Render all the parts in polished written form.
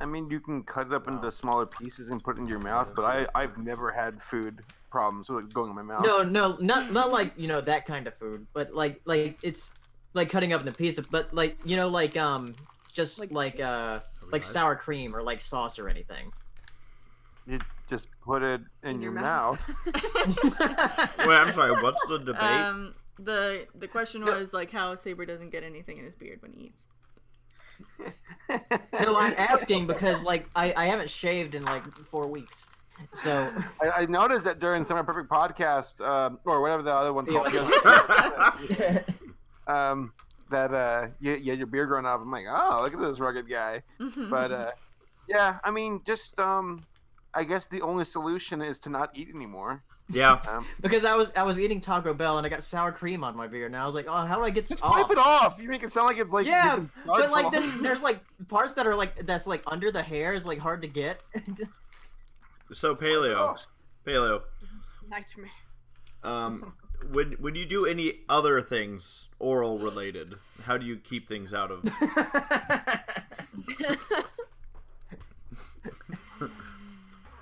I mean, you can cut it up into smaller pieces and put it in your mouth, but I've never had food problems with it going in my mouth. No, not like, you know, that kind of food, but like it's like cutting up into pieces, but like, you know, like just like sour cream or like sauce or anything. You just put it in your mouth. Wait, I'm sorry. What's the debate? The question was like how Saber doesn't get anything in his beard when he eats. No, I'm asking because like I haven't shaved in like 4 weeks, so I noticed that during Semi Perfect Podcast or whatever the other one's called, that you had your beard growing up. I'm like, oh, look at this rugged guy. But yeah, I mean, just I guess the only solution is to not eat anymore. Yeah. Because I was eating Taco Bell and I got sour cream on my beard, and I was like, oh, how do I get this off? Wipe it off. You make it sound like it's like but like then there's like parts that are like that's like under the hair is like hard to get. So Paleo. Nightmare. When you do any other things oral related, how do you keep things out of?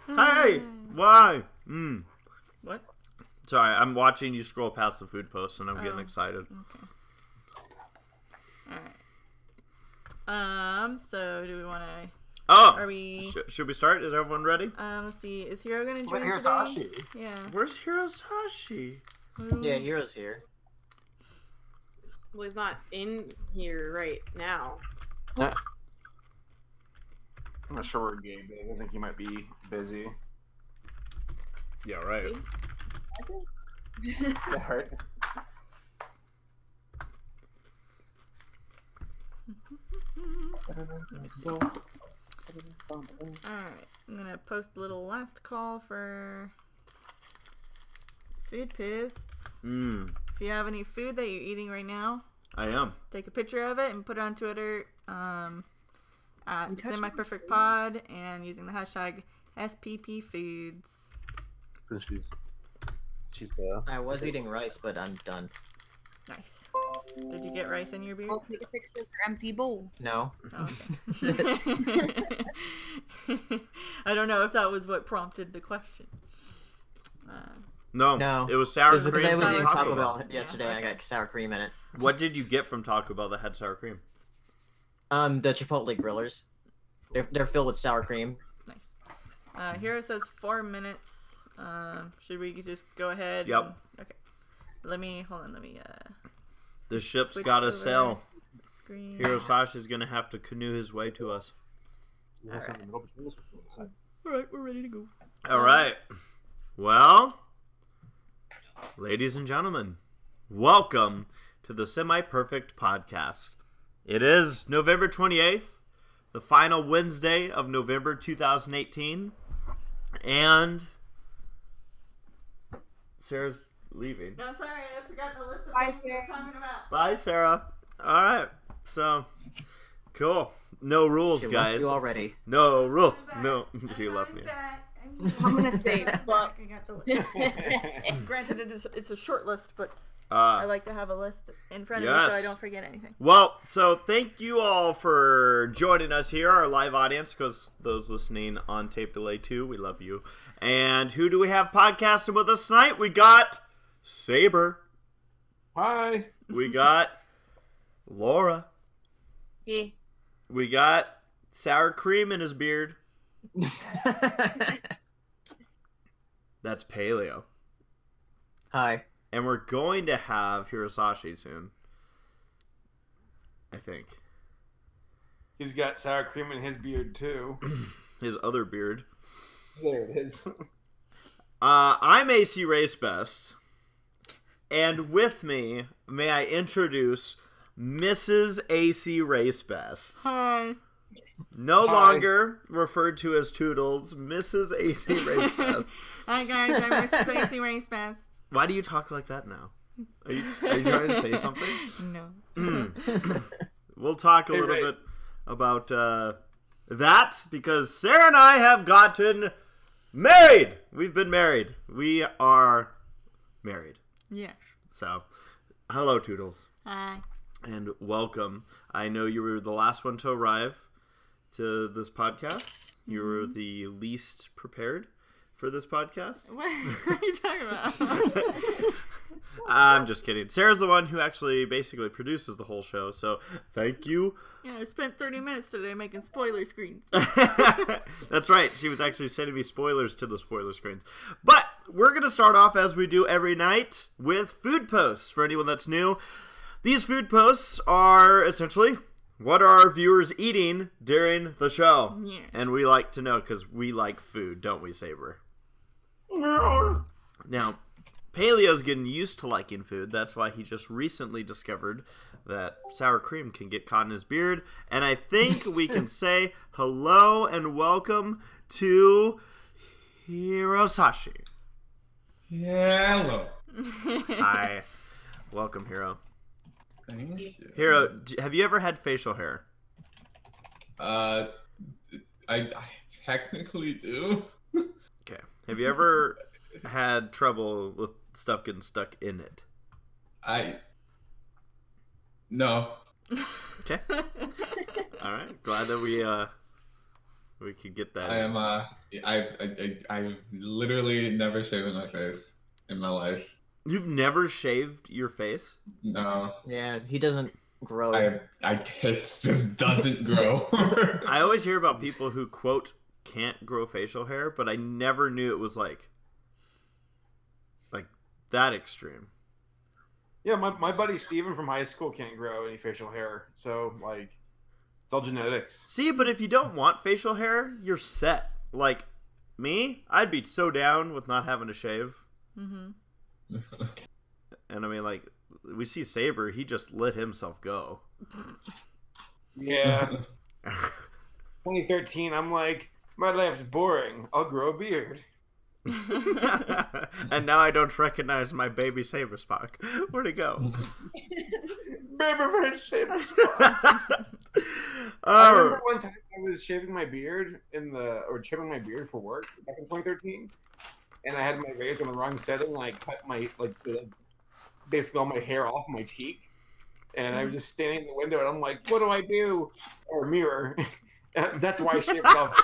Hey, why? What? Sorry, I'm watching you scroll past the food posts and I'm getting excited. Okay. All right. So do we want to? Oh, are we? Should we start? Is everyone ready? Let's see. Is Hiro gonna join Here's today? Sashi. Yeah. Where's Hirosashi? Yeah, Hero's here. Well, he's not in here right now. I'm not sure where Gabe is. I think he might be busy. Yeah, right. Yeah, right. Alright, I'm gonna post a little last call for food posts. If you have any food that you're eating right now, I am. take a picture of it and put it on Twitter at SemiPerfectPod and using the hashtag SPPFoods. So she's I was eating rice, but I'm done. Nice. Did you get rice in your beard? I'll take a picture of your empty bowl. No. Oh, okay. I don't know if that was what prompted the question. No. It was sour Because cream I was from eating Taco Bell. yesterday and I got sour cream in it. What did you get from Taco Bell that had sour cream? The Chipotle grillers. They're filled with sour cream. Nice. Hero says 4 minutes. Should we just go ahead? Yep. Okay. Let me The ship's switch gotta over sail. screen. Hirosashi's gonna have to canoe his way to us. Alright, we're ready to go. Alright. Well, ladies and gentlemen, welcome to the Semi-Perfect Podcast. It is November 28th, the final Wednesday of November 2018, and Sarah's leaving. No, sorry, I forgot the list of Bye, things we were Sarah. talking about. Bye, Sarah. Alright, so, cool. No rules, She guys. left you already. No rules. I'm No, back. she left me. I'm gonna say, but I got the list. Granted, it's a short list, but I like to have a list in front of me so I don't forget anything. Well, so thank you all for joining us here, our live audience, because those listening on tape delay too, we love you. And who do we have podcasting with us tonight? We got Saber. Hi. We got Laura. yeah. We got sour cream in his beard. That's Paleo. Hi. And we're going to have Hirosashi soon. I think. He's got sour cream in his beard too. His other beard. There it is. I'm ACRacebest. And with me, may I introduce Mrs. ACRacebest. Hi. No longer referred to as Toodles, Mrs. ACRacebest. Hi guys, I'm Mrs. ACRacebest. Why do you talk like that now? Are you trying to say something? No. We'll talk a little bit about that because Sarah and I have gotten married. We've been married. We are married. Yeah. So, hello, Toodles. Hi. And welcome. I know you were the last one to arrive to this podcast. You were the least prepared for this podcast. What are you talking about? I'm just kidding. Sarah's the one who actually basically produces the whole show, so thank you. Yeah, I spent 30 minutes today making spoiler screens. That's right. She was actually sending me spoilers to the spoiler screens. But we're going to start off, as we do every night, with food posts. For anyone that's new, these food posts are essentially... what are our viewers eating during the show? Yeah. And we like to know because we like food, don't we, Saber? Now, Paleo's getting used to liking food. That's why he just recently discovered that sour cream can get caught in his beard. And I think we can say hello and welcome to Hirosashi. Hello. Hi. Welcome, Hiro. Thank you. Hiro, have you ever had facial hair? I technically do. Okay. Have you ever had trouble with stuff getting stuck in it? No. Okay. All right. Glad that we could get that. I literally never shaven my face in my life. You've never shaved your face? No. Yeah, he doesn't grow. It just doesn't grow. I always hear about people who, quote, can't grow facial hair, but I never knew it was like that extreme. Yeah, my buddy Steven from high school can't grow any facial hair, so like it's all genetics. See, but if you don't want facial hair, you're set. Like me, I'd be so down with not having to shave. Mm-hmm. And I mean, like, we see Saber, he just let himself go. Yeah. 2013, I'm like, my life's boring. I'll grow a beard. And now I don't recognize my baby SaberSpark. Where'd it go? Baby SaberSpark. I remember one time I was shaving my beard trimming my beard for work back in 2013, and I had my razor in the wrong setting, and I cut my basically all my hair off my cheek, and I was just standing in the window, and I'm like, what do I do? Or mirror. That's why I shaved it off.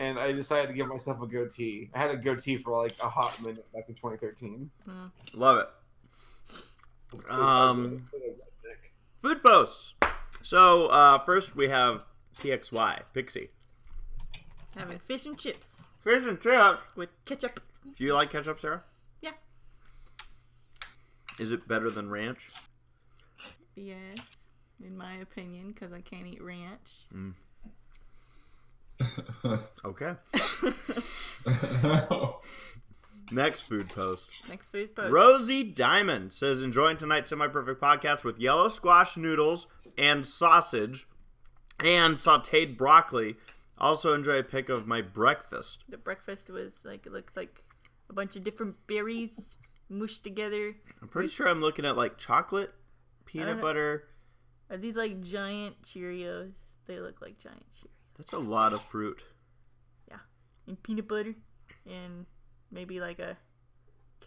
And I decided to give myself a goatee. I had a goatee for like a hot minute back in 2013. Love it. Food posts. So first we have PXY, Pixie. Having fish and chips Fish and chips. with ketchup. Do you like ketchup, Sarah? Yeah. Is it better than ranch? Yes, in my opinion, because I can't eat ranch. Okay. Next food post. Next food post. Rosie Diamond says, enjoying tonight's semi-perfect podcast with yellow squash noodles and sausage and sauteed broccoli. Also enjoy a pic of my breakfast. The breakfast was like, it looks like a bunch of different berries mushed together. I'm pretty sure I'm looking at like chocolate, peanut butter. Are these like giant Cheerios? They look like giant Cheerios. That's a lot of fruit. Yeah. And peanut butter. And maybe like a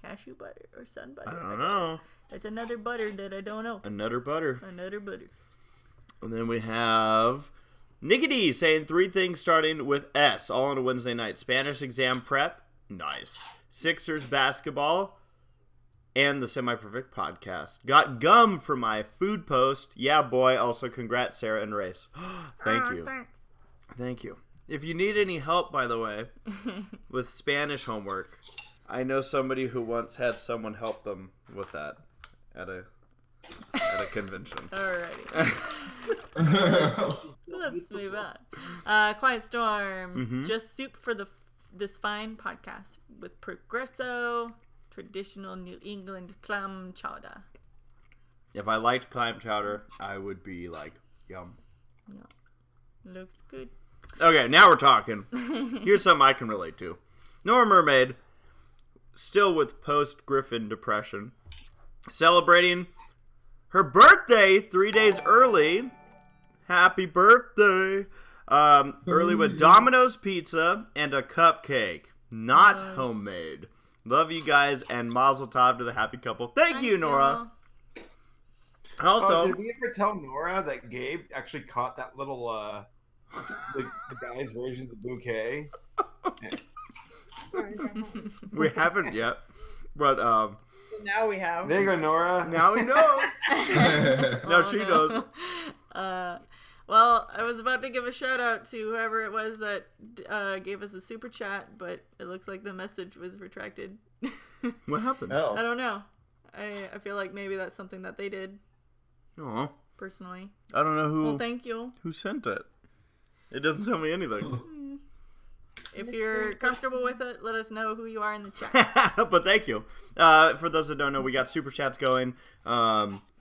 cashew butter or sun butter. I don't know. It's another butter that I don't know. Another butter. Another butter. And then we have Nikki D saying 3 things starting with S, all on a Wednesday night. Spanish exam prep. Nice. Sixers basketball. And the Semi-Perfect podcast. Got gum for my food post. Yeah, boy. Also, congrats, Sarah and Race. Thank you. Thanks. Thank you. If you need any help, by the way, with Spanish homework, I know somebody who once had someone help them with that at a convention. Alrighty. Let's move on. Quiet Storm. Just soup for this fine podcast with Progresso, traditional New England clam chowder. If I liked clam chowder, I would be like, yum. Yeah. Looks good. Okay, now we're talking. Here's something I can relate to. Nora Mermaid, still with post-Griffin depression, celebrating her birthday 3 days early. Happy birthday. Early with Domino's pizza and a cupcake. Not homemade. Love you guys and mazel tov to the happy couple. Thank you, Nora. Also, did we ever tell Nora that Gabe actually caught that little the guy's version of the bouquet? we haven't yet, but Now we have. There you go, Nora. now we know. No, she knows. Well, I was about to give a shout out to whoever it was that gave us a super chat, but it looks like the message was retracted. What happened? I Oh. don't know. I feel like maybe that's something that they did Oh, personally. I don't know Well, thank you. who sent it. It doesn't tell me anything. If you're comfortable with it, let us know who you are in the chat. But thank you. For those that don't know, we got super chats going.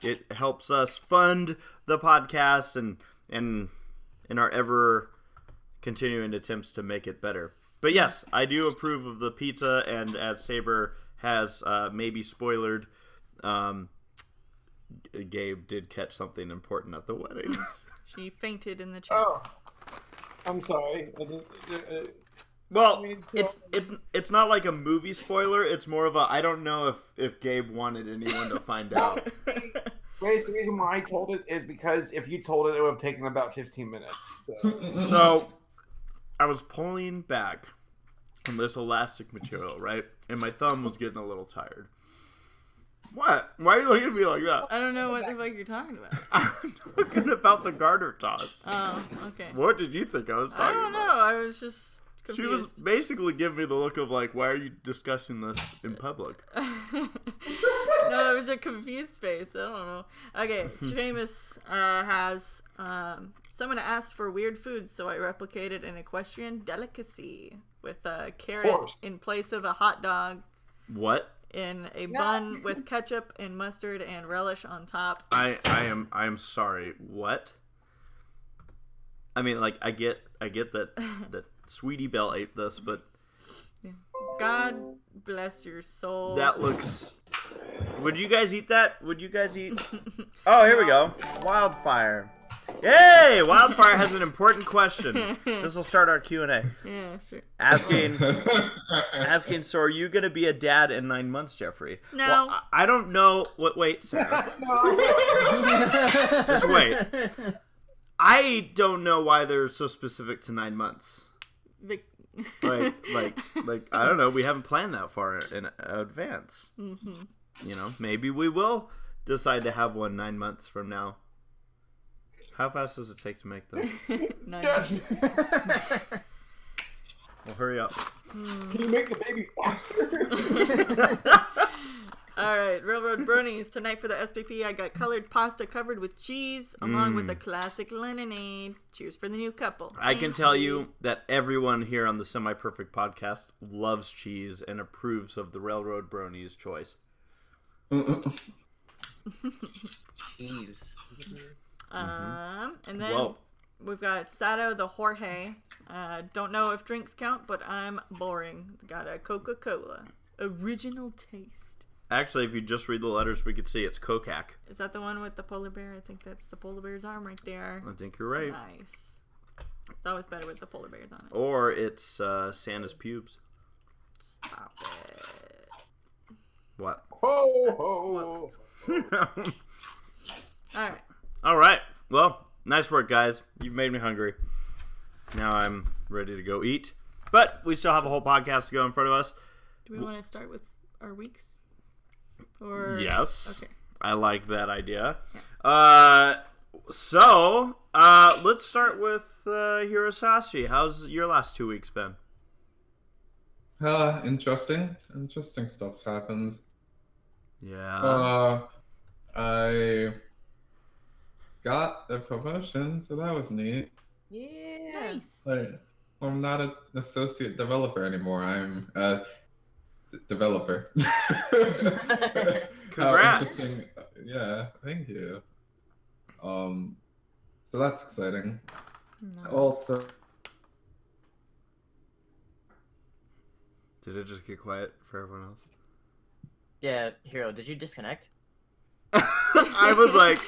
It helps us fund the podcast and in our ever continuing attempts to make it better. But yes, I do approve of the pizza, and as Saber has maybe spoilered, Gabe did catch something important at the wedding. She fainted in the chat. Oh, I'm sorry. Well, it's not like a movie spoiler. It's more of a I don't know if Gabe wanted anyone to find out. Grace, the reason why I told it is because if you told it, it would have taken about 15 minutes. So, I was pulling back from this elastic material, right? And my thumb was getting a little tired. What? Why are you looking at me like that? I don't know what the fuck you're talking about. I'm talking about the garter toss. Oh, okay. What did you think I was talking I don't about? know. I was just confused. She was basically giving me the look of like, why are you discussing this in public? No, it was a confused face. I don't know. Okay, Seamus has someone asked for weird foods, so I replicated an equestrian delicacy with a carrot Horse. in place of a hot dog What? in a bun with ketchup and mustard and relish on top. I am sorry. What? I mean, like I get that Sweetie Belle ate this, but God bless your soul. that looks. Would you guys eat that? Would you guys eat? Oh, here we go. Wildfire. Yay! Wildfire has an important question. This will start our Q&A. Yeah, sure. Asking, so are you going to be a dad in 9 months, Jeffrey? No. Well, I don't know. Wait, Sarah. Just wait. I don't know why they're so specific to 9 months. Like, I don't know. We haven't planned that far in advance. Mm-hmm. You know, maybe we will decide to have one 9 months from now. How fast does it take to make them? 9 Yes. months. Well, hurry up. Can you make the baby faster? Alright, Railroad Bronies. Tonight for the SPP, I got colored pasta covered with cheese, along with a classic lemonade. Cheers for the new couple. I can tell you that everyone here on the Semi-Perfect podcast loves cheese and approves of the Railroad Bronies choice. Jeez. And then Whoa. we've got Sato the Jorge. Don't know if drinks count, but I'm boring. Got a Coca-Cola. Original taste. Actually, if you just read the letters, we could see it's Kokak. Is that the one with the polar bear? I think that's the polar bear's arm right there. I think you're right. Nice. It's always better with the polar bears on it. Or it's Santa's pubes. Stop it. What? Ho, ho. Alright. All right. Well, nice work, guys. You've made me hungry. Now I'm ready to go eat. But we still have a whole podcast to go in front of us. Do we want to start with our weeks? Or Yes. Okay. I like that idea. So let's start with Hirosashi. How's your last 2 weeks been? Interesting. Interesting stuff's happened. Yeah. I got a promotion, so that was neat. Yeah. Nice. Like, I'm not an associate developer anymore. I'm a developer. Congrats. Interesting. Yeah, thank you. So that's exciting. No. Also, Did it just get quiet for everyone else? Yeah, Hero, did you disconnect? I was like,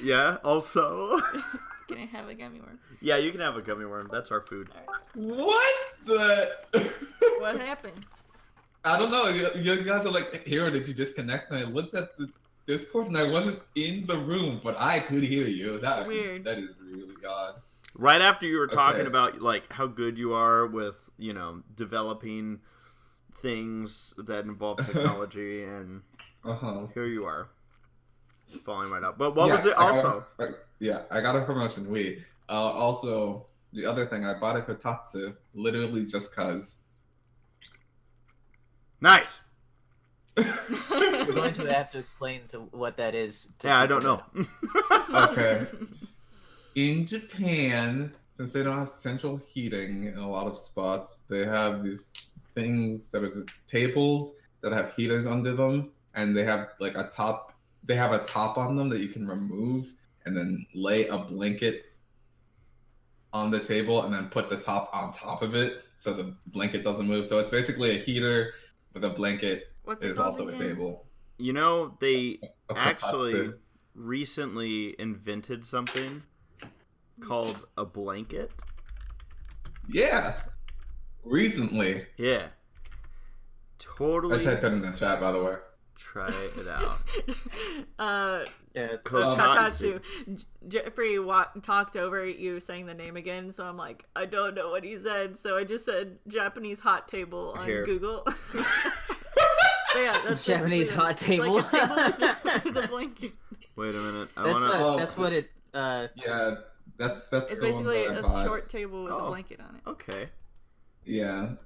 yeah, also. Can I have a gummy worm? Yeah, you can have a gummy worm. That's our food. what the? What happened? I don't know. You guys are like, Hero, did you disconnect? And I looked at the Discord, and I wasn't in the room, but I could hear you. Weird. That is really odd. Right after you were talking Okay. about like how good you are with, you know, developing things that involve technology, and here you are, falling right out. But what was it also? I got a promotion. Wait. Also, the other thing, I bought a kotatsu literally just cause. Nice. We're going to have to explain to what that is. Yeah, I don't know. Okay. In Japan, since they don't have central heating in a lot of spots, they have these things that are just tables that have heaters under them, and they have like a top. They have a top on them that you can remove, and then lay a blanket on the table, and then put the top on top of it, so the blanket doesn't move. So it's basically a heater with a blanket. What's There's it called also again? a table. You know, they A actually kotatsu. recently invented something called a blanket. Yeah. Recently. Yeah. Totally. I typed that in the chat, by the way. Try it out. Yeah, Kotatsu. Jeffrey talked over you saying the name again, so I'm like, I don't know what he said, so I just said Japanese hot table on Here. Google. But yeah, that's Japanese hot table. It's like a table with a blanket. Wait a minute. I That's wanna. that's what it. Yeah, that's It's the one basically that I a bought. short table with a Oh. blanket on it. Okay. Yeah.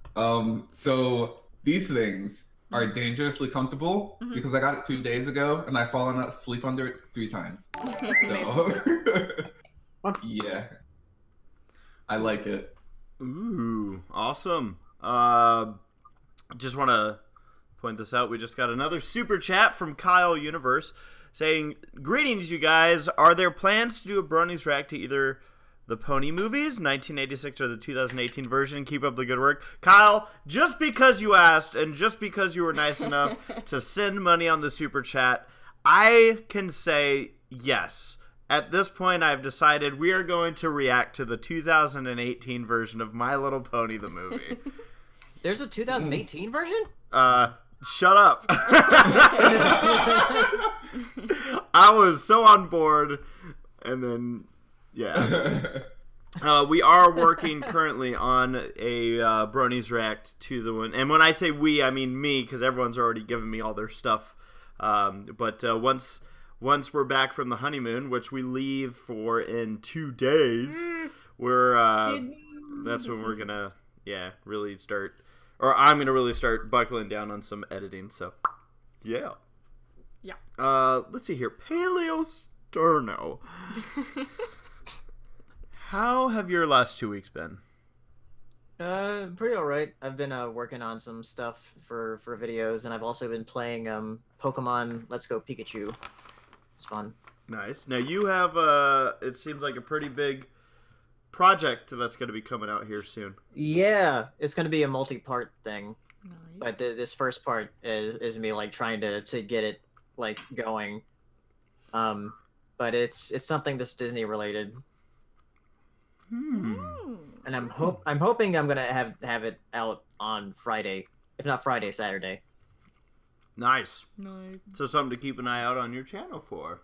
So these things are dangerously comfortable Mhm. because I got it 2 days ago and I've fallen asleep under it 3 times. So yeah, I like it. Ooh, awesome. Just want to point this out. We just got another super chat from Kyle Universe saying, "Greetings, you guys. Are there plans to do a Bronies react to either the Pony movies, 1986, or the 2018 version? Keep up the good work." Kyle, just because you asked and just because you were nice enough to send money on the super chat, I can say yes. At this point, I've decided we are going to react to the 2018 version of My Little Pony the movie. There's a 2018 version. Shut up. I was so on board, and then, yeah. We are working currently on a Bronies react to the one. And when I say we, I mean me, because everyone's already given me all their stuff. But once we're back from the honeymoon, which we leave for in 2 days, we're that's when we're gonna really start, or I'm gonna really start buckling down on some editing. So yeah. Let's see here, Paleosteno. How have your last 2 weeks been? Pretty alright. I've been working on some stuff for videos, and I've also been playing Pokemon Let's Go Pikachu. It's fun. Nice. Now you have it seems like a pretty big project that's going to be coming out here soon. Yeah, it's gonna be a multi-part thing, Nice. but this first part is me like trying to get it like going. But it's something that's Disney related. And I'm hoping I'm gonna have it out on Friday, if not Friday, Saturday. Nice. Nice. So something to keep an eye out on your channel for.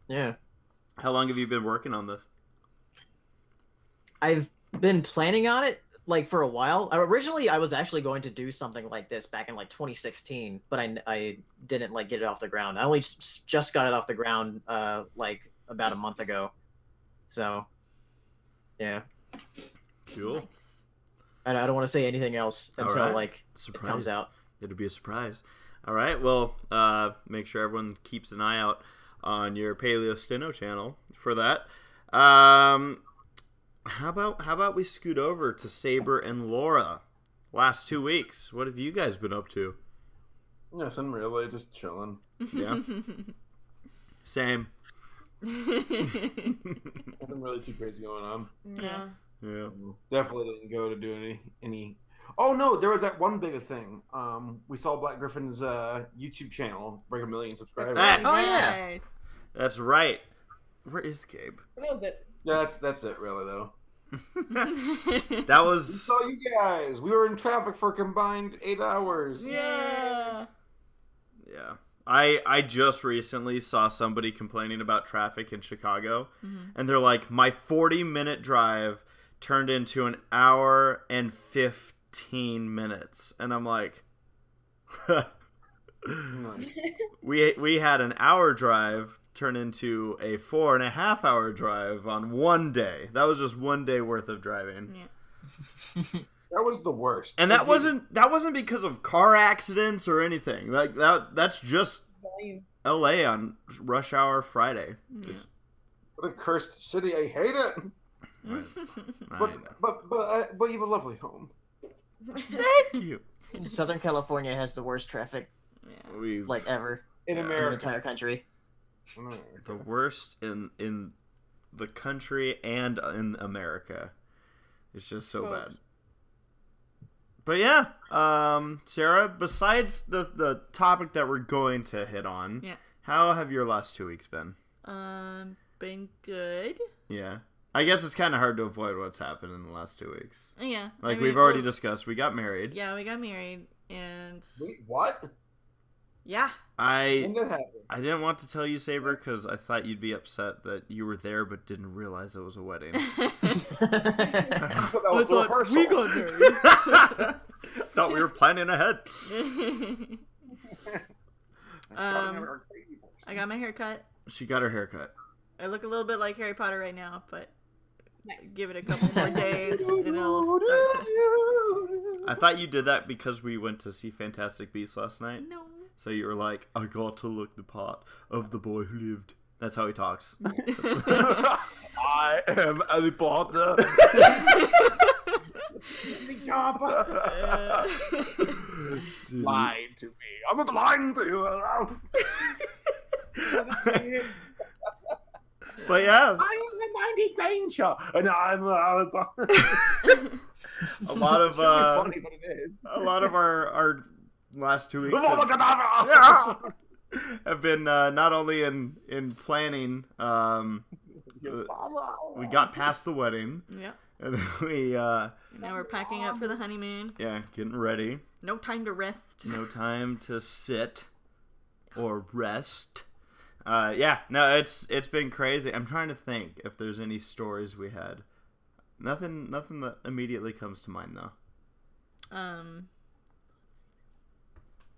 Yeah, How long have you been working on this? I've been planning on it like for a while. Originally, I was actually going to do something like this back in like 2016, but I didn't like get it off the ground. I only just got it off the ground like about a month ago. So yeah, Cool. Nice. I don't want to say anything else until Alright. like Surprise. it comes out. It'll be a surprise. All right. Well, make sure everyone keeps an eye out on your Paleosteno channel for that. How about we scoot over to Saber and Laura? Last 2 weeks, what have you guys been up to? Nothing really, just chilling. Yeah. Same. Nothing really too crazy going on. Yeah. Yeah. Definitely didn't go to do any. Oh no, there was that one big thing. We saw Black Griffin's YouTube channel break 1 million subscribers. That's Oh, yeah. Nice. That's right. Where is Gabe? That was it. Yeah, that's it really though. That We was saw you guys. We were in traffic for a combined 8 hours. Yeah. yeah. I just recently saw somebody complaining about traffic in Chicago, and they're like, my 40-minute drive turned into an hour and 15 minutes, and I'm like, we had an hour drive turn into a 4.5-hour drive on one day. That was just one day worth of driving. Yeah. That was the worst. And that wasn't because of car accidents or anything. Like that's just LA on rush hour Friday. Yeah. What a cursed city. I hate it. Right. But you have a lovely home. Thank you. Southern California has the worst traffic We've like ever In in the America. entire country. the worst in the country and in America. It's just so bad. But yeah, Sarah, besides the topic that we're going to hit on, how have your last 2 weeks been? Been good. Yeah. I guess it's kind of hard to avoid what's happened in the last 2 weeks. Yeah. Like we've already discussed, we got married. Yeah, we got married, and Wait, what? yeah. When did that happen? I didn't want to tell you, Saber, because I thought you'd be upset that you were there but didn't realize it was a wedding. I thought that was a rehearsal. we got married. Thought we were planning ahead. I got my hair cut. She got her hair cut. I look a little bit like Harry Potter right now, but Nice. give it a couple more days and it'll start to... I thought you did that because we went to see Fantastic Beasts last night. No. So you were like, I got to look the part of the boy who lived. That's how he talks. I am Harry Potter. Lying to me. I'm not lying to you. But yeah, I am the mighty Granger, and I'm a lot of funny, but it is. a lot of our last 2 weeks have been not only in planning. We got past the wedding. Yeah. And then we Now we're packing up for the honeymoon. getting ready. No time to rest. No time to sit or rest. No, it's been crazy. I'm trying to think if there's any stories we had. Nothing that immediately comes to mind though.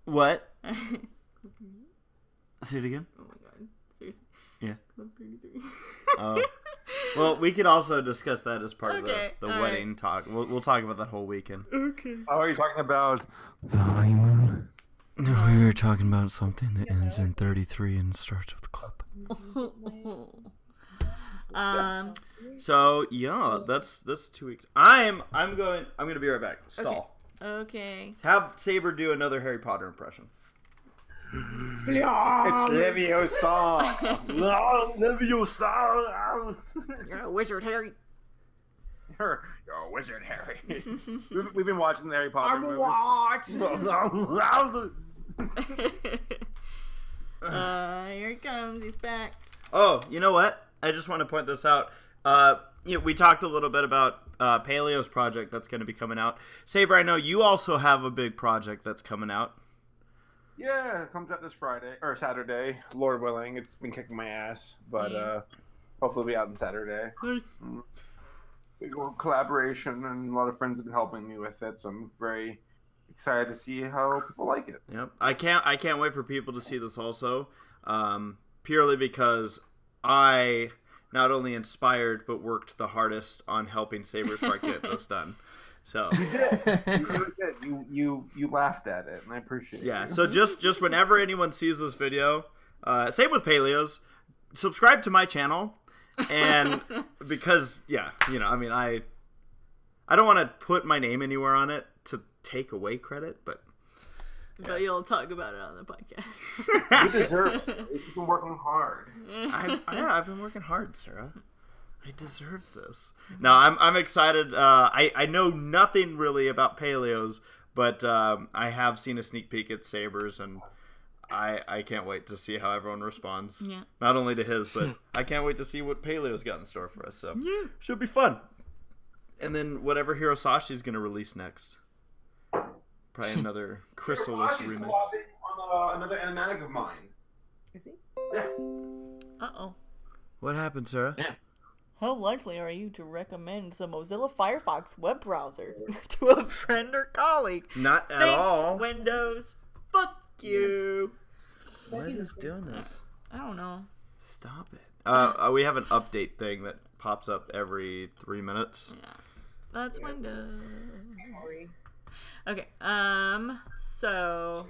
What? Say it again. Oh my god. Seriously. Yeah. Club 33. Well, we could also discuss that as part Okay, of the all wedding talk. We'll talk about that whole weekend. Okay. Oh, are you talking about the honeymoon? No, we were talking about something that ends in 33 and starts with club. So yeah, that's 2 weeks. I'm gonna be right back. Stall. Okay. Have Saber do another Harry Potter impression. It's Leviosa. Leviosa. You're a wizard, Harry. You're a wizard, Harry. We've been watching the Harry Potter movies. Here he comes. He's back. Oh, you know what? I just want to point this out. We talked a little bit about Paleo's project that's going to be coming out. Saber, I know you also have a big project that's coming out. Yeah, it comes out this Friday or Saturday, Lord willing. It's been kicking my ass, but hopefully it'll be out on Saturday. Nice. Big old collaboration, and a lot of friends have been helping me with it, so I'm very excited to see how people like it. Yep. I can't wait for people to see this also. Purely because I not only inspired but worked the hardest on helping SaberSpark get this done. So You really did. You laughed at it, and I appreciate it. yeah. So just whenever anyone sees this video, same with Paleos, subscribe to my channel, and because I don't want to put my name anywhere on it to take away credit, but you'll talk about it on the podcast. You deserve it. You've been working hard. I've been working hard, Sarah. I deserve this. No, I'm excited. I know nothing really about Paleos, but I have seen a sneak peek at Saber's, and I can't wait to see how everyone responds. Yeah. Not only to his, but I can't wait to see what Paleo's got in store for us. So should be fun. And then whatever Hirosashi's gonna release next. Probably another Chrysalis remix. On another animatic of mine. Is he? Yeah. Uh-oh. What happened, Sarah? Yeah. How likely are you to recommend the Mozilla Firefox web browser to a friend or colleague? Not at Thanks, all. Windows. Fuck you. Why is this doing this? I don't know. Stop it. We have an update thing that pops up every 3 minutes. Yeah. That's Windows. Sorry. Okay. So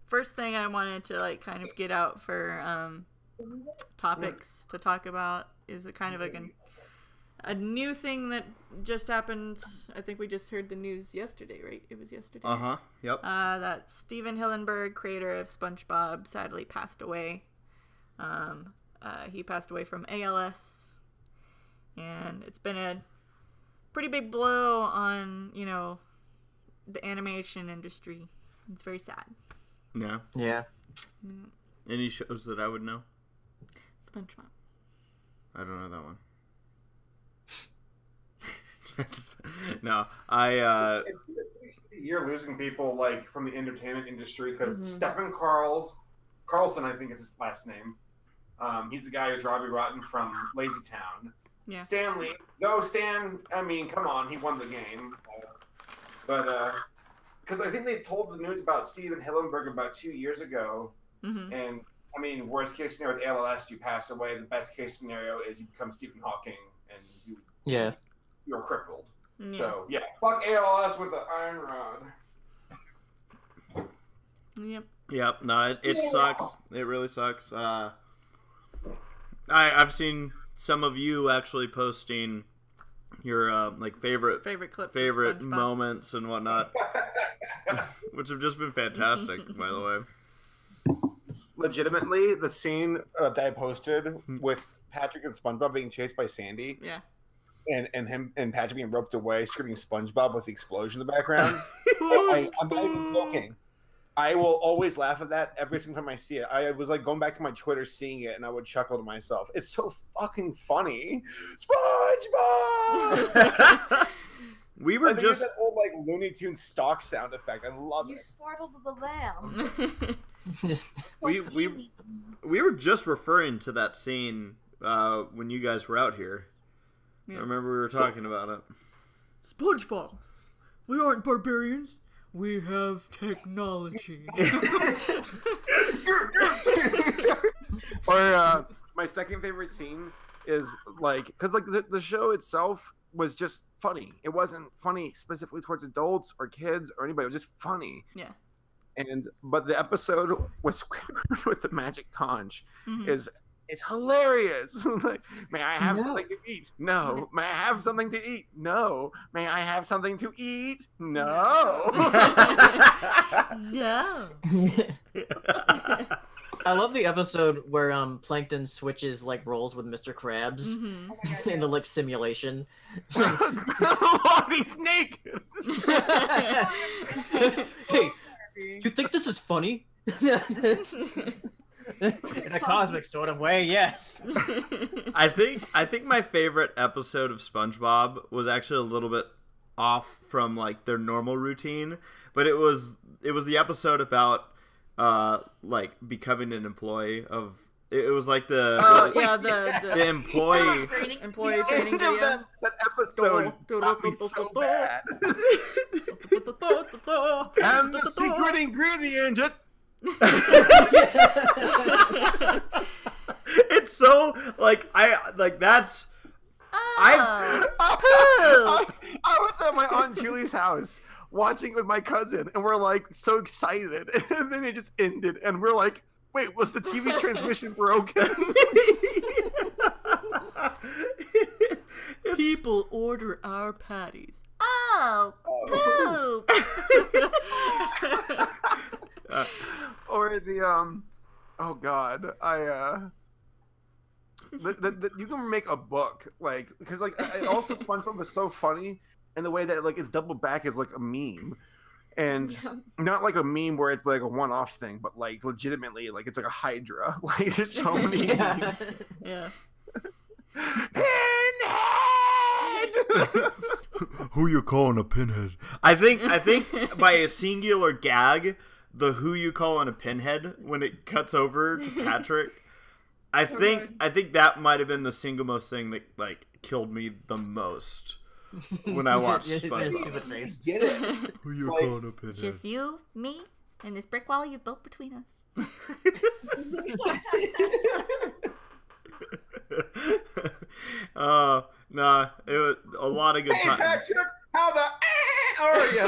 first thing I wanted to like kind of get out for topics to talk about is a kind of like a new thing that just happened. I think we just heard the news yesterday, right? It was yesterday. Uh-huh. Yep. That Steven Hillenburg, creator of SpongeBob, sadly passed away. He passed away from ALS, and it's been a pretty big blow on, you know, the animation industry. It's very sad. Yeah. Yeah. Any shows that I would know? SpongeBob. I don't know that one. No, You're losing people like from the entertainment industry because Mhm. Stefan Carlson, I think is his last name. He's the guy who's Robbie Rotten from Lazy Town. Yeah. Stanley, I mean, come on, he won the game. But because I think they told the news about Steven Hillenburg about 2 years ago, Mm-hmm. and I mean, worst case scenario with ALS, you pass away. The best case scenario is you become Stephen Hawking and you're crippled. Yeah. So yeah, fuck ALS with the iron rod. Yep. Yep. No, it sucks. It really sucks. I've seen some of you actually posting your like favorite clips, favorite of SpongeBob. moments and whatnot, which have just been fantastic, by the way. Legitimately, the scene that I posted with Patrick and SpongeBob being chased by Sandy, Yeah. and him and Patrick being roped away, screaming SpongeBob with the explosion in the background. I'm not even joking. I will always laugh at that every single time I see it. I was like going back to my Twitter, seeing it, and I would chuckle to myself. It's so fucking funny, SpongeBob. We were And they just use that old like Looney Tunes stock sound effect. I love You it. startled the lamb. we were just referring to that scene when you guys were out here. Yeah. I remember we were talking about it. SpongeBob. We aren't barbarians. We have technology. Or my second favorite scene is like, because like the show itself was just funny. It wasn't funny specifically towards adults or kids or anybody. It was just funny. Yeah. But the episode with Squidward with the magic conch Mhm. it's hilarious. Like, may I have something to eat? No. May I have something to eat? No. May I have something to eat? No. No. I love the episode where Plankton switches like roles with Mr. Krabs Mhm. in the like simulation. He's naked. Hey, you think this is funny? In a cosmic sort of way, yes. I think my favorite episode of SpongeBob was actually a little bit off from like their normal routine, but it was the episode about like becoming an employee of. It was like the employee employee training End of video. that episode got me so bad. And the secret ingredient. It's so like that's I was at my Aunt Julie's house watching with my cousin, and we're like so excited, and then it just ended, and we're like, wait, was the TV transmission broken? People order our patties. Oh, poop. Or the oh god, you can make a book like, because like it also SpongeBob was so funny in the way that like it's doubled back as like a meme, and not like a meme where it's like a one-off thing, but like legitimately like it's like a Hydra. Like there's so many. Yeah. Who you calling a pinhead? I think by a singular gag, the who you calling a pinhead when it cuts over to Patrick. I think that might have been the single most thing that like killed me the most when I watched SpongeBob. Stupid face. Get it? Who you Like, calling a pinhead? Just you, me, and this brick wall you built between us. Nah, it was a lot of good Hey, times. Patrick, how the are you?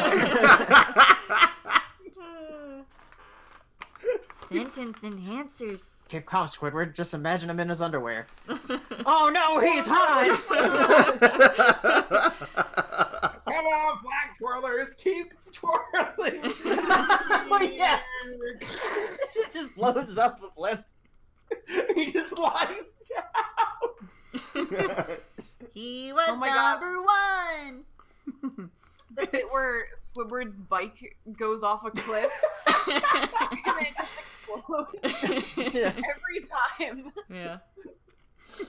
Sentence enhancers. Keep calm, Squidward. Just imagine him in his underwear. Oh no, he's hot! Come on, flag twirlers, keep twirling. Oh, yes! It just blows up a blimp. He just lies down. He was Oh my God. number one. The bit where Squidward's bike goes off a cliff and then it just explodes Yeah. every time. Yeah.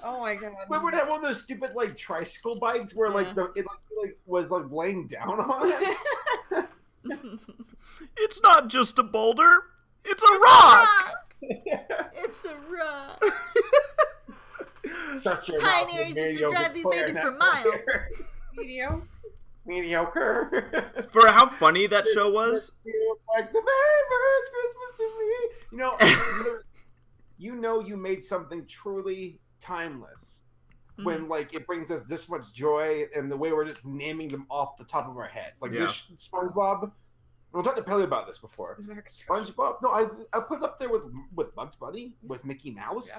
Oh my god. Squidward had one of those stupid like tricycle bikes where like Yeah. it was like laying down on it. It's not just a boulder, it's a rock. It's a rock. Shut your mouth, Pioneers you used to mediocre drive these player, babies for not miles. player. Video. Mediocre. For how funny that show was. This feels like the very first Christmas to me. You know, you made something truly timeless when like it brings us this much joy, and the way we're just naming them off the top of our heads, like this SpongeBob. We'll talk to Pelly about this before. SpongeBob. No, I put it up there with Bugs Bunny, with Mickey Mouse.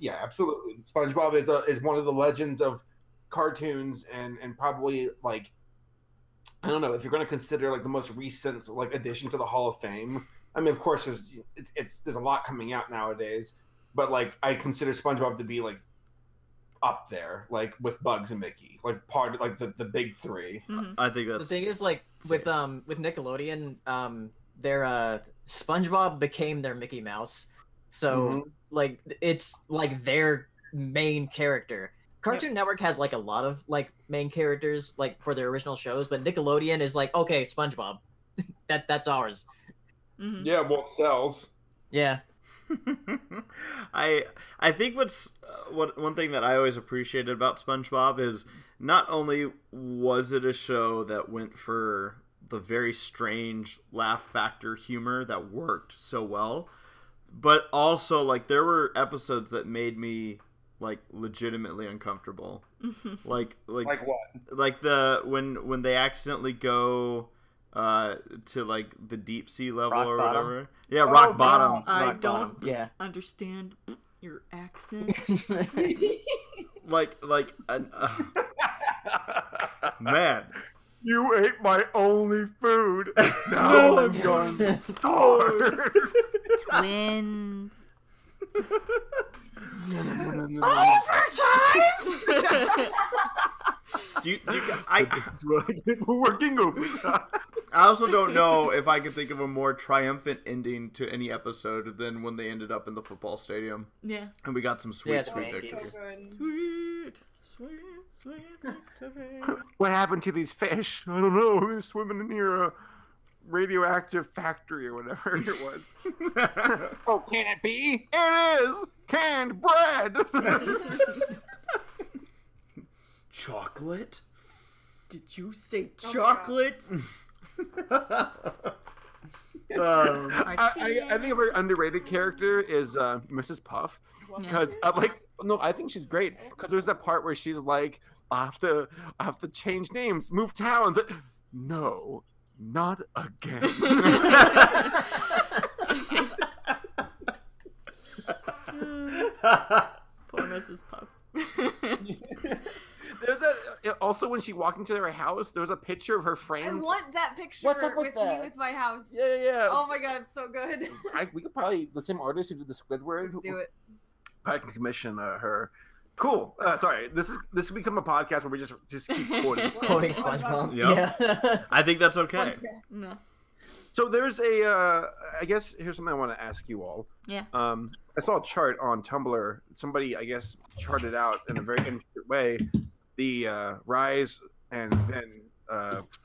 Yeah, Absolutely. SpongeBob is one of the legends of cartoons, and probably like, I don't know if you're going to consider like the most recent like addition to the Hall of Fame. I mean, of course, there's a lot coming out nowadays, but like I consider SpongeBob to be like up there, like with Bugs and Mickey, like part of like the big three. I think that's The thing is, like with Nickelodeon, their SpongeBob became their Mickey Mouse, so like it's like their main character. Cartoon Network has like a lot of like main characters like for their original shows, but Nickelodeon is like, okay, SpongeBob, that's ours. Mm-hmm. Yeah, well, it sells. Yeah. I think one thing that I always appreciated about SpongeBob is not only was it a show that went for the very strange laugh factor humor that worked so well, but also like there were episodes that made me like legitimately uncomfortable. like Like what? like the when they accidentally go to like the deep sea level Rock or bottom? whatever. Yeah, rock bottom. I Rock don't bottom, yeah. understand your accent. Like man. You ate my only food. Now I'm going to starve. Twins. This is what I get for working overtime. I also don't know if I could think of a more triumphant ending to any episode than when they ended up in the football stadium Yeah. and we got some sweet, Yeah, sweet thank you. victory. Sweet, sweet, sweet victory. What happened to these fish? I don't know. They're swimming near a radioactive factory or whatever it was. Oh, can it be? It is! Canned bread! Chocolate? Did you say Oh, chocolate? I think a very underrated character is Mrs. Puff, because I think she's great, because there's that part where she's like, I have to change names, move towns. No, not again. Poor Mrs. Puff. There's that also when she walked into their house. There was a picture of her I framed. want that picture What's up with with that? me with my house. Yeah. Oh my god, it's so good. We could probably the same artist who did the Squidward. Let's do it. I can commission her. Cool. Sorry, this has become a podcast where we just keep quoting. Quoting SpongeBob. Yep. Yeah. I think that's okay. No. So there's I guess here's something I want to ask you all. Yeah. I saw a chart on Tumblr. Somebody, I guess, charted out in a very interesting way the rise and then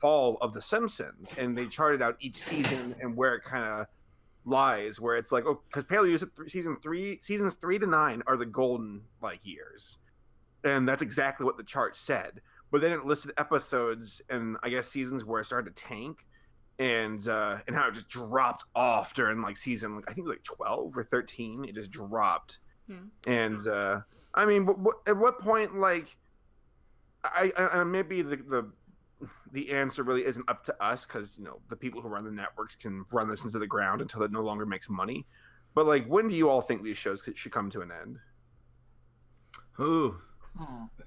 fall of The Simpsons, and they charted out each season and where it kind of lies where it's like, oh, because Paleo said seasons 3 to 9 are the golden like years, and that's exactly what the chart said. But then it listed episodes and I guess seasons where it started to tank, and how it just dropped off during like season, I think like 12 or 13, it just dropped. And I mean, at what point, like, I maybe the answer really isn't up to us, because the people who run the networks can run this into the ground until it no longer makes money. But like, when do you all think these shows should come to an end? Ooh,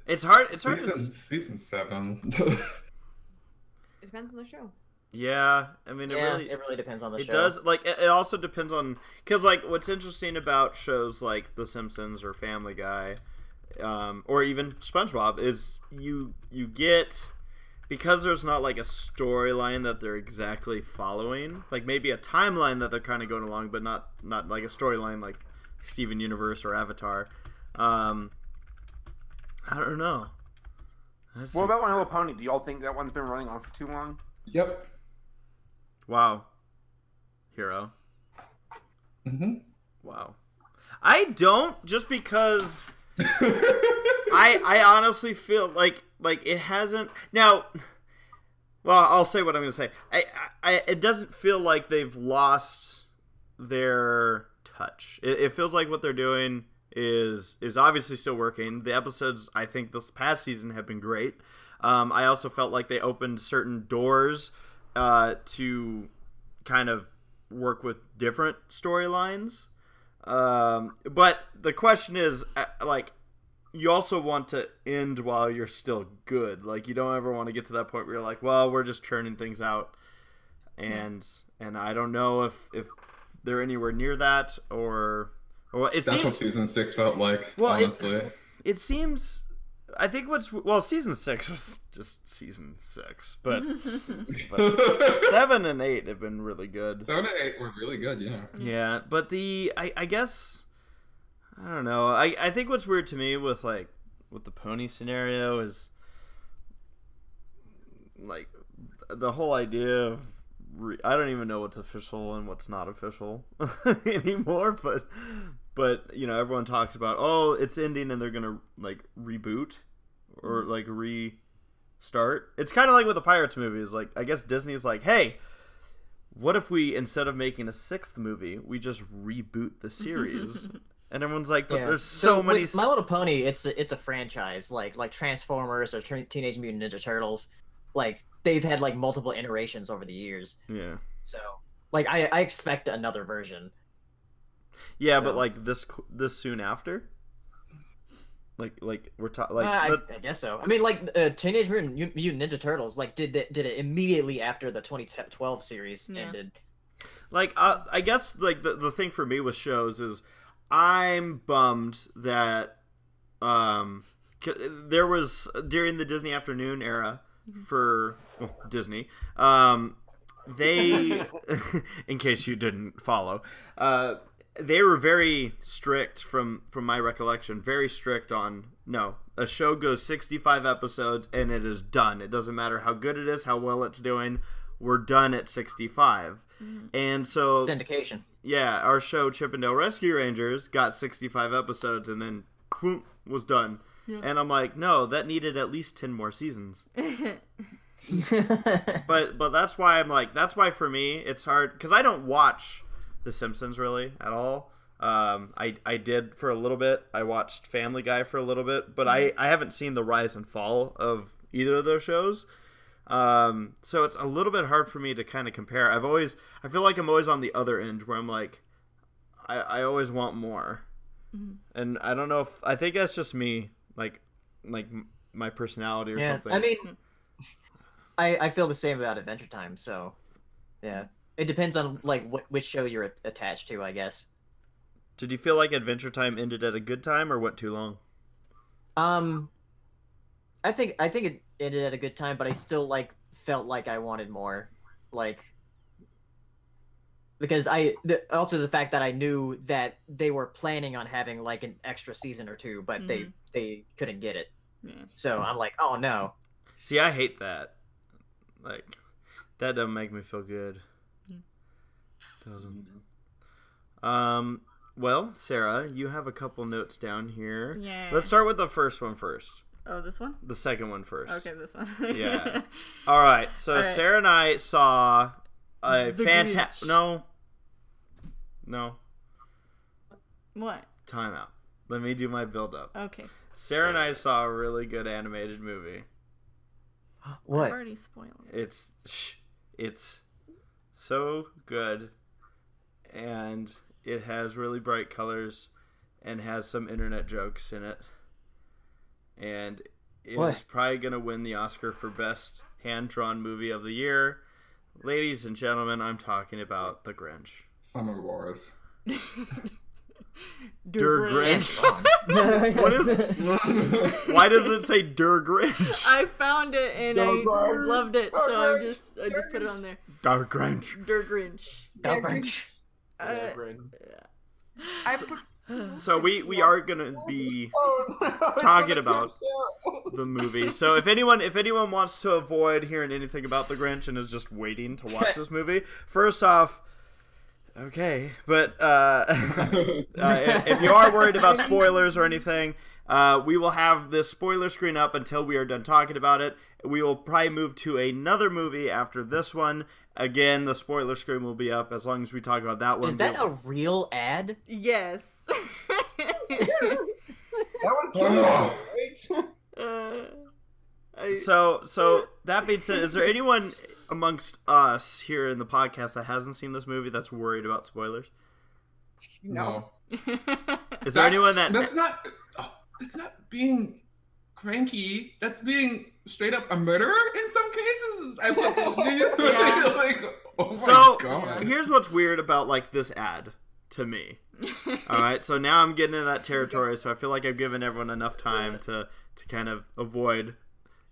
it's hard. It's season 7. It depends on the show. Yeah, I mean, it really depends on the show. It does. Like, it also depends on, because like what's interesting about shows like The Simpsons or Family Guy, or even SpongeBob, is you get, because there's not like a storyline that they're exactly following, like maybe a timeline that they're kind of going along, but not like a storyline like Steven Universe or Avatar. I don't know. What about My Little Pony? Do y'all think that one's been running on for too long? Yep. Wow. Hero. Mm-hmm. Wow. I don't, just because I honestly feel like it hasn't. Now, well, I'll say what I'm going to say. It doesn't feel like they've lost their touch. It feels like what they're doing is obviously still working. The episodes, I think, this past season have been great. I also felt like they opened certain doors to kind of work with different storylines. But the question is, like, you also want to end while you're still good. Like, you don't ever want to get to that point where you're like, well, we're just churning things out. And I don't know if they're anywhere near that, or it That's seems, what season 6 felt like, honestly. It seems, I think season 6 was just season 6, but 7 and 8 have been really good. 7 and 8 were really good, yeah. Yeah, but I guess, I don't know. I think what's weird to me with the pony scenario is like the whole idea of I don't even know what's official and what's not official anymore, but everyone talks about, oh, it's ending and they're gonna like reboot or like restart. It's kind of like with the Pirates movies. Like, I guess Disney's like, hey, what if we, instead of making a 6th movie, we just reboot the series? And everyone's like, but there's so many. With My Little Pony, it's a franchise like Transformers or Teenage Mutant Ninja Turtles. Like, they've had like multiple iterations over the years. Yeah. So like I expect another version. Yeah, so. But like this soon after. Like we're talking like I guess so. I mean, like Teenage Mutant Ninja Turtles like did it immediately after the 2012 series ended. Like I guess like the thing for me with shows is I'm bummed that there was during the Disney Afternoon era for Disney, they in case you didn't follow, they were very strict from my recollection, very strict on a show goes 65 episodes and it is done. It doesn't matter how good it is, how well it's doing, we're done at 65. And so syndication. Yeah, our show Chippendale Rescue Rangers got 65 episodes and then whoop, was done. Yeah. And I'm like, no, that needed at least 10 more seasons. but that's why that's why for me it's hard, because I don't watch The Simpsons really at all. I did for a little bit. I watched Family Guy for a little bit, but I haven't seen the rise and fall of either of those shows. So it's a little bit hard for me to kind of compare. I feel like I'm always on the other end where I'm like, I always want more. And I don't know I think that's just me, like my personality or something. I mean, I feel the same about Adventure Time, so yeah. It depends on like which show you're attached to, I guess. Did you feel like Adventure Time ended at a good time or went too long? I think it ended at a good time, but I still like felt like I wanted more, like, because also the fact that I knew that they were planning on having like an extra season or two, but they couldn't get it. Yeah. So I'm like, oh no. See, I hate that. Like, that doesn't make me feel good. Doesn't. Well, Sarah, you have a couple notes down here. Yeah. Let's start with the first one first. Oh, this one? The second one first. Okay, this one. Yeah. All right. So All right. Sarah and I saw a The fantastic. Grinch. No. What? Time out. Let me do my build up. Okay. Sarah and I saw a really good animated movie. I've What? already spoiled it. It's so good, and it has really bright colors, and has some internet jokes in it, and it What? is probably gonna win the Oscar for best hand-drawn movie of the year. Ladies and gentlemen, I'm talking about The Grinch. Summer Wars. Der Grinch. What What is it? Why does it say Der Grinch? I found it and Der I Grinch. loved it, Der so Grinch. I just put it on there. Der Grinch. Der Grinch. Yeah, Grin. I put So we are gonna be Oh, no, it's Talking gonna about kill the movie. So if anyone wants to avoid hearing anything about The Grinch and is just waiting to watch this movie, first off, okay, but if you are worried about spoilers or anything, we will have this spoiler screen up until we are done talking about it. We will probably move to another movie after this one. Again, the spoiler screen will be up as long as we talk about that one. Is that a real ad? Yes. That would kill you, right? So that being said, is there anyone amongst us here in the podcast that hasn't seen this movie that's worried about spoilers? No. Is there anyone that That's not being cranky. That's being straight up a murderer in some cases. I Yeah. like, oh my So god. here's what's weird about like this ad to me. All right, so now I'm getting into that territory, so I feel like I've given everyone enough time to kind of avoid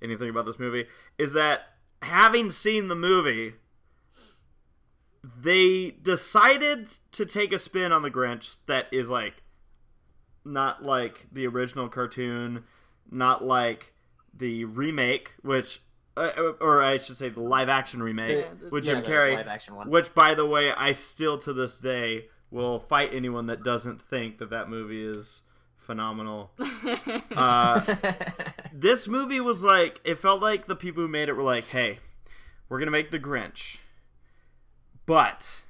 anything about this movie. Is that having seen the movie, they decided to take a spin on the Grinch that is like not like the original cartoon, not like the remake, which or I should say the live action remake with Jim the Carrey, live action one. which by the way I still to this day will fight anyone that doesn't think that movie is phenomenal. This movie was like, it felt like the people who made it were like, hey, we're gonna make the Grinch, but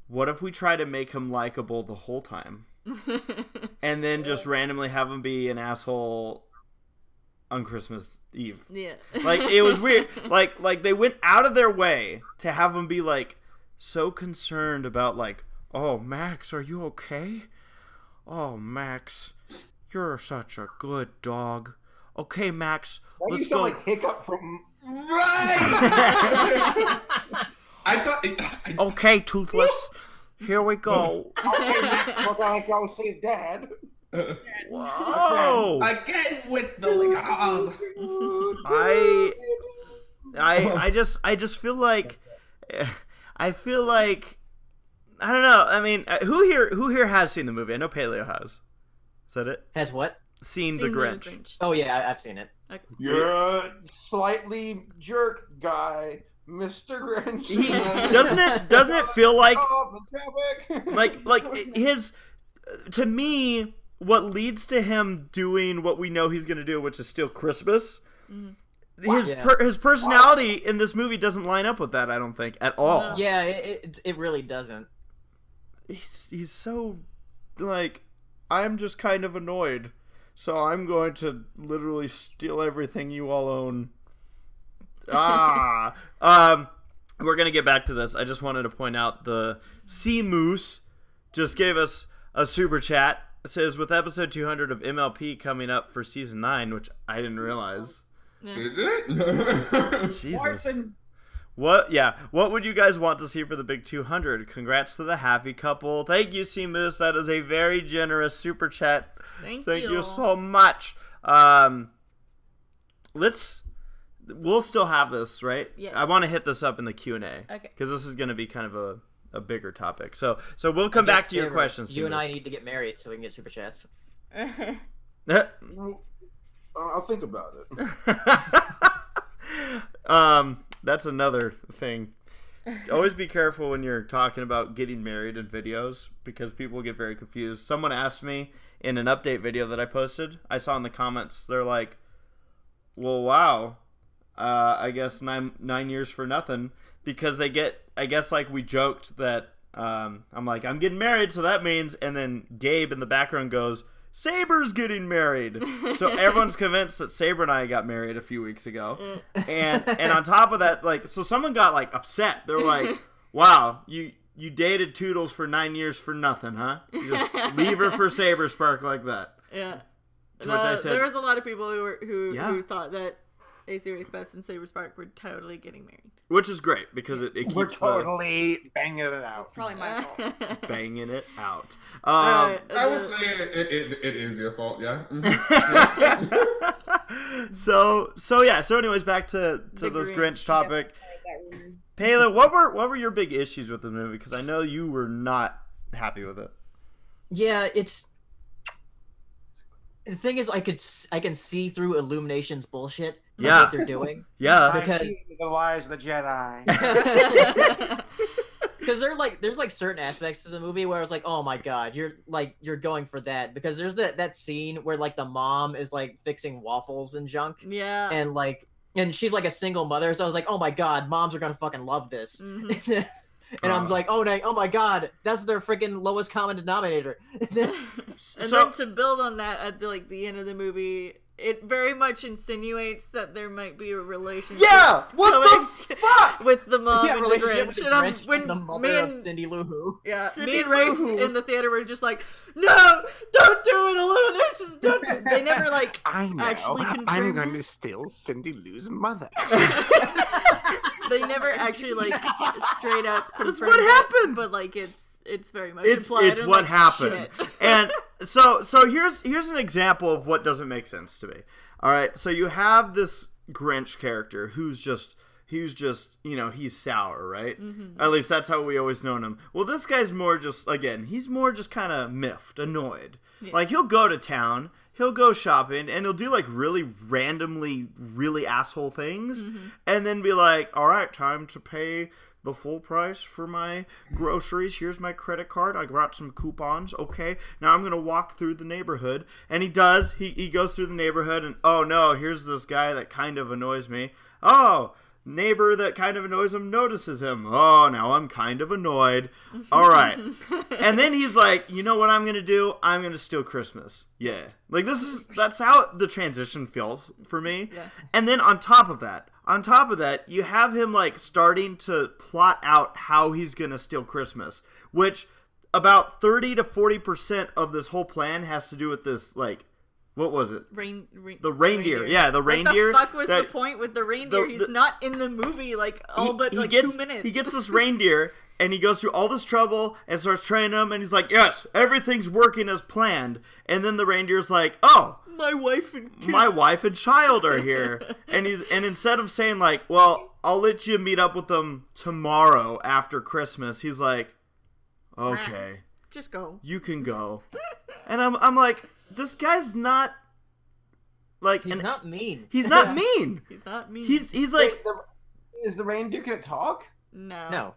what if we try to make him likable the whole time and then just randomly have him be an asshole on Christmas Eve? Yeah. Like, it was weird. Like they went out of their way to have him be like so concerned about like, oh, Max, are you okay? Oh, Max, you're such a good dog. Okay, Max, Why do you let's sound go. like Hiccup from... Right. I thought. Okay, Toothless, here we go. Okay, Max, we're gonna go save Dad. Whoa! Again with the like. I just feel like I don't know. I mean, who here has seen the movie? I know Paleo has. Is that it? Has what? Seen the Grinch. Oh yeah, I've seen it. Okay. You're a slightly jerk guy, Mr. Grinch. Doesn't it feel like Oh, the traffic. like his to me what leads to him doing what we know he's going to do, which is steal Christmas. His personality in this movie doesn't line up with that, I don't think, at all. No. Yeah, it really doesn't. He's so like, I'm just kind of annoyed, so I'm going to literally steal everything you all own. We're gonna get back to this. I just wanted to point out the Sea Moose just gave us a super chat. It says, with episode 200 of MLP coming up for season 9, which I didn't realize. Is it? Jesus. What would you guys want to see for the big 200? Congrats to the happy couple. Thank you, Sea Moose. That is a very generous super chat. Thank you you so much. We'll still have this, right? Yeah. I want to hit this up in the Q&A. Okay. Because this is going to be kind of a bigger topic. So we'll come back to your questions. You and I need to get married so we can get super chats. I'll think about it. That's another thing. always be careful when you're talking about getting married in videos because people get very confused. Someone asked me in an update video that I posted, I saw in the comments, they're like, well, wow, I guess 9 years for nothing, because they get, I guess, like, we joked that I'm like, I'm getting married, so that means, and then Gabe in the background goes, Saber's getting married. So everyone's convinced that Saber and I got married a few weeks ago. And on top of that, like, so someone got, like, upset. They're like, wow, you dated Toodles for 9 years for nothing, huh? You just leave her for SaberSpark like that. Yeah. To which I said, there was a lot of people who thought that ACRacebest and SaberSpark were totally getting married. Which is great, because it keeps We're totally banging it out. It's probably my fault. banging it out. I would say it is your fault, yeah. So anyways, back to this Grinch topic. Yeah. Pele, what were your big issues with the movie? Because I know you were not happy with it. Yeah, the thing is, I can see through Illumination's bullshit. Yeah. What they're doing. Yeah. Because the lies of the Jedi. Because there's like certain aspects to the movie where I was like, oh my god, you're going for that, because there's that scene where like the mom is like fixing waffles and junk. Yeah. And she's like a single mother, so I was like, oh my god, moms are gonna fucking love this. Mm-hmm. And I'm like, oh my god, that's their freaking lowest common denominator. And then to build on that, at the end of the movie, it very much insinuates that there might be a relationship. Yeah, what the fuck with the mom and the relationship Grinch. with the And Grinch and the mother of Cindy Lou Who. Yeah, Cindy me and Race Lou in the theater were just like, no, don't do it, Illuminations, don't do it. They never I know. actually confirmed. I'm going to steal Cindy Lou's mother. They never actually straight up confirmed. That's what happened. But it's very much It's implied. And, what happened. Shit. And so here's an example of what doesn't make sense to me. All right, so you have this Grinch character who's just he's sour, right? Mm-hmm. At least that's how we always known him. Well, this guy's more just kind of miffed, annoyed. Yeah. Like, he'll go to town, he'll go shopping, and he'll do like really randomly really asshole things, and then be like, all right, time to pay the full price for my groceries. Here's my credit card. I brought some coupons. Okay, now I'm gonna walk through the neighborhood. And he does. He goes through the neighborhood, and oh no, here's this guy that kind of annoys me. Oh, neighbor that kind of annoys him notices him. Oh, now I'm kind of annoyed. All right. And then he's like, you know what I'm gonna do? I'm gonna steal Christmas. Yeah. Like, that's how the transition feels for me. Yeah. And then on top of that, you have him like starting to plot out how he's gonna steal Christmas, which about 30 to 40% of this whole plan has to do with this, like, what was it? The reindeer. Yeah, the reindeer. What the fuck was the point with the reindeer? He's not in the movie, but 2 minutes. He gets this reindeer, and he goes through all this trouble and starts training him, and he's like, yes, everything's working as planned. And then the reindeer's like, oh, my wife and child are here. and instead of saying like, well, I'll let you meet up with them tomorrow after Christmas, he's like, okay, just go. You can go. And I'm like, this guy's not like, he's not mean. He's not mean. He's not mean. He's like, is the reindeer gonna talk? No.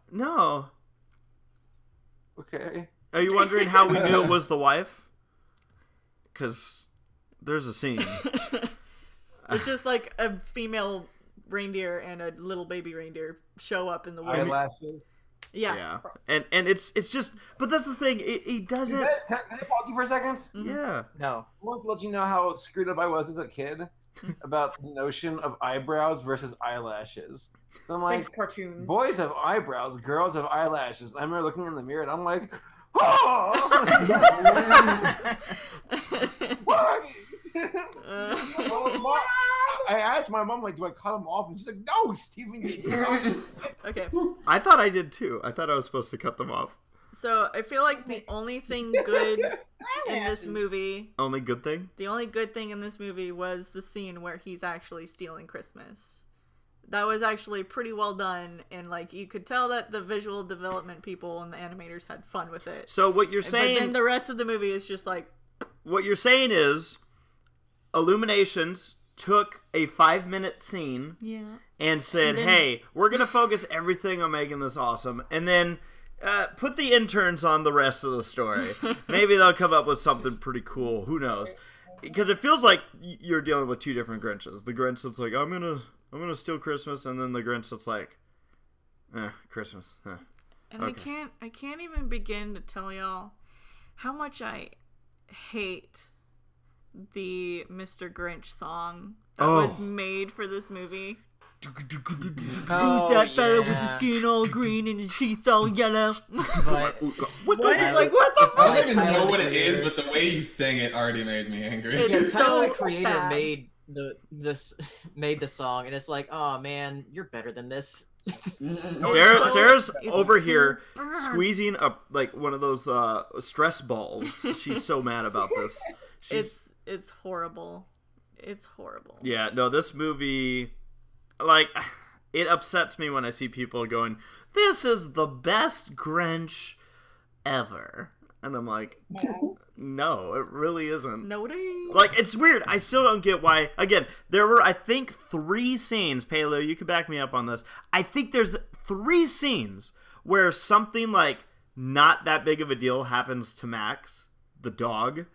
Okay. Are you wondering how we knew it was the wife? Because there's a scene. It's just like a female reindeer and a little baby reindeer show up in the woods. Eyelashes. Yeah. And it's just, but that's the thing. He doesn't. Can I pause you for a second? Mm-hmm. Yeah. No. I want to let you know how screwed up I was as a kid about the notion of eyebrows versus eyelashes. So I'm like, Thanks, cartoons. boys have eyebrows, girls have eyelashes. I remember looking in the mirror and I'm like, oh! What are these? I asked my mom, like, do I cut them off? And she's like, no, Steven, you don't. Okay. I thought I did too. I thought I was supposed to cut them off. So I feel like the only thing good in this movie, Only good thing? the only good thing in this movie was the scene where he's actually stealing Christmas. That was actually pretty well done, and like you could tell that the visual development people and the animators had fun with it. So what you're saying? But then the rest of the movie is just like, What you're saying is, Illuminations took a 5-minute scene and said, hey, we're going to focus everything on making this awesome, and then put the interns on the rest of the story. Maybe they'll come up with something pretty cool. Who knows? Because it feels like you're dealing with two different Grinches. The Grinch that's like, I'm gonna steal Christmas, and then the Grinch that's like, Christmas. And Okay. I can't even begin to tell y'all how much I hate the Mr. Grinch song that was made for this movie. Who's that fella with the skin all green and his teeth all yellow? But What the fuck? I don't even know what it is, but the way you sang it already made me angry. It's Tyler, so the creator, bad. made the song, and it's like, oh man, you're better than this. Sarah's It's over here super- squeezing up like one of those stress balls. She's so mad about this. It's horrible. It's horrible. Yeah, no, this movie, like, it upsets me when I see people going, this is the best Grinch ever. And I'm like, no, it really isn't. No, it ain't. Like, it's weird. I still don't get why. Again, there were, I think, 3 scenes. Paleo, you can back me up on this. I think there's 3 scenes where something, like, not that big of a deal happens to Max, the dog.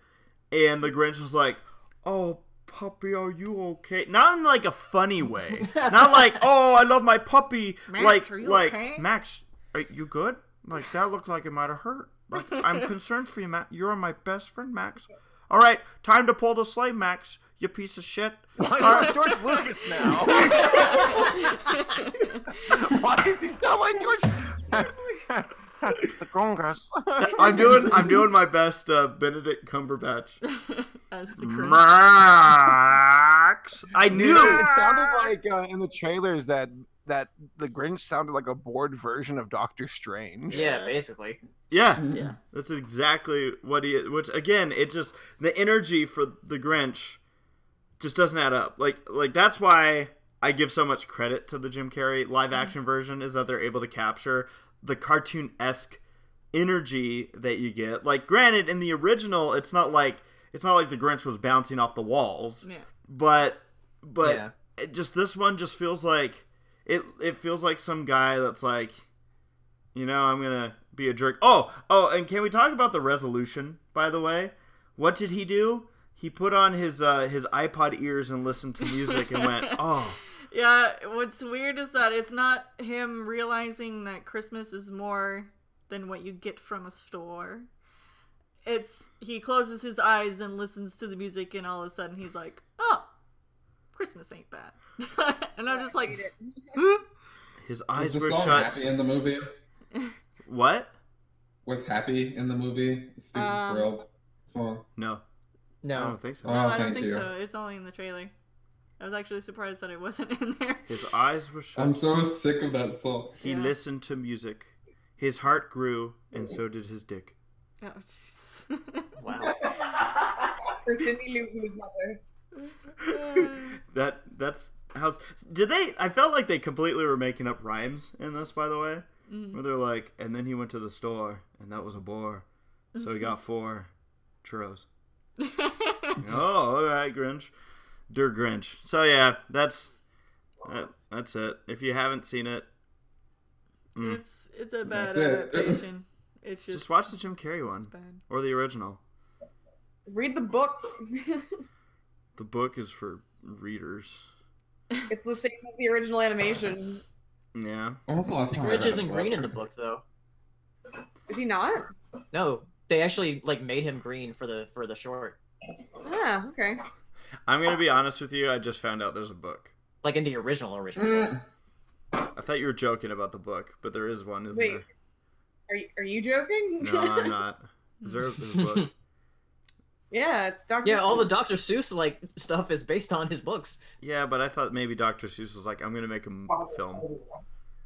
And the Grinch is like, oh, puppy, are you okay? Not in, like, a funny way. Not like, oh, I love my puppy. Max, are you okay? Max, are you good? Like, that looked like it might have hurt. Like, I'm concerned for you, Max. You're my best friend, Max. All right, time to pull the sleigh, Max. You piece of shit. Why is George Lucas now? Why does he sound like George? The Congress. I'm doing my best, Benedict Cumberbatch. As the Grinch. Max, I knew. Dude, it sounded like in the trailers that the Grinch sounded like a bored version of Doctor Strange. Yeah, basically. Yeah, Yeah. that's exactly what he. Which again, it just the energy for the Grinch just doesn't add up. Like that's why I give so much credit to the Jim Carrey live action version is that they're able to capture the cartoon-esque energy that you get. Like, granted, in the original, it's not like the Grinch was bouncing off the walls. Yeah. But Yeah. it just this one just feels like it feels like some guy that's like, you know, I'm gonna be a jerk. Oh, and can we talk about the resolution, by the way? What did he do? He put on his iPod ears and listened to music and went, oh. Yeah, what's weird is that it's not him realizing that Christmas is more than what you get from a store. It's he closes his eyes and listens to the music, and all of a sudden he's like, oh, Christmas ain't bad. And I'm just like, His Was eyes the were song shut. Happy in the movie? What? Was Happy in the movie? The Stephen Pharrell song? No, I No. don't think so. Oh, no, I don't thank think you. so. It's only in the trailer. I was actually surprised that it wasn't in there. His eyes were shut. I'm so sick of that song. He Yeah. listened to music. His heart grew, and so did his dick. Oh, Jesus. Wow. For Cindy Lou Who's mother. That's how. Did they? I felt like they completely were making up rhymes in this, by the way. Mhm. Where they're like, and then he went to the store, and that was a bore, so he got 4 churros. Oh, all right, Grinch, Der Grinch. So yeah, that's it. If you haven't seen it, It's a bad That's it. adaptation. It's just watch the Jim Carrey It's one bad. or the original. Read the book. The book is for readers. It's the same as the original animation. Yeah. When was the last time I Grinch read a isn't book? green in the book, though. Is he not? No, they actually made him green for the short. Ah, okay. I'm gonna be honest with you. I just found out there's a book. Like in the original. I thought you were joking about the book, but there is one, isn't Wait. there? Are you joking? No, I'm not. There's a book. Yeah, it's Dr. Yeah, all the Seuss. Dr. Seuss stuff is based on his books. Yeah, but I thought maybe Dr. Seuss was like, I'm gonna make a film.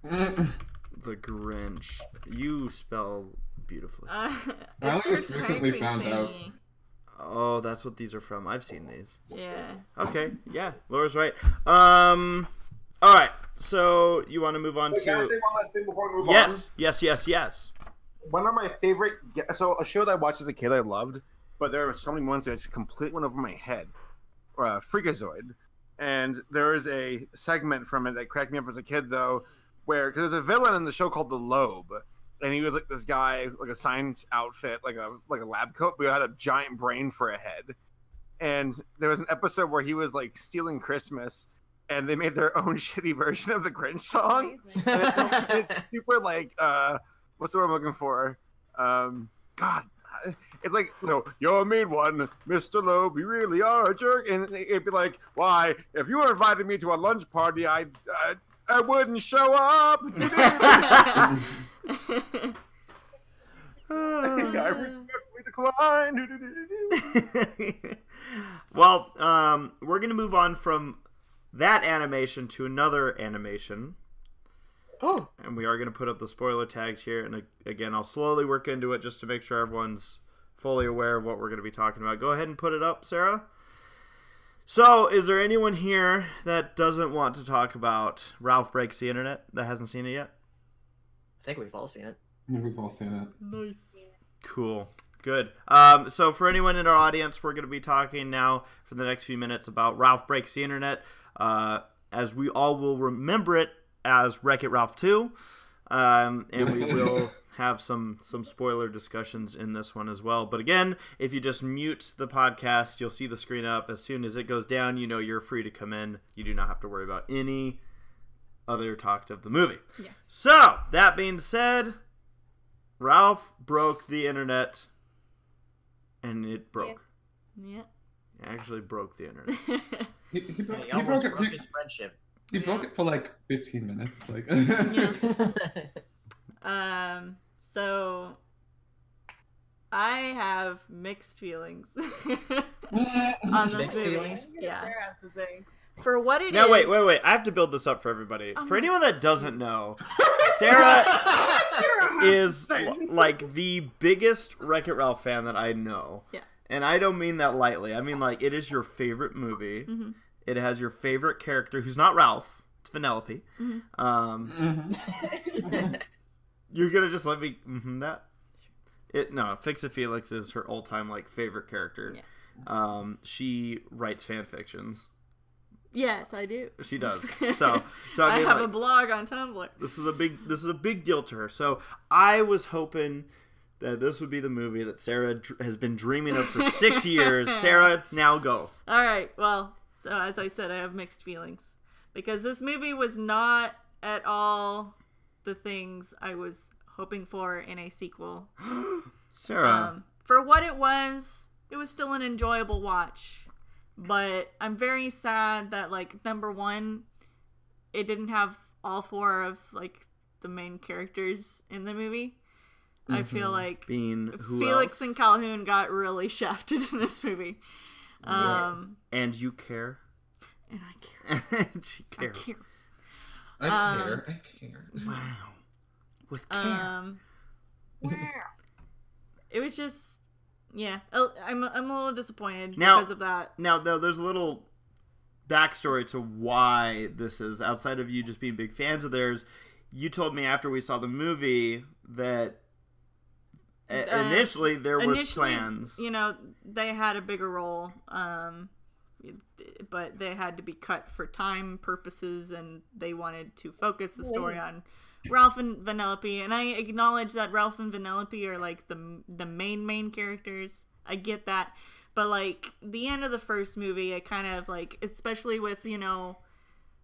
The Grinch. You spell beautifully. I It's only your just recently typing found out. thingy. Oh, that's what these are from. I've seen these. Yeah. Okay, yeah, Laura's right. All right. So you want to move on Wait, can I to? say one last thing before we move on? Yes. One of my favorite, so a show that I watched as a kid I loved, but there were so many ones that just completely went over my head. Freakazoid. And there was a segment from it that cracked me up as a kid, though, where because there's a villain in the show called the Lobe, and he was like this guy, like a science outfit, like a lab coat, but he had a giant brain for a head. And there was an episode where he was like stealing Christmas, and they made their own shitty version of the Grinch song. And it's super like what's the word I'm looking for? God. It's like, you're a mean one, Mr. Loeb, you really are a jerk. And it'd be like, why, if you invited me to a lunch party, I wouldn't show up. I respectfully decline. Well, we're going to move on from that animation to another animation. Oh. And we are going to put up the spoiler tags here. And again, I'll slowly work into it just to make sure everyone's fully aware of what we're going to be talking about. Go ahead and put it up, Sarah. So, is there anyone here that doesn't want to talk about Ralph Breaks the Internet that hasn't seen it yet? I think we've all seen it. Yeah, we've all seen it. Nice. Cool. Good. So for anyone in our audience, we're going to be talking now for the next few minutes about Ralph Breaks the Internet, as we all will remember it as Wreck-It Ralph 2, and we will have some spoiler discussions in this one as well. But again, if you just mute the podcast, you'll see the screen up. As soon as it goes down, you're free to come in. You do not have to worry about any other talks of the movie. Yes. So, that being said, Ralph broke the internet, and it broke. Yeah. It actually broke the internet. He He almost broke his friendship. He broke it for like 15 minutes. Like. So I have mixed feelings on this Mixed movie. feelings? Yeah. Sarah has to say. For what it is. Now, wait. I have to build this up for everybody. Oh For my anyone that jeez. doesn't know, Sarah is like the biggest Wreck-It Ralph fan that I know. Yeah. And I don't mean that lightly. I mean, like, it is your favorite movie. Mm-hmm. It has your favorite character, who's not Ralph. It's Vanellope. Mm-hmm. You're gonna just let me that? No, Fix-It Felix is her all-time like favorite character. Yeah. She writes fan fictions. Yes, I do. She does. So I mean, have like, a blog on Tumblr. This is a big deal to her. So I was hoping that this would be the movie that Sarah has been dreaming of for 6 years. Sarah, now go. All right. Well, so as I said, I have mixed feelings because this movie was not at all the things I was hoping for in a sequel. Sarah. For what it was still an enjoyable watch. But I'm very sad that, like, number one, it didn't have all four of, like, the main characters in the movie. I feel like Being who Felix else? and Calhoun got really shafted in this movie. And you care? And I care. And she I cares. care. I care. Wow. With care. It was just, yeah. I'm a little disappointed Now- because of that. Now, there's a little backstory to why this is, outside of you just being big fans of theirs. You told me after we saw the movie that initially there was plans. You know, they had a bigger role, but they had to be cut for time purposes, and they wanted to focus the story on Ralph and Vanellope. And I acknowledge that Ralph and Vanellope are like the main characters. I get that, but like the end of the first movie, I kind of like, especially with, you know,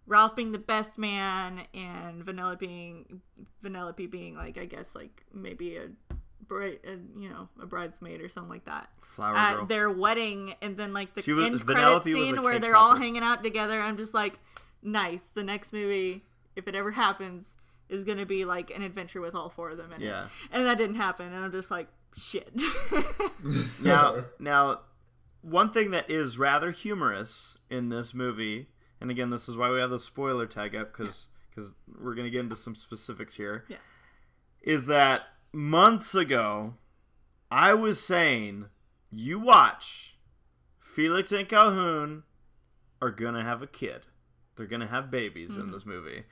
Ralph being the best man and Vanellope being like, I guess like maybe a bridesmaid or something like that Flower at girl. their wedding, and then like the end Vanellope credit was scene a where cake they're all topper. hanging out together. I'm just like, nice. The next movie, if it ever happens, is gonna be like an adventure with all four of them in it. Yeah. And that didn't happen, and I'm just like, shit. Now, one thing that is rather humorous in this movie, and again, this is why we have the spoiler tag up, because we're going to get into some specifics here, is that months ago, I was saying, you watch, Felix and Calhoun are going to have a kid. They're going to have babies in this movie.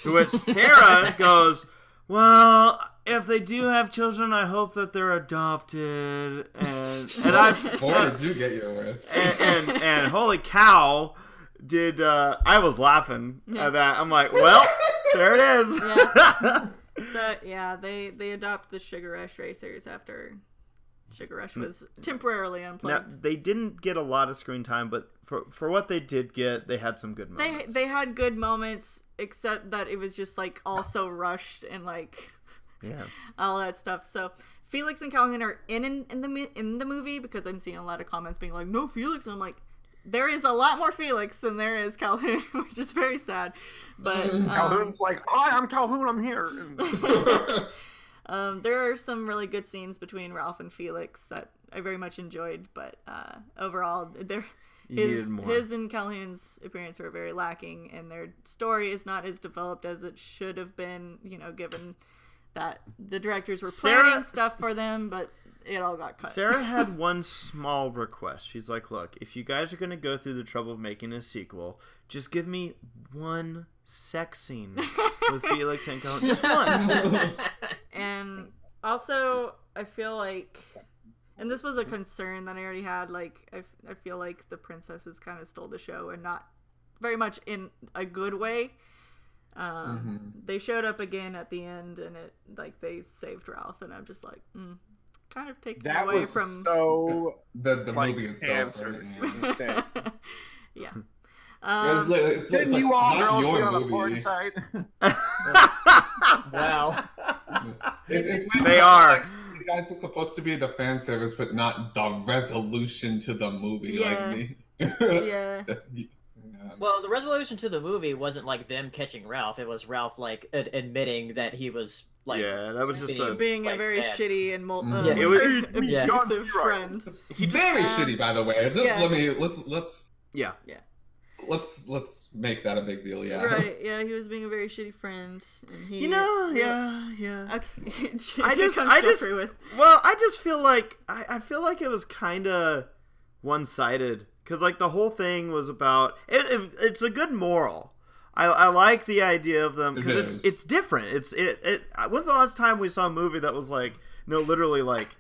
To which Sarah goes, well, if they do have children, I hope that they're adopted. And I Or do get your wish. and holy cow, I was laughing at that. I'm like, well, there it is. Yeah. So yeah, they adopt the Sugar Rush racers after Sugar Rush was temporarily unplugged. Now, they didn't get a lot of screen time, but for what they did get, they had some good moments. They had good moments, except that it was just like also rushed and like all that stuff. So Felix and Calhoun are in the movie because I'm seeing a lot of comments being like, no Felix, and I'm like, there is a lot more Felix than there is Calhoun, which is very sad. But Calhoun's like, hi, I'm Calhoun, I'm here. There are some really good scenes between Ralph and Felix that I very much enjoyed, but overall, his and Calhoun's appearance were very lacking, and their story is not as developed as it should have been, given that the directors were planning stuff for them, but it all got cut. Sarah had one small request. She's like, look, if you guys are going to go through the trouble of making a sequel, just give me one sex scene with Felix and Calhoun. Just one. And also, I feel like, and this was a concern that I already had, like, I feel like the princesses kind of stole the show, and not very much in a good way. They showed up again at the end, and they saved Ralph, and I'm just like, kind of taking away from the movie itself. Right? Yeah. Didn't you all girls be on a porn site? Wow. They are. You guys are supposed to be the fan service, but not the resolution to the movie. Yeah. Like me. Yeah. Well, the resolution to the movie wasn't like them catching Ralph. It was Ralph like admitting that he was like that was just being like, a very bad. shitty and it was abusive friend. He's very shitty, by the way. Let's make that a big deal. Yeah. Right. Yeah, he was being a very shitty friend, and he. Yeah. Okay. I just feel like I feel like it was kind of one-sided. Because, like, the whole thing was about... It's a good moral. I like the idea of them, because it's different. When's the last time we saw a movie that was, like, literally, like,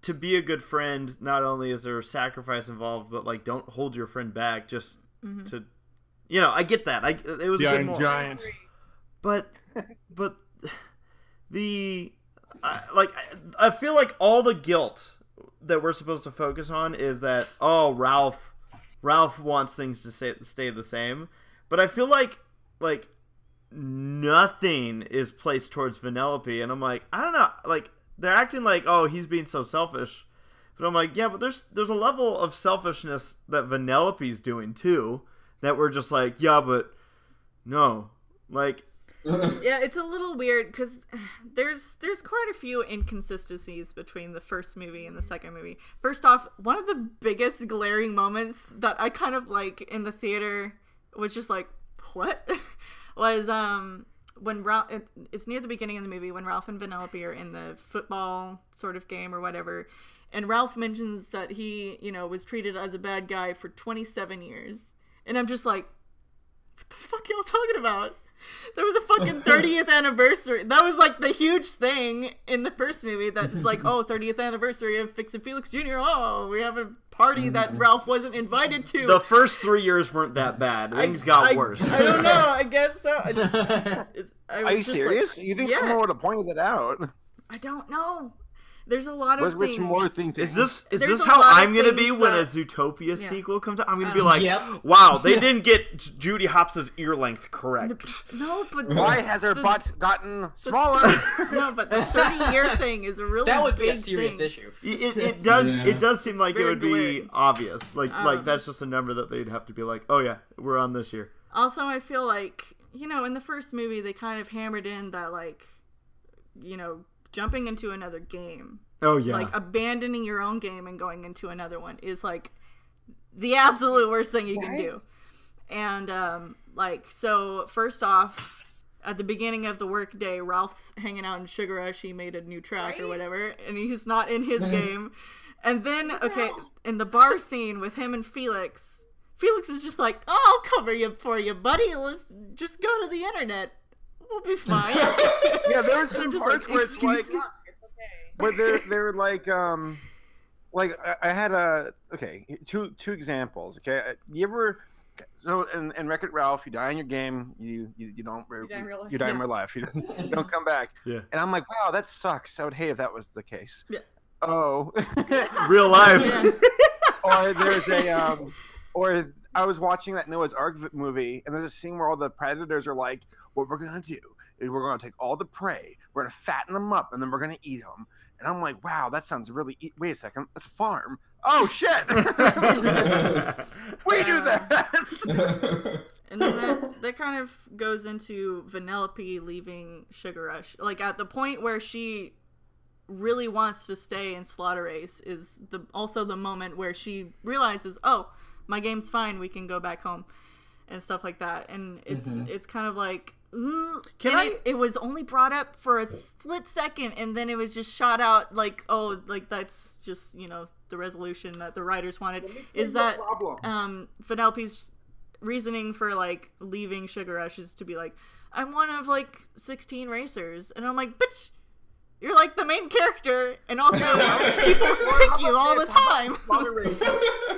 to be a good friend, not only is there a sacrifice involved, but, like, don't hold your friend back just to... I get that. It was a good moral. Giant. But I feel like all the guilt that we're supposed to focus on is that Ralph wants things to stay the same, but I feel like nothing is placed towards Vanellope, and I'm like, I don't know, like they're acting like, oh, he's being so selfish, but I'm like, yeah, but there's a level of selfishness that Vanellope's doing too, that we're just like, yeah, but no, like. Yeah, it's a little weird because there's quite a few inconsistencies between the first movie and the second movie. First off, one of the biggest glaring moments that I kind of like in the theater was just like, what? was when Ralph, it's near the beginning of the movie when Ralph and Vanellope are in the football sort of game or whatever, and Ralph mentions that he, was treated as a bad guy for 27 years. And I'm just like, what the fuck y'all talking about? There was a fucking 30th anniversary. That was like the huge thing in the first movie. That's like, 30th anniversary of Fix It Felix Jr. Oh, we have a party that Ralph wasn't invited to. The first 3 years weren't that bad. Things got worse. I don't know. I guess so. Are you serious? Like, you think someone would have pointed it out? I don't know. There's a lot of Rich Moore thinking. Is this how I'm gonna be when a Zootopia sequel comes out? I'm gonna be like, wow, they didn't get Judy Hopps' ear length correct. No, but why has her butt gotten smaller? No, but the 30-year thing is a really that would be big a serious thing. issue. It does. Yeah. It does seem like it would glaring. be obvious. Like that's just a number that they'd have to be like, oh yeah, we're on this year. Also, I feel like in the first movie they kind of hammered in that jumping into another game. Oh yeah. Like abandoning your own game and going into another one is like the absolute worst thing you can do. And so first off, at the beginning of the work day, Ralph's hanging out in Sugar Rush. He made a new track or whatever, and he's not in his game. And then in the bar scene with him and Felix is just like, oh, I'll cover you for you, buddy. Let's just go to the internet. We'll be fine. Yeah, there were some parts where it's like, where they're like I had two examples. Okay, you ever? So in Wreck-It Ralph, you die in your game, you don't die in real life. you die in real life. You don't come back. Yeah. And I'm like, wow, that sucks. I would hate if that was the case. Yeah. Oh. Real life. Yeah. Or there's a or I was watching that Noah's Ark movie, and there's a scene where all the predators are like, what we're gonna do is we're gonna take all the prey, we're gonna fatten them up, and then we're gonna eat them. And I'm like, wow, that sounds really. Wait a second, that's a farm. Oh shit! We do that. And then that kind of goes into Vanellope leaving Sugar Rush. Like, at the point where she really wants to stay in Slaughter Race is also the moment where she realizes, oh, my game's fine, we can go back home and stuff like that. And it's kind of like, it was only brought up for a split second, and then it was just shot out like, oh, like that's just, you know, the resolution that the writers wanted. Is that Vanellope's reasoning for like leaving Sugar Rush is to be like, I'm one of like 16 racers, and I'm like, bitch, you're like the main character, and also people pick you all the time.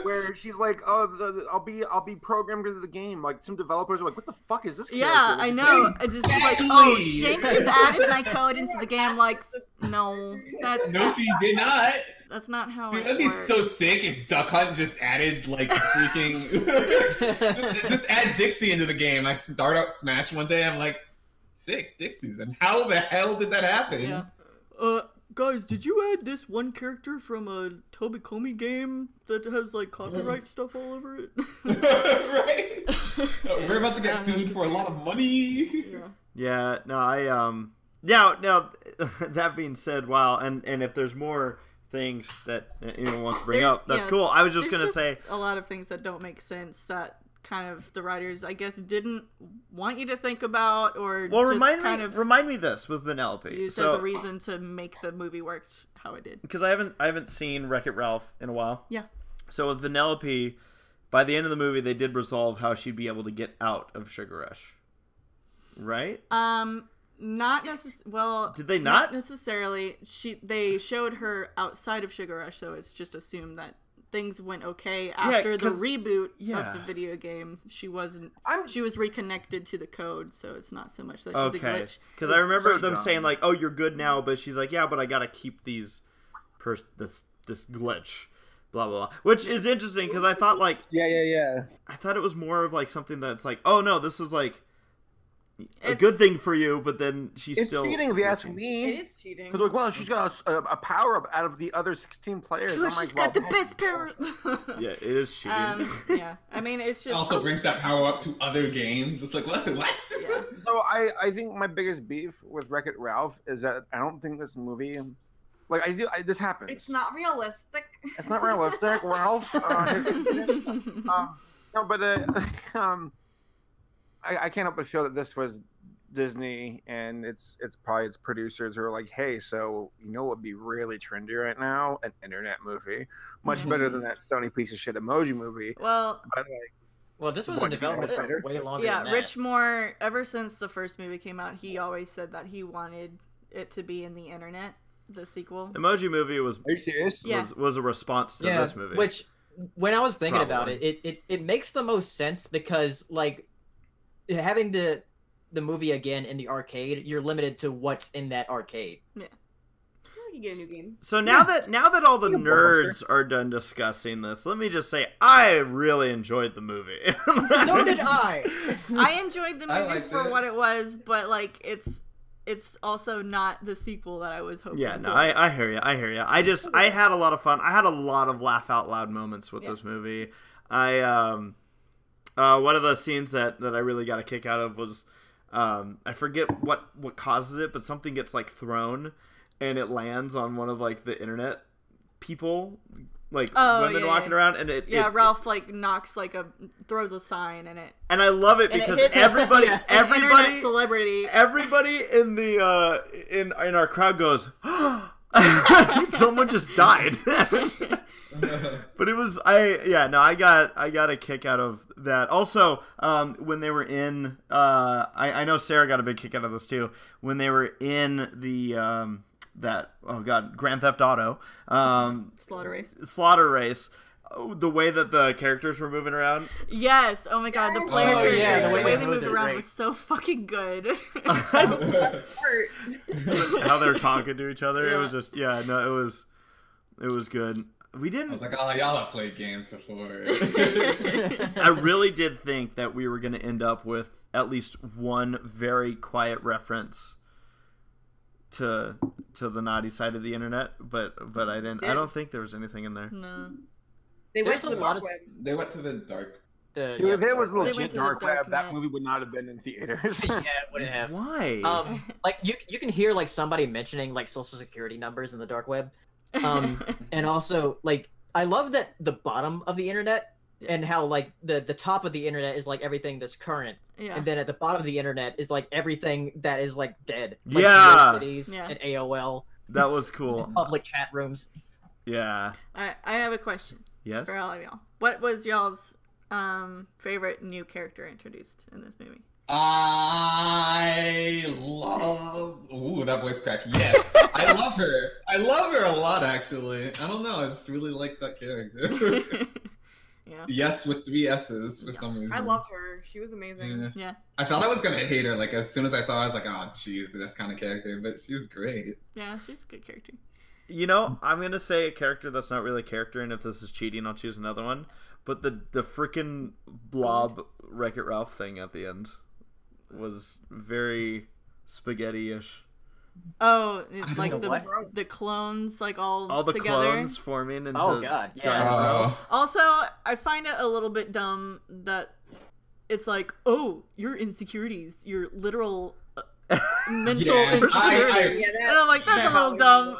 Where she's like, oh, I'll be programmed into the game. Like, some developers are like, what the fuck is this character? Yeah, I know. It's just like, oh, Shank just added my code into the game. Like, no, No, she did not. That's not how Dude, it that'd be works. so sick if Duck Hunt just added like freaking just add Dixie into the game. I start out Smash one day, I'm like, sick, Dixie's, and how the hell did that happen? Yeah. Guys, did you add this one character from a Toby Comey game that has like copyright stuff all over it? Right? We're about to get sued for a lot of money. Yeah, no, now that being said, wow, and if there's more things that anyone wants to bring up, that's cool. I was just gonna say a lot of things that don't make sense that kind of the writers, I guess, didn't want you to think about, or well, just remind me this with Vanellope. Used as a reason to make the movie work how it did. Because I haven't seen Wreck-It Ralph in a while. Yeah. So with Vanellope, by the end of the movie, they did resolve how she'd be able to get out of Sugar Rush. Right? Not necessarily. Well, did they not necessarily? They showed her outside of Sugar Rush, so it's just assumed that things went okay after the reboot of the video game. She wasn't. She was reconnected to the code, so it's not so much that she's a glitch. Because I remember them saying like, "Oh, you're good now," but she's like, "Yeah, but I gotta keep these this glitch." Blah blah blah. Which is interesting because I thought like I thought it was more of like something that's like, oh no, this is like a good thing for you, but then it's still cheating if you ask me. It is cheating. Because like, well, she's got a power up out of the other 16 players. She's like, got the best power. Yeah, it is cheating. Yeah, I mean, it's just also brings that power up to other games. It's like what? Yeah. So I think my biggest beef with Wreck-It Ralph is that I don't think this movie, like this happens. It's not realistic. It's not realistic, Ralph. No, but I can't help but feel that this was Disney, and it's probably its producers who are like, hey, so you know what would be really trendy right now? An internet movie, much better than that stony piece of shit emoji movie. Well, well, this was in development for way longer. Yeah, than that. Rich Moore. Ever since the first movie came out, he always said that he wanted it to be in the internet. The sequel. Emoji Movie was. Are you serious? Yeah. Was a response to this movie. Which, when I was thinking about it, it makes the most sense because like having the movie again in the arcade, you're limited to what's in that arcade. Yeah. You get a new game. So now that all the nerds are done discussing this, let me just say I really enjoyed the movie. So did I. I enjoyed the movie liked for it. what it was, but like it's also not the sequel that I was hoping Yeah, for. no, I hear you. I had a lot of fun. I had a lot of laugh out loud moments with this movie. One of the scenes that I really got a kick out of was I forget what causes it, but something gets like thrown and it lands on one of like the internet people, like women walking around, and it Ralph like throws a sign and it. And I love it because hits everybody internet celebrity, everybody in the in our crowd goes, someone just died. But it was I got a kick out of that. Also, when they were in I know Sarah got a big kick out of this too. When they were in the Grand Theft Auto Slaughter Race. the way that the characters were moving around. Yes. Oh my god, the player Oh, characters, yeah, the way they moved it, around right. was so fucking good. How they're talking to each other. Yeah. It was just it was good. We I didn't. was like, oh, y'all have played games before. I really did think that we were going to end up with at least one very quiet reference to the naughty side of the internet, but I didn't. I don't think there was anything in there. No. They went There's to a the lot dark of web. They went to the dark. Dude, if it was They went legit to the dark dark web, that net. movie would not have been in theaters. Yeah, it wouldn't have. Why? Like you can hear like somebody mentioning like social security numbers in the dark web, and also like I love that the bottom of the internet and how like the top of the internet is like everything that's current, Yeah. and then at the bottom of the internet is like everything that is like dead. Like Yeah. GeoCities Yeah. and AOL, That was cool. and public chat rooms. Yeah. I have a question Yes. for all of y'all. What was y'all's favorite new character introduced in this movie? I love. Ooh, that voice crack. Yes, I love her. I love her a lot, actually. I don't know. I just really like that character. Yeah. Yes, with 3 S's for some reason. I loved her. She was amazing. Yeah. Yeah. I thought I was gonna hate her. Like as soon as I saw her, I was like, oh, jeez, this kind of character. But she was great. Yeah, she's a good character. You know, I'm gonna say a character that's not really a character, and if this is cheating, I'll choose another one. But the freaking blob Wreck-It Ralph thing at the end was very spaghetti-ish. Oh, I it's don't like know what. the clones like all the together. clones forming into Oh, God, yeah. giant Ralph. Oh, Also, I find it a little bit dumb that it's like, oh, your insecurities, your literal mental Yeah, insecurities. Yeah, And I'm like, that's a little dumb.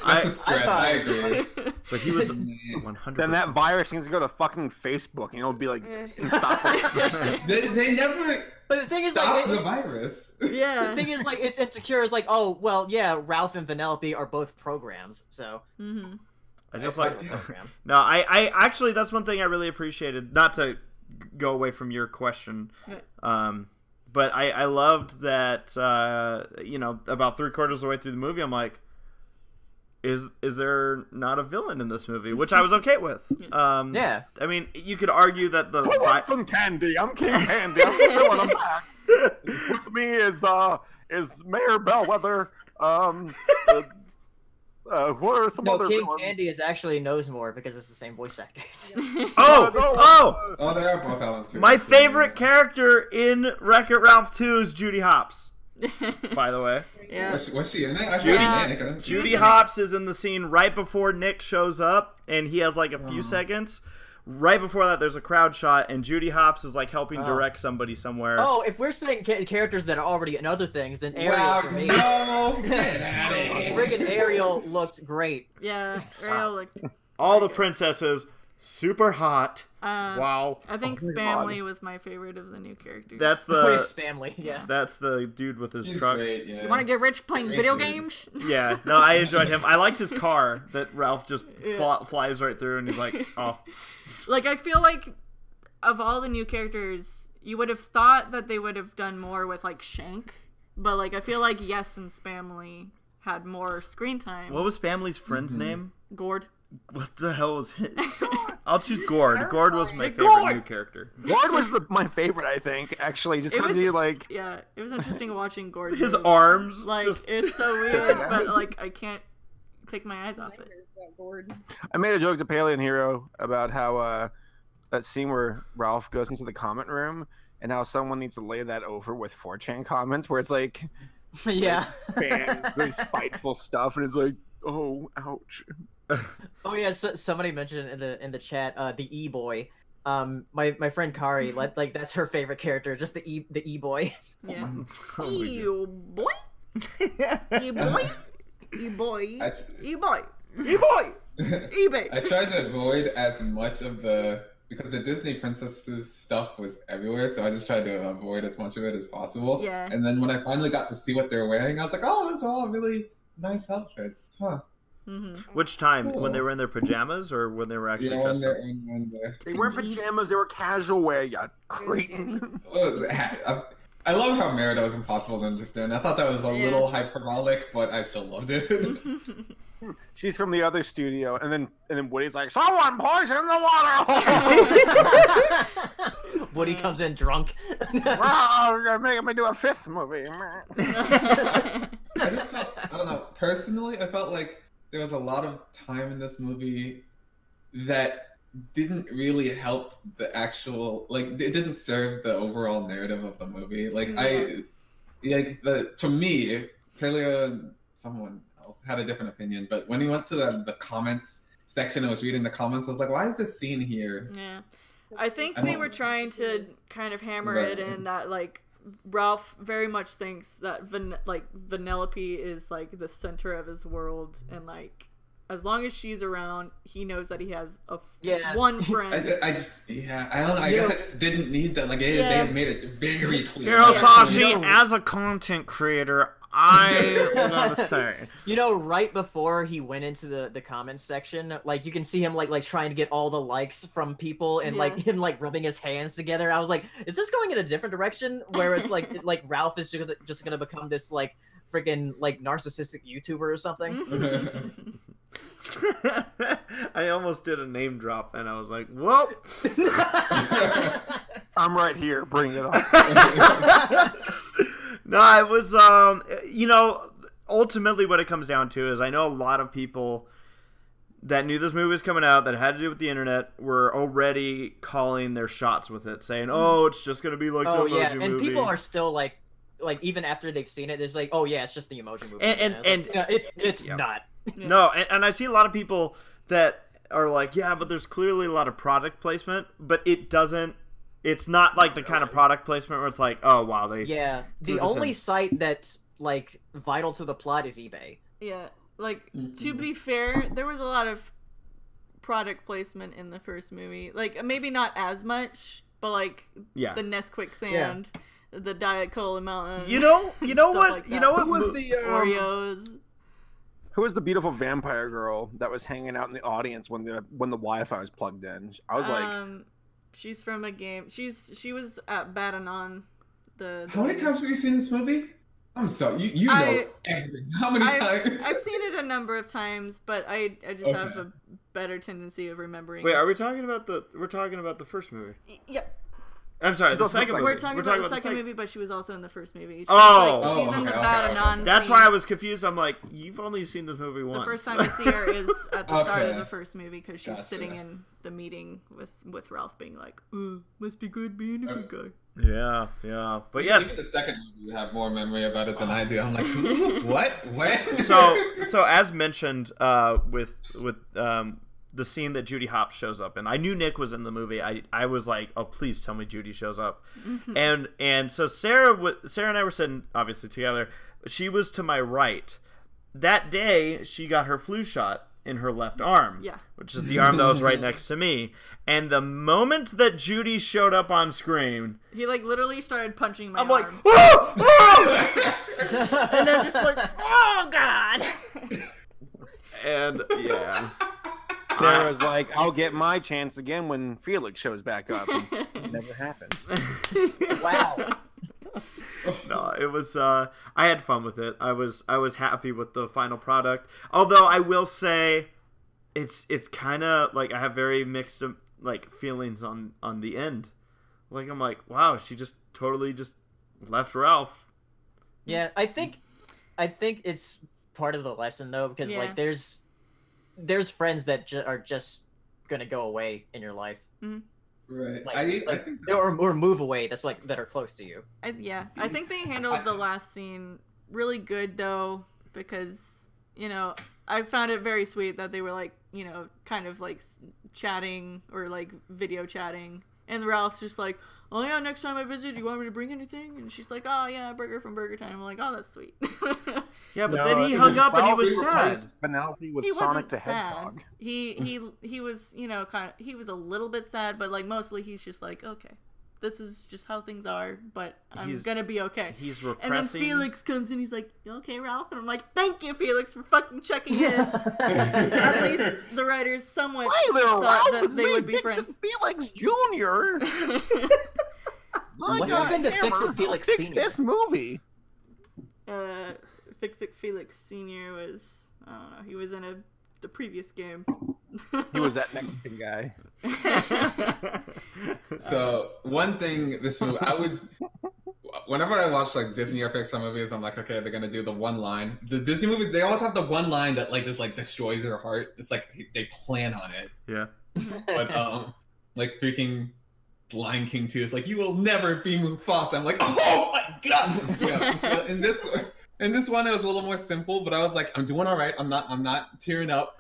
that's a stretch. thought I it was agree. But he was Yeah. 100%. Then that virus needs to go to fucking Facebook, and it'll be like, stop it. They never But the thing is, stopped like, the virus. Yeah. the thing is, like, it's insecure. Is like, oh, well, yeah, Ralph and Vanellope are both programs, so. Mm-hmm. I just like Program. no. I actually that's one thing I really appreciated. Not to go away from your question, but I loved that. You know, about 3/4 of the way through the movie, I'm like, is there not a villain in this movie? Which I was okay with. Yeah. I mean, you could argue that the Who wants some candy? I'm King Candy. I'm the villain. I'm back. With me is Mayor Bellwether. What are some No, other King villains? Candy is actually knows more because it's the same voice actor. oh. Oh, they are both Alan too. My favorite character in Wreck-It Ralph 2 is Judy Hopps. By the way, Yeah. Was she in it? I saw Judy- Nick. I didn't see Judy her. Hopps is in the scene right before Nick shows up, and he has like a few seconds. Right before that, there's a crowd shot, and Judy Hopps is like helping direct somebody somewhere. Oh, if we're saying characters that are already in other things, then Ariel Wow, for me. no! Get out of here. Friggin' Ariel looked great. Yeah. Ariel looked. All the princesses, super hot. Uh, Wow. I think Oh my Spamley was my favorite of the new characters. That's His the family, yeah. that's the dude with his She's truck. great, yeah. You want to get rich playing Great video dude. games? Yeah, no, I enjoyed him. I liked his car that Ralph just Yeah. flies right through, and he's like, oh. Like, I feel like of all the new characters, you would have thought that they would have done more with, like, Shank. But, like, I feel like Yes and Spamley had more screen time. What was Family's friend's name? Gord. What the hell was it? I'll choose Gord. Gord was my favorite Gord! new character. Gord was my favorite, I think, actually, just It because was- he, like... Yeah, it was interesting watching Gord. His move. arms Like, just... it's so weird, but, like, I can't take my eyes off it. I made a joke to Paleo Hero about how that scene where Ralph goes into the comment room and how someone needs to lay that over with 4chan comments where it's like Yeah. fans, very spiteful stuff, and it's like, oh, ouch. Oh yeah, somebody mentioned in the chat the E-boy. My friend Kari, like that's her favorite character, just the E-boy. Yeah. Oh my You boy. You boy. You boy. I- You boy. You boy. eBay. I tried to avoid as much of because the Disney princesses stuff was everywhere, so I just tried to avoid as much of it as possible. Yeah. And then when I finally got to see what they were wearing, I was like, oh, those are all really nice outfits. Huh. Mm-hmm. Which time? Cool. When they were in their pajamas or when they were actually Yeah, dressed up? when they're... They weren't pajamas, they were casual wear, you cretin. What was it? I love how Merida was impossible to understand. I thought that was a little hyperbolic, but I still loved it. She's from the other studio, and then Woody's like, "Someone poison the water." Woody comes in drunk. You're making me do a 5th movie. I just felt, I don't know, personally, I felt like there was a lot of time in this movie that didn't really help the actual, like, it didn't serve the overall narrative of the movie. Like, to me, Paleo and someone else had a different opinion, but when he went to the comments section and was reading the comments, I was like, why is this scene here? Yeah. I think they were trying to kind of hammer it in that, like, Ralph very much thinks that Vanellope is, like, the center of his world, and, like, as long as she's around, he knows that he has one friend. I guess I just didn't need that. Like, they have made it very clear. Sashi, as a content creator, I gotta say, right before he went into the comments section, like, you can see him like trying to get all the likes from people, and like him like rubbing his hands together. I was like, is this going in a different direction? Where it's like Ralph is just gonna become this like freaking like narcissistic YouTuber or something. I almost did a name drop, and I was like, "Whoa!" I'm right here. Bring it on. No, it was, ultimately what it comes down to is I know a lot of people that knew this movie was coming out that had to do with the internet were already calling their shots with it, saying, "Oh, it's just gonna be like the Emoji Movie." And people are still like even after they've seen it, it's like, "Oh yeah, it's just the Emoji Movie." It's not. No, and I see a lot of people that are like, yeah, but there's clearly a lot of product placement, but it's not like the kind of product placement where it's like, oh wow, the only site that's like vital to the plot is eBay. Yeah, like to be fair, there was a lot of product placement in the first movie. Like maybe not as much, but like the Nesquik sand, the Diet Cola Mountain. You know what? Like you know what was the Oreos? Who was the beautiful vampire girl that was hanging out in the audience when the Wi-Fi was plugged in? I was like, she's from a game. She was at Badanon. How many times have you seen this movie? I'm sorry, you know everything. How many times? I've seen it a number of times, but I just have a better tendency of remembering. Wait, are we talking about we're talking about the first movie? Yep. I'm sorry, the second movie. We're talking about the second movie, but she was also in the first movie. She's in the Badanon. That's why I was confused. I'm like, you've only seen this movie once. The first time you see her is at the start of the first movie because she's sitting in the meeting with Ralph being like, must be good being a good guy. Yeah. But yes. Even the second movie, you have more memory about it than I do. I'm like, who? What? When? So as mentioned, with the scene that Judy Hopps shows up in, I knew Nick was in the movie. I was like, oh, please tell me Judy shows up. And so Sarah and I were sitting obviously together. She was to my right. That day, she got her flu shot in her left arm, which is the arm that was right next to me. And the moment that Judy showed up on screen, he like literally started punching my arm. Like, oh! And they're just like, oh god. And Sarah was like, I'll get my chance again when Felix shows back up. And it never happened. Wow. No, it was I had fun with it. I was happy with the final product. Although I will say it's kind of like I have very mixed like feelings on the end. Like I'm like, wow, she just totally just left Ralph. Yeah, I think it's part of the lesson though, because like there's friends that are just gonna go away in your life. Mm-hmm. Right. Like, I think or move away. That's like that are close to you. I think they handled the last scene really good though, because I found it very sweet that they were like kind of like chatting or like video chatting, and Ralph's just like, oh yeah, next time I visit, do you want me to bring anything? And she's like, oh yeah, burger from Burger Time. I'm like, oh, that's sweet. Yeah, but then he hung up and he was sad. Penelope with Sonic the Hedgehog. He was he was a little bit sad, but like mostly he's just like, okay, this is just how things are, but I'm gonna be okay. He's repressing. And then Felix comes in, he's like, okay, Ralph? And I'm like, thank you, Felix, for fucking checking in. At least the writers somewhat thought that they would be friends. Felix Jr. What happened to Fix It Felix Fix Senior? this movie. Fix It Felix Senior was, I don't know, he was in the previous game. He was that Mexican guy. So one thing, this movie, whenever I watch like Disney or Pixar movies, I'm like, okay, they're gonna do the one line. The Disney movies, they always have the one line that like just like destroys your heart. It's like they plan on it. Yeah. But like freaking Lion King 2 is like, you will never be Mufasa. I'm like, oh my god. Yeah. So in this one, it was a little more simple, but I was like, I'm doing all right. I'm not tearing up.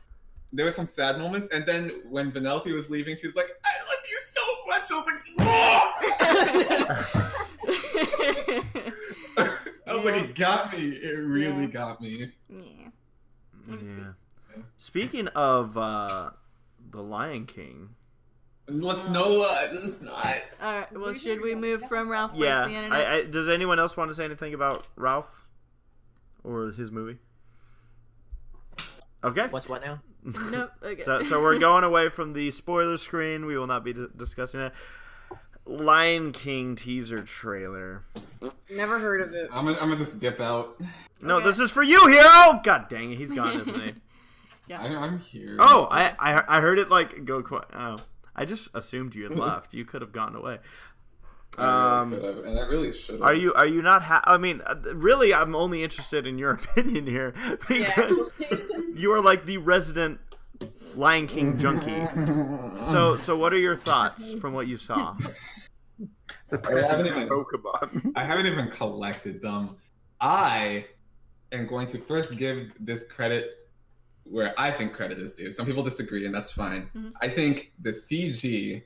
There were some sad moments, and then when Penelope was leaving, she was like, I love you so much. I was like, it got me. It really got me. Yeah. Yeah. Speaking of the Lion King. Let's know. Let's not. Alright, well, should we move from Ralph Breaks Yeah. the Internet? Does anyone else want to say anything about Ralph or his movie? Okay. What's what now? Nope. Okay. So we're going away from the spoiler screen. We will not be discussing it. Lion King teaser trailer. Never heard of it. I'm gonna just dip out. No, Okay. this is for you, Hero. God dang it, he's gone, isn't he? Yeah. I'm here. Oh, I heard it like go quiet. Oh, I just assumed you had left. You could have gotten away. I really could have, and I really should have. Are you not? I mean, really, I'm only interested in your opinion here because you are like the resident Lion King junkie. So what are your thoughts from what you saw? I haven't even collected them. I am going to first give this credit where I think credit is due. Some people disagree, and that's fine. Mm-hmm. I think the CG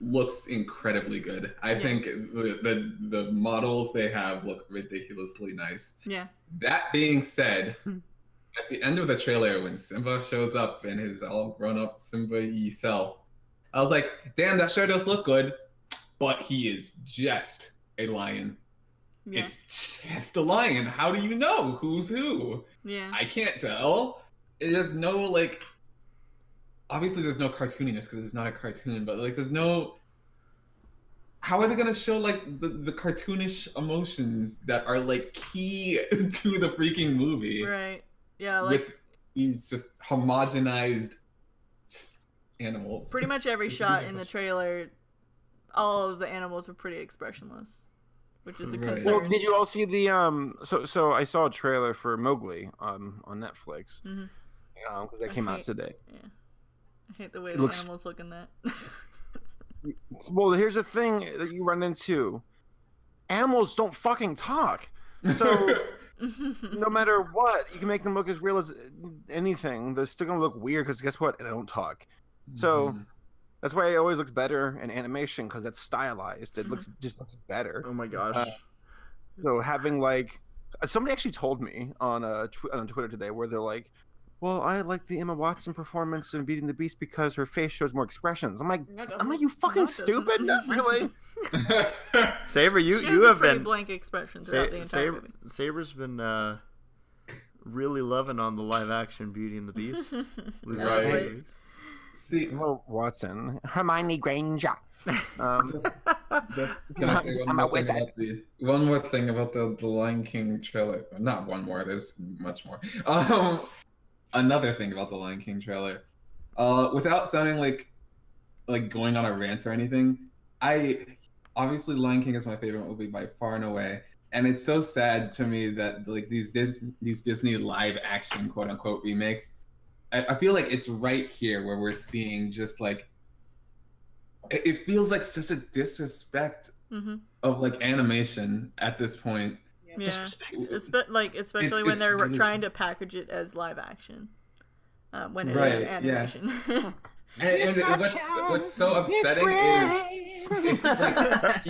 looks incredibly good. I think the models they have look ridiculously nice. Yeah. That being said, at the end of the trailer, when Simba shows up in his all grown-up Simba-y self, I was like, damn, that sure does look good, but he is just a lion. Yeah. It's just a lion. How do you know who's who? Yeah. I can't tell. There's no, like... Obviously, there's no cartooniness because it's not a cartoon, but, like, there's no... How are they going to show, like, the cartoonish emotions that are, like, key to the freaking movie? Right. Yeah, like... With these just homogenized animals. Pretty much every shot in the trailer, all of the animals are pretty expressionless, which is a Right. concern. Well, did you all see the So I saw a trailer for Mowgli on Netflix because that came out today. Yeah. I hate the way It the looks- animals look in that. Well, here's the thing that you run into: animals don't fucking talk. So no matter what, you can make them look as real as anything. They're still gonna look weird because guess what? They don't talk. So that's why it always looks better in animation because that's stylized. It looks better. Oh my gosh. So having like somebody actually told me on on Twitter today where they're like, "Well, I like the Emma Watson performance in Beating the Beast because her face shows more expressions." I'm like, you fucking stupid? Not really. Saber, She you has have a pretty been blank expression throughout the entire movie. Saber's been really loving on the live action Beauty and the Beast. Right. See, Emma Watson, Hermione Granger. Can I say one more thing about the Lion King trailer? Not one more. There's much more. Another thing about the Lion King trailer, without sounding like going on a rant or anything, obviously Lion King is my favorite movie by far and away, and it's so sad to me that like these Disney live action quote unquote remakes. I feel like it's right here where we're seeing just like. It feels like such a disrespect of like animation at this point. Yeah. Especially when they're trying to package it as live action, when it is animation. Yeah. and what's so upsetting is it's like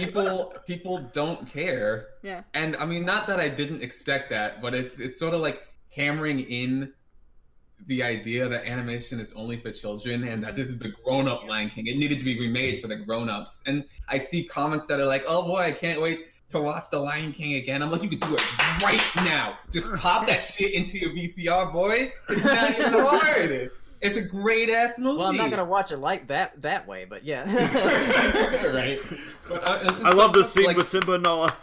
people don't care. Yeah. And I mean, not that I didn't expect that, but it's sort of like hammering in the idea that animation is only for children and that this is the grown-up Lion King. It needed to be remade for the grown-ups. And I see comments that are like, oh boy, I can't wait to watch the Lion King again. I'm like, you could do it right now. Just pop that shit into your VCR, boy. It's not even hard. It's a great ass movie. Well, I'm not gonna watch it like that way, but yeah. Right. But, I love this scene with Simba and Nala.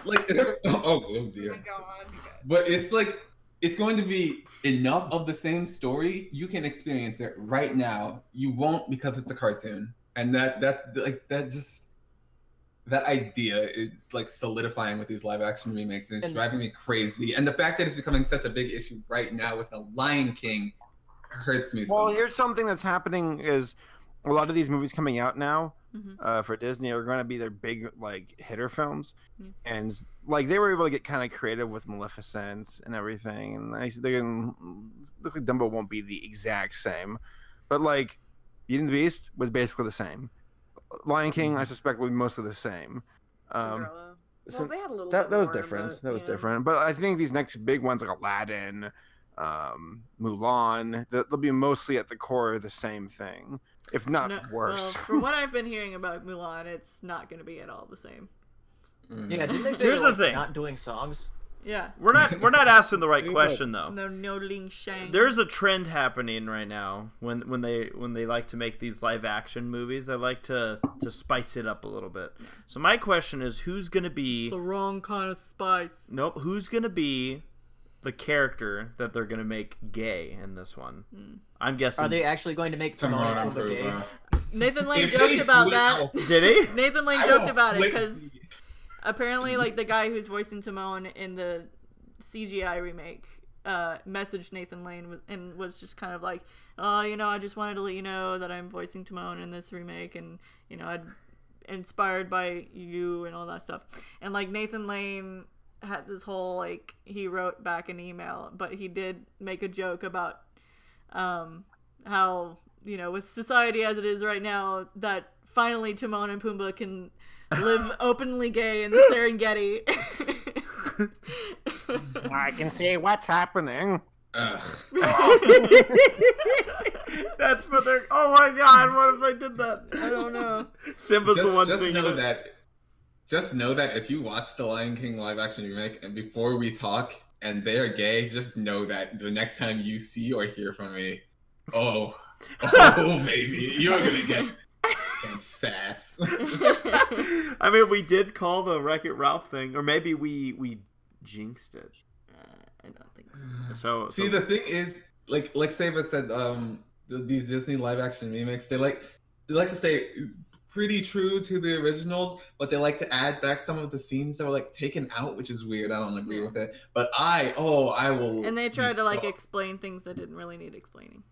Like, oh dear. Oh my God. But it's like, it's going to be enough of the same story. You can experience it right now. You won't because it's a cartoon, and that idea is like solidifying with these live action remakes, and it's driving me crazy. And the fact that it's becoming such a big issue right now with the Lion King hurts me so much. Well, here's something that's happening is a lot of these movies coming out now for Disney are going to be their big like hitter films, and like they were able to get kind of creative with Maleficent and everything, and they're gonna look like Dumbo won't be the exact same, but like Beauty and the Beast was basically the same. Lion King, I suspect, will be mostly the same. Cinderella. Well, they had a little that bit was more, different. but, That was yeah. different. But I think these next big ones like Aladdin, Mulan, they'll be mostly at the core the same thing, if not worse. Well, from what I've been hearing about Mulan, it's not going to be at all the same. Yeah, didn't they say Here's they're, the thing. not doing songs? Yeah. We're not asking the right question though. No Ling Shang. There's a trend happening right now when they like to make these live action movies. They like to spice it up a little bit. So my question is, who's gonna be the wrong kind of spice? Nope. Who's gonna be the character that they're gonna make gay in this one? I'm guessing. Are they actually going to make Timon and Pumbaa gay? Nathan Lane joked about that. Did he? Nathan Lane joked about it because apparently, like, the guy who's voicing Timon in the CGI remake messaged Nathan Lane and was just kind of like, oh, you know, I just wanted to let you know that I'm voicing Timon in this remake, and, you know, I'd inspired by you and all that stuff. And, like, Nathan Lane had this whole, like, he wrote back an email, but he did make a joke about how, you know, with society as it is right now, that finally Timon and Pumbaa can live openly gay in the Serengeti. I can see what's happening. Ugh. That's what they're. Oh my god! What if they did that? I don't know. Simba's the one just singing know it. that. Just know that if you watch the Lion King live action remake, and before we talk, and they are gay, just know that the next time you see or hear from me, oh baby, you're gonna get some sass. I mean, we did call the Wreck-It Ralph thing, or maybe we jinxed it. I don't think so. See, the thing is, like Saber said, these Disney live action remakes, they like to stay pretty true to the originals, but they like to add back some of the scenes that were like taken out, which is weird. I don't agree with it, but I will. And they tried to like so... explain things that didn't really need explaining.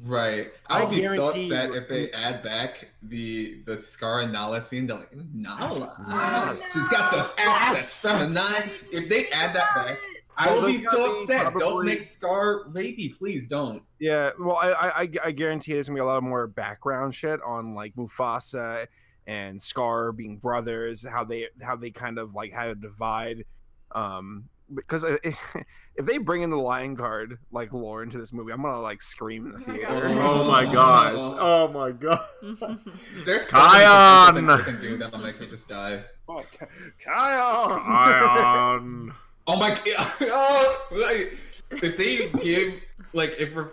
Right. I'll be so guarantee upset you- if they add back the Scar and Nala scene. They're like, Nala. She's got those assets from 9. If they add that back, I will be Those so gotta be upset. Don't probably- make Scar rapey, please don't. Yeah, well, I guarantee there's gonna be a lot more background shit on like Mufasa and Scar being brothers, how they kind of like had a divide. Because if they bring in the Lion Guard like lore into this movie, I'm gonna like scream in the theater. Oh my gosh! Oh my god! There's Kion! so many things they can do that'll make me just die. Kyle! Ion. Oh my god! Oh, like, if they give if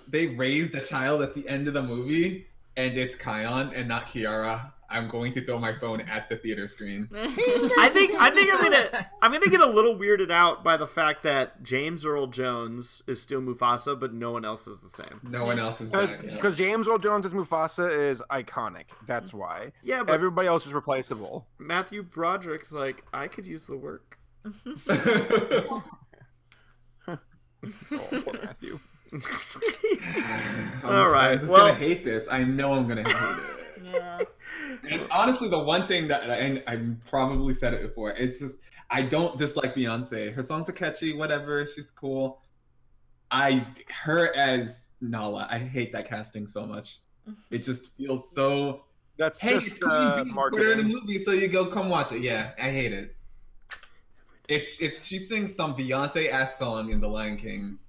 they raised a child at the end of the movie and it's Kion and not Kiara, I'm going to throw my phone at the theater screen. I think I'm gonna get a little weirded out by the fact that James Earl Jones is still Mufasa, but no one else is the same. No one else is back. Because James Earl Jones as Mufasa is iconic. That's why. Yeah, but Everybody else is replaceable. Matthew Broderick's like, I could use the work. Oh, poor Matthew. All right. I'm just Well, gonna hate this. I know I'm gonna hate it. Yeah. And honestly, the one thing that, and I probably said it before, it's just I don't dislike Beyonce. Her songs are catchy, whatever. She's cool. Her as Nala, I hate that casting so much. It just feels so. That's Hey, just put her in the marketing. movie, so you go come watch it. Yeah, I hate it. If she sings some Beyonce ass song in The Lion King,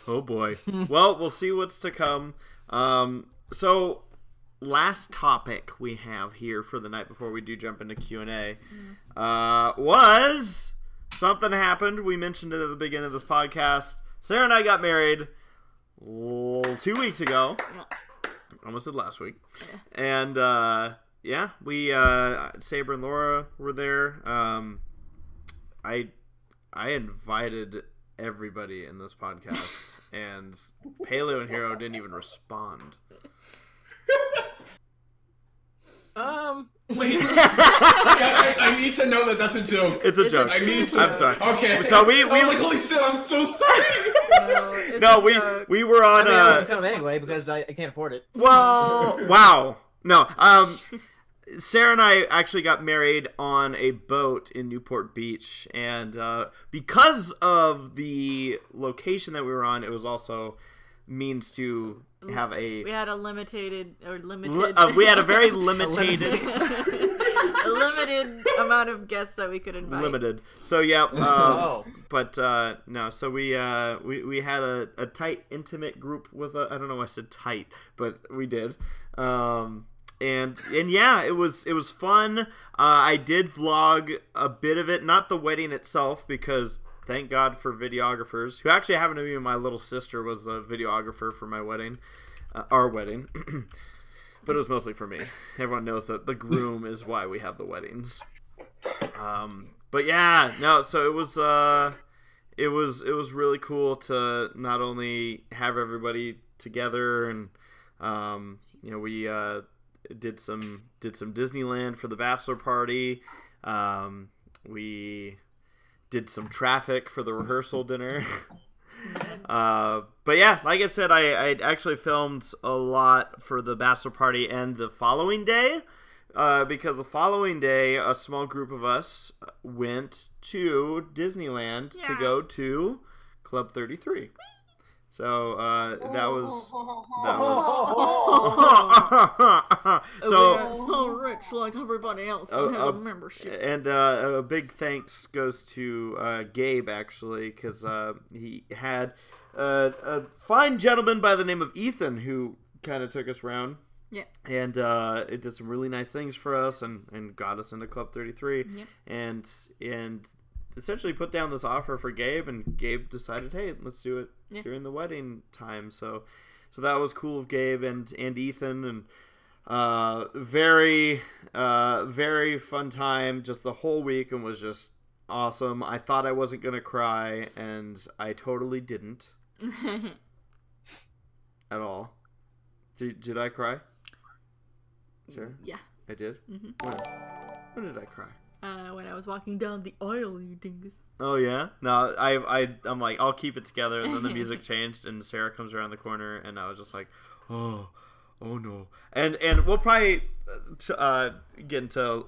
oh boy. Well, we'll see what's to come. So, last topic we have here for the night before we do jump into Q&A was something happened. We mentioned it at the beginning of this podcast. Sarah and I got married 2 weeks ago. Almost said last week. Yeah. And yeah, we Saber and Laura were there. I invited everybody in this podcast, and Paleo and Hero didn't even respond. Wait, I need to know that that's a joke. It's a joke. I need to. I'm sorry. Okay. So we I was like, holy shit! I'm so sorry. No, we were on. I would come anyway because I can't afford it. Well, wow. No. Sarah and I actually got married on a boat in Newport Beach, and because of the location that we were on, it was also means to have a. We had a limited. We had a very limited. A limited amount of guests that we could invite. Limited. So yeah. Oh. But no. So we had a tight, intimate group with I don't know why I said tight, but we did. And yeah, it was fun. I did vlog a bit of it, not the wedding itself, because thank God for videographers, who actually happened to be my little sister was a videographer for my wedding, our wedding. But it was mostly for me. Everyone knows that the groom is why we have the weddings. But yeah, no. So it was really cool to not only have everybody together, and we did some Disneyland for the bachelor party. We did some traffic for the rehearsal dinner. But yeah, like I said, I actually filmed a lot for the bachelor party and the following day, because the following day a small group of us went to Disneyland to go to Club 33. So that was so rich like everybody else that has a membership. And a big thanks goes to Gabe, actually, because he had a fine gentleman by the name of Ethan who kind of took us around. Yeah. And it did some really nice things for us and got us into Club 33. Yep. And essentially put down this offer for Gabe, and Gabe decided, hey, let's do it during the wedding time. So that was cool of Gabe and Ethan, and very very fun time. Just the whole weekend was just awesome. I thought I wasn't gonna cry, and I totally didn't at all. Did I cry, Sarah? Yeah, I did. Mm-hmm. When did I cry? When I was walking down the aisle, you dingus. Oh yeah, no, I'm like, I'll keep it together, and then the music changed, and Sarah comes around the corner, and I was just like, oh no, and we'll probably get into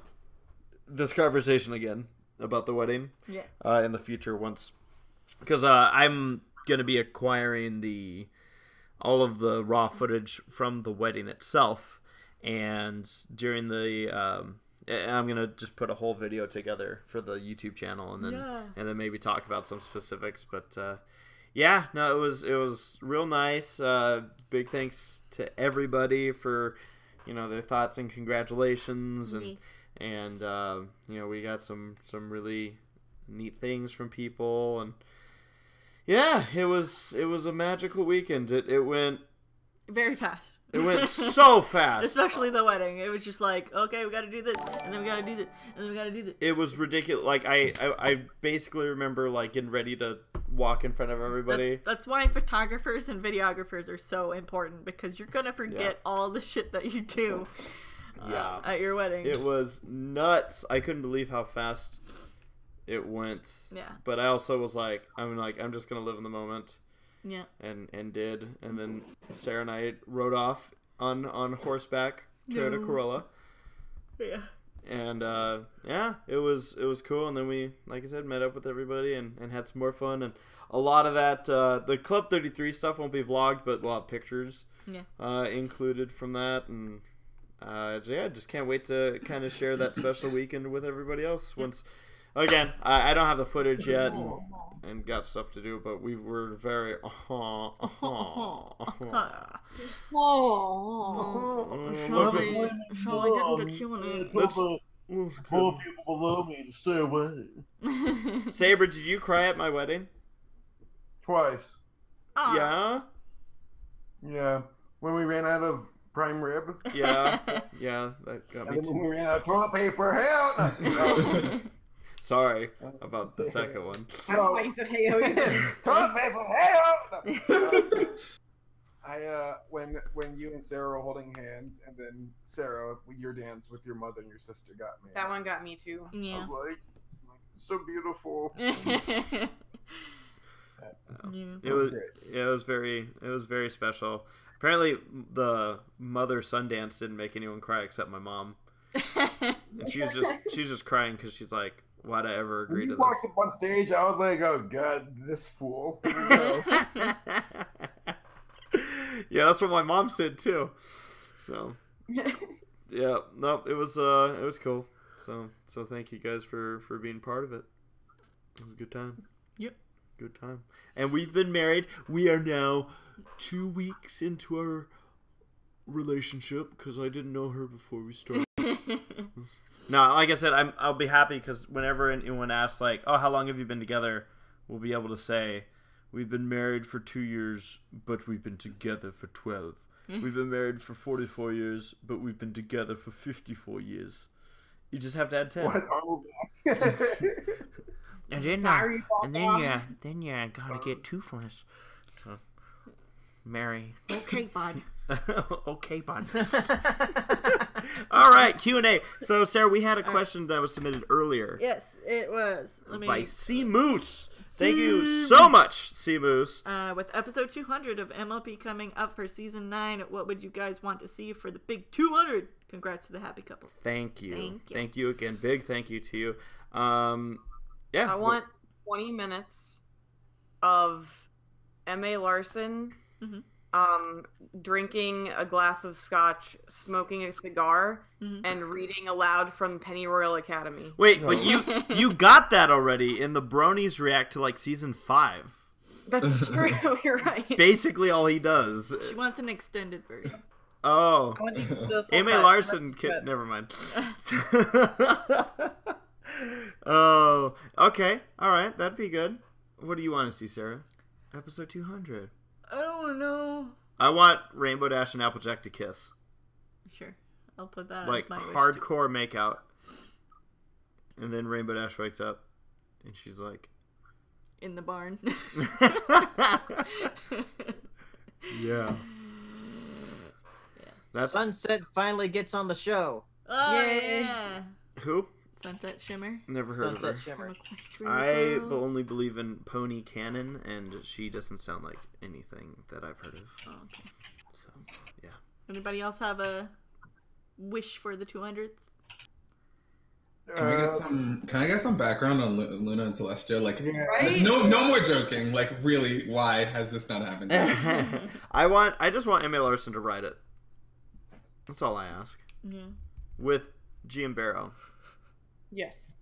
this conversation again about the wedding, in the future once, because I'm gonna be acquiring all of the raw footage from the wedding itself, and during the and I'm gonna just put a whole video together for the YouTube channel, and then maybe talk about some specifics. But yeah, no, it was real nice. Big thanks to everybody for their thoughts and congratulations, and we got some really neat things from people, and yeah, it was a magical weekend. It went very fast. It went so fast. Especially the wedding. It was just like, okay, we gotta do this, and then we gotta do this, and then we gotta do this. It was ridiculous. Like, I basically remember, like, getting ready to walk in front of everybody. That's why photographers and videographers are so important, because you're gonna forget all the shit that you do at your wedding. It was nuts. I couldn't believe how fast it went. Yeah. But I also was like, I'm just gonna live in the moment. Yeah. And did. And then Sarah and I rode off on horseback, Toyota Corolla. Yeah. And it was cool. And then we, like I said, met up with everybody and had some more fun. And a lot of that, the Club 33 stuff won't be vlogged, but we'll have pictures included from that. And just can't wait to kind of share that special weekend with everybody else once. Again, I don't have the footage yet and got stuff to do, but we were very Shall I get into Q&A? Poor people below me to stay away. Saber, did you cry at my wedding? Twice. Aw. Yeah. Yeah. When we ran out of prime rib. Yeah. Yeah. That got And me then when too. we ran out of toilet paper. Hell no. Sorry about the second one. Oh, you said hey, oh, you did. Toilet paper. Hell no. When you and Sarah were holding hands, and then Sarah, your dance with your mother and your sister got me. That one got me too. I Yeah. was like, so beautiful. It was very special. Apparently, the mother son dance didn't make anyone cry except my mom. And she's just crying because she's like, why'd I ever agree When to you walked up on stage, I was like, oh god, this fool. Here we go. Yeah, that's what my mom said too. So yeah, no, it was cool. So thank you guys for being part of it. It was a good time. Yep. Good time. And we've been married. We are now 2 weeks into our relationship because I didn't know her before we started. No, like I said, I'll be happy because whenever anyone asks, like, oh, how long have you been together, we'll be able to say, we've been married for 2 years, but we've been together for 12. We've been married for 44 years, but we've been together for 54 years. You just have to add 10. What? And then, you gotta get toothless. So, Mary. Okay, bud. Okay, bud. All right, Q&A. So, Sarah, we had a question that was submitted earlier. Yes, it was. By C Moose. Thank you so much, C Moose. With episode 200 of MLP coming up for season 9, what would you guys want to see for the big 200? Congrats to the happy couple. Thank you. Thank you. Thank you again. Big thank you to you. Yeah. I want 20 minutes of M.A. Larson drinking a glass of scotch, smoking a cigar, and reading aloud from Pennyroyal Academy. Wait, but you got that already in the Bronies React to like season 5. That's true. You're right. Basically all he does. She wants an extended version. Oh. I want to do the full M.A. cut. Larson, never mind. Oh, okay. All right, that'd be good. What do you want to see, Sarah? Episode 200. I don't know. I want Rainbow Dash and Applejack to kiss. Sure. I'll put that Like as my wish. hardcore makeout. And then Rainbow Dash wakes up and she's like, In the barn. yeah. That's Sunset finally gets on the show. Oh, Yay. yeah. who? Sunset Shimmer. Never heard Sunset of her. Shimmer. I only believe in Pony Canon, and she doesn't sound like anything that I've heard of. Oh, okay. So, yeah. Anybody else have a wish for the 200th? Can I get some background on Luna and Celestia? Like, Right? no more joking. Like, really, why has this not happened? I just want M.A. Larson to write it. That's all I ask. Yeah. With G.M. Barrow. Yes.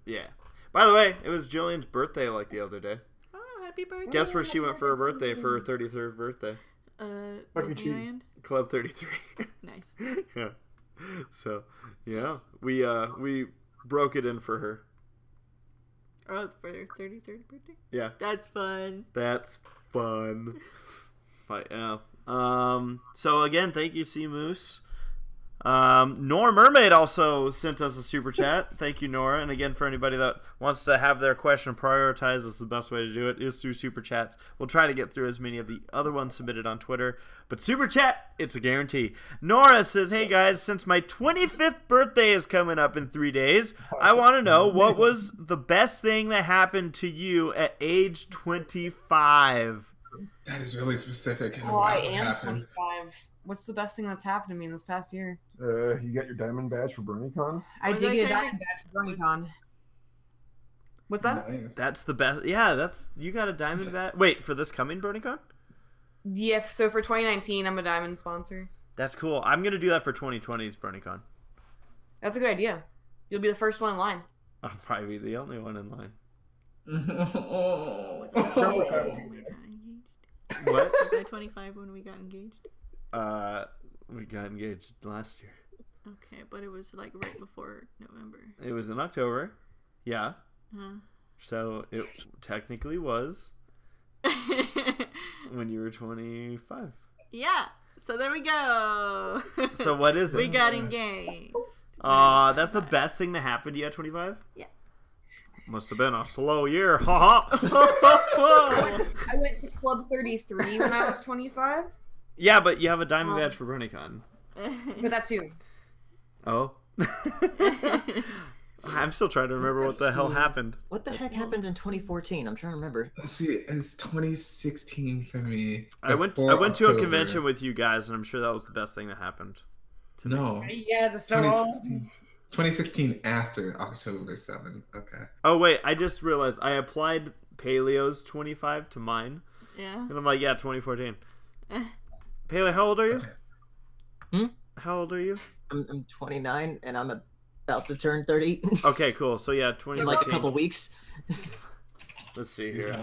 Yeah. By the way, it was Jillian's birthday like the other day. Oh, happy birthday. Guess where she went for her birthday, for her 33rd birthday? Disneyland? Club 33. Nice. Yeah. So, yeah. We broke it in for her. Oh, for her 33rd birthday? Yeah. That's fun. That's fun. But, yeah. So, again, thank you, C Moose. Nora Mermaid also sent us a super chat. Thank you, Nora. And again, for anybody that wants to have their question prioritized, this is the best way to do it, is through super chats. We'll try to get through as many of the other ones submitted on Twitter, but super chat, it's a guarantee. Nora says, hey guys, since my 25th birthday is coming up in 3 days, I want to know what was the best thing that happened to you at age 25? That is really specific. And Oh, what I am happened? 25. What's the best thing that's happened to me in this past year? You got your diamond badge for BronyCon? I Was did I get a diamond- diamond badge for BronyCon. What's that? Nice. That's the best. Yeah, you got a diamond bat. Wait, for this coming BronyCon? Yeah, so for 2019, I'm a diamond sponsor. That's cool. I'm going to do that for 2020's BronyCon. That's a good idea. You'll be the first one in line. I'll probably be the only one in line. Was I 25 when we got engaged? What? Was I 25 when we got engaged? We got engaged last year. Okay, but it was like right before November. It was in October. Yeah. Huh. So it technically was When you were 25. Yeah. So there we go. So what is it? We got engaged. That's the best thing that happened to you at 25? Yeah. Must have been a slow year. Ha I went to Club 33 when I was 25, Yeah, but you have a diamond badge for BronyCon. but that's you. Oh. I'm still trying to remember what the hell happened. What the heck happened in 2014? I'm trying to remember. Let's see, it's 2016 for me. I went to October. a convention with you guys, and I'm sure that was the best thing that happened. No. You guys are so old. 2016. 2016 after October 7th. Okay. Oh wait, I just realized I applied Paleo's 25 to mine, Yeah. and I'm like, yeah, 2014. Paleo, how old are you? Hmm? How old are you? I'm 29 and I'm about to turn 30 Okay, cool. So yeah, in 2014. like a couple weeks. Let's see here.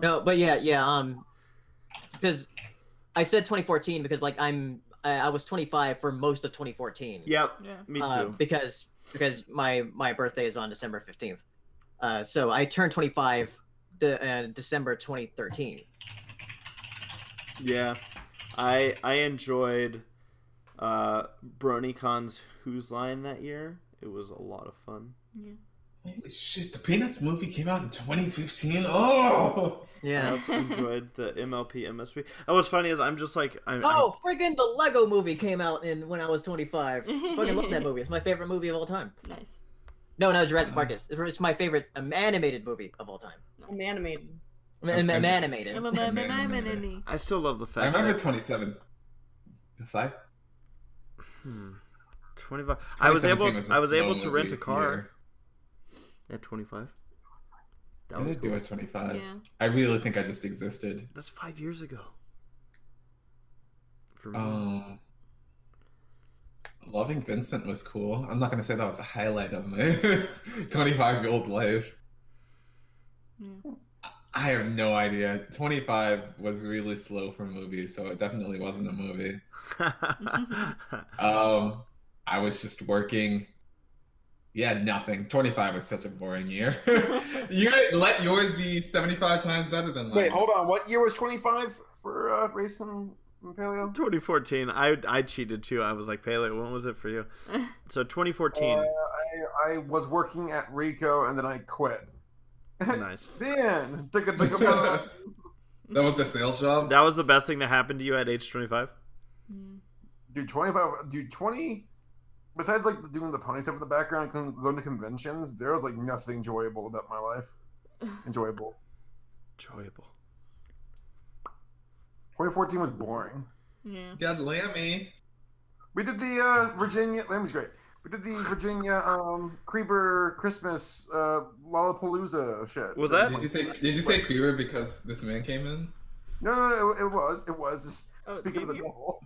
No, but yeah, because I said 2014 because like I was 25 for most of 2014. Yep. Yeah. Me too. Because my birthday is on December 15th. So I turned 25 December 2013. Yeah, I enjoyed BronyCon's Who's Line that year. It was a lot of fun. Yeah. Holy shit, the Peanuts movie came out in 2015. Oh! I Yeah. also enjoyed the MLP MSP. And what's funny is I'm just like Oh, friggin' the Lego movie came out when I was 25. Fucking love that movie. It's my favorite movie of all time. Nice. No, Jurassic Park is. It's my favorite animated movie of all time. I'm animated. Animated. I still love the fact I remember that 27. Decide? 25. I was able 2017 was a to slow rent a movie car year. at 25. That I was did do cool. at 25. Yeah. I really think I just existed. That's 5 years ago. For me. Loving Vincent was cool. I'm not gonna say that was a highlight of my 25-year-old life. Yeah. I have no idea. 25 was really slow for movies, so it definitely wasn't a movie. I was just working. Yeah, nothing. 25 was such a boring year. You let yours be 75 times better than mine. Wait, hold on. What year was 25 for racing and Paleo? 2014. I cheated too. I was like, Paleo, when was it for you? So 2014. I was working at Rico and then I quit. Nice. Then took a That was the sales job? That was the best thing that happened to you at age 25? Dude, 25. Dude, 20. Besides like doing the pony stuff in the background and going to conventions, there was like nothing enjoyable about my life. Enjoyable. 2014 was boring. Yeah. God, Lammy. We did the Virginia. Lammy's great. We did the Virginia Creeper Christmas Lollapalooza shit. Was that? Did you say Creeper because this man came in? No, it was. Just Oh, speaking of the Gabe? devil.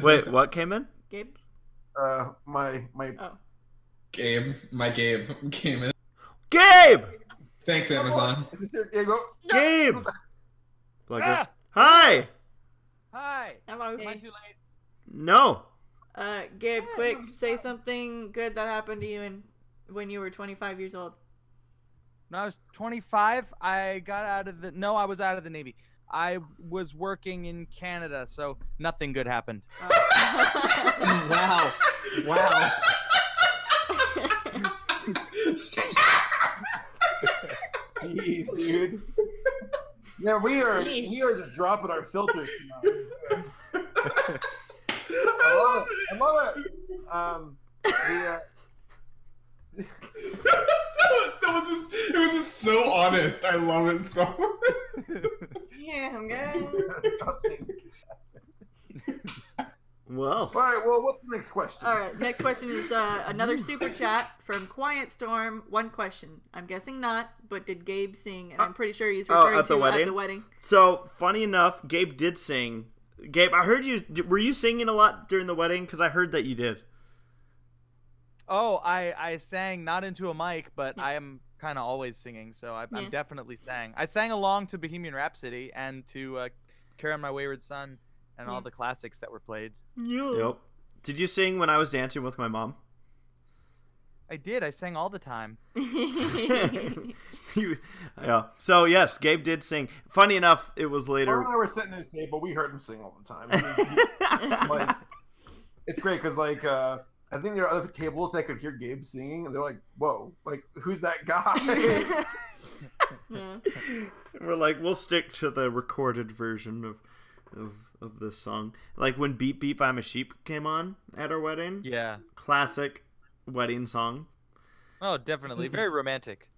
Wait, what came in? Gabe? My Oh. Gabe came in. Gabe! Thanks, Amazon. Is this here, Gabe? Go. Gabe! Plug it. Ah! Hi! Hi. Hello. Am I too late? No. Gabe, quick, say something good that happened to you when you were 25 years old. When I was 25, I got out of the... No, I was out of the Navy. I was working in Canada, so nothing good happened. Wow. Wow. Jeez, dude. Yeah, we are just dropping our filters tonight. I love it. It was just so honest. I love it so much. Damn, guys. Well. All right, well, what's the next question? All right, next question is another super chat from Quiet Storm. One question. I'm guessing not, but did Gabe sing? And I'm pretty sure he's referring at the to wedding? at the wedding. So, funny enough, Gabe did sing. Gabe, I heard you. Were you singing a lot during the wedding? Because I heard that you did. Oh, I sang not into a mic, but I am kind of always singing, so I'm definitely sang. I sang along to Bohemian Rhapsody and to Carry On My Wayward Son and all the classics that were played. Yep. Did you sing When I Was Dancing with My Mom? I did. I sang all the time. Yeah. So yes, Gabe did sing. Funny enough, it was later. Mark and I were sitting at his table. We heard him sing all the time. Like, it's great because like I think there are other tables that could hear Gabe singing, and they're like, "Whoa, like who's that guy?" Yeah. We're like, we'll stick to the recorded version of this song. Like when "Beep Beep I'm a Sheep" came on at our wedding. Yeah. Classic wedding song. Oh, definitely. Very romantic.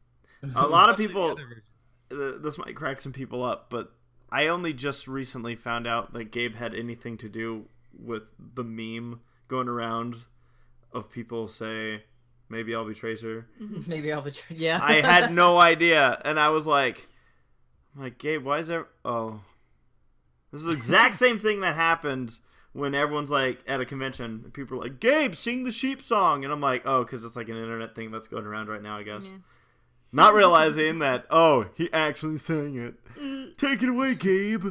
A lot of Especially the people. other version. This might crack some people up, but I only just recently found out that Gabe had anything to do with the meme going around of people say, "Maybe I'll be Tracer." Maybe I'll be. Yeah. I had no idea, and I was like, Gabe, why is there? Oh, this is the exact same thing that happened when everyone's like at a convention. And people are like, "Gabe, sing the sheep song," and I'm like, "Oh, because it's like an internet thing that's going around right now, I guess." Yeah. Not realizing that, oh, he actually sang it. Take it away, Gabe.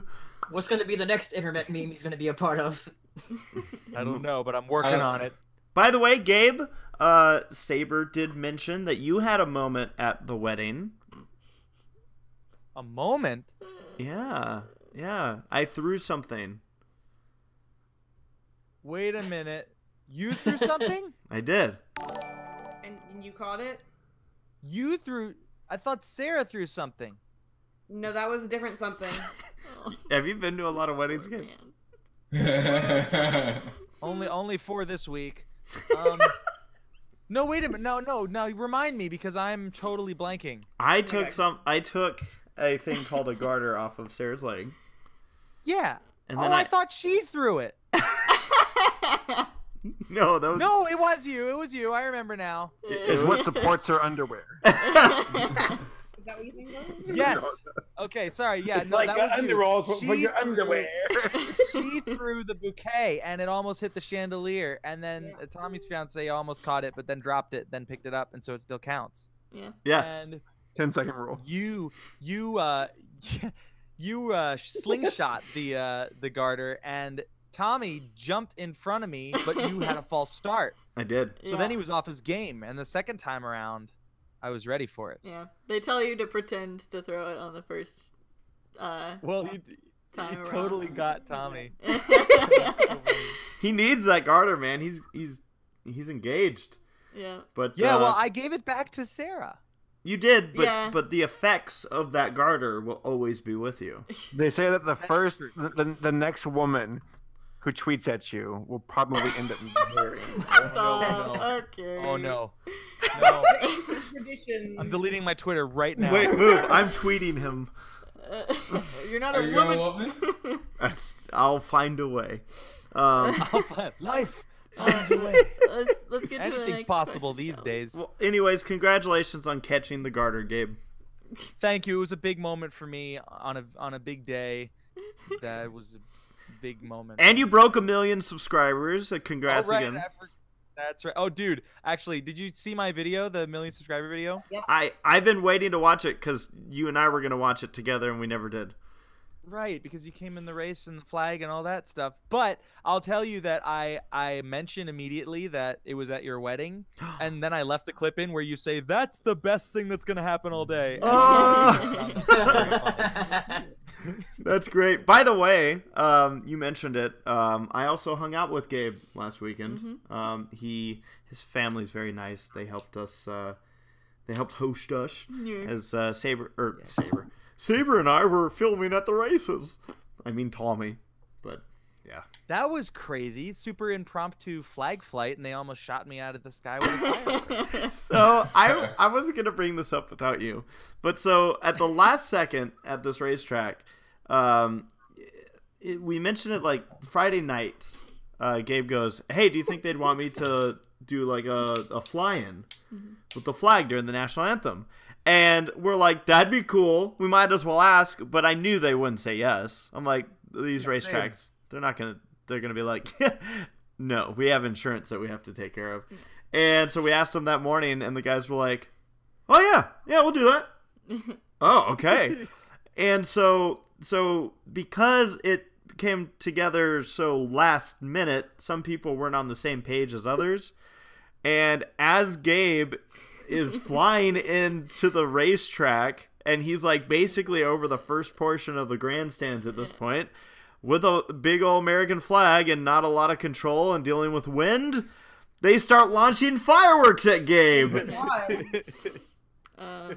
What's going to be the next internet meme he's going to be a part of? I don't know, but I'm working on it. By the way, Gabe, Saber did mention that you had a moment at the wedding. A moment? Yeah. I threw something. Wait a minute. You threw something? I did. And you caught it? You threw... I thought Sarah threw something. No, that was a different something. Have you been to a lot of weddings, Gabe? Only 4 this week. No, wait a minute. No. Remind me because I'm totally blanking. I took a thing called a garter off of Sarah's leg. Yeah. And then I thought she threw it. No, that was... No, it was you. It was you. I remember now. It's what supports her underwear. Is that what you think of? Yes. Okay, sorry. Yeah, It's no, like that was you. underalls for your She underwear. She threw the bouquet and it almost hit the chandelier, and then Tommy's fiance almost caught it, but then dropped it, then picked it up, and so it still counts. Yeah. Yes. And 10-second rule. you slingshot the garter, and Tommy jumped in front of me, but you had a false start. I did. So then he was off his game, and the second time around, I was ready for it. Yeah. They tell you to pretend to throw it on the first Well, you time around. totally got Tommy. He needs that garter, man. He's engaged. Yeah. But Yeah, well, I gave it back to Sarah. you did, but Yeah. but the effects of that garter will always be with you. They say that That's true. the next woman who tweets at you will probably end up marrying. Stop. Okay. Oh no. No. Tradition. I'm deleting my Twitter right now. Wait, move. I'm tweeting him. You're not Are a you woman. gonna love me? I'll find a way. Life finds a way. Let's get to the Anything's next possible question. these days. Well, anyways, congratulations on catching the garter, Gabe. Thank you. It was a big moment for me on a big day. That was a big moment. And you broke 1 million subscribers. Congrats Oh, right, again. That's right. Oh, dude, actually, did you see my video, the 1 million subscriber video? Yes. I've been waiting to watch it because you and I were gonna watch it together and we never did. Right, because you came in the race and the flag and all that stuff. But I'll tell you that I mentioned immediately that it was at your wedding, and then I left the clip in where you say, "That's the best thing that's gonna happen all day." That's great. By the way, you mentioned it. I also hung out with Gabe last weekend. His family's very nice. They helped us. They helped host us as Saber and I were filming at the races. I mean Tommy, but yeah. That was crazy. Super impromptu flag flight, and they almost shot me out of the sky with a fire. So I wasn't gonna bring this up without you, but so at the last second at this racetrack, we mentioned it like Friday night. Gabe goes, "Hey, do you think they'd want me to do like a fly-in with the flag during the national anthem?" And we're like, "That'd be cool. We might as well ask." But I knew they wouldn't say yes. I'm like, these racetracks, they're gonna be like, "No, we have insurance that we have to take care of." And so we asked them that morning, and the guys were like, "Oh yeah, we'll do that." Oh, okay. And so because it came together so last minute, some people weren't on the same page as others. And as Gabe is flying into the racetrack, and he's like basically over the first portion of the grandstands at this point, with a big old American flag and not a lot of control and dealing with wind, they start launching fireworks at Gabe. Yeah.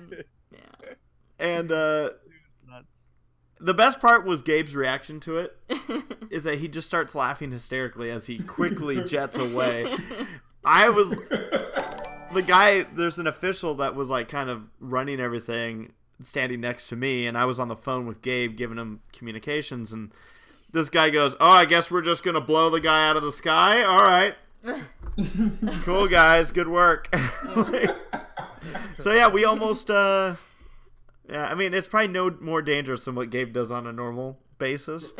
And the best part was Gabe's reaction to it, is that he just starts laughing hysterically as he quickly jets away. I was the guy, there's an official that was like kind of running everything standing next to me, and I was on the phone with Gabe giving him communications, and this guy goes, "Oh, I guess we're just gonna blow the guy out of the sky? All right." Cool, guys, good work. So yeah, we almost yeah, I mean, it's probably no more dangerous than what Gabe does on a normal basis,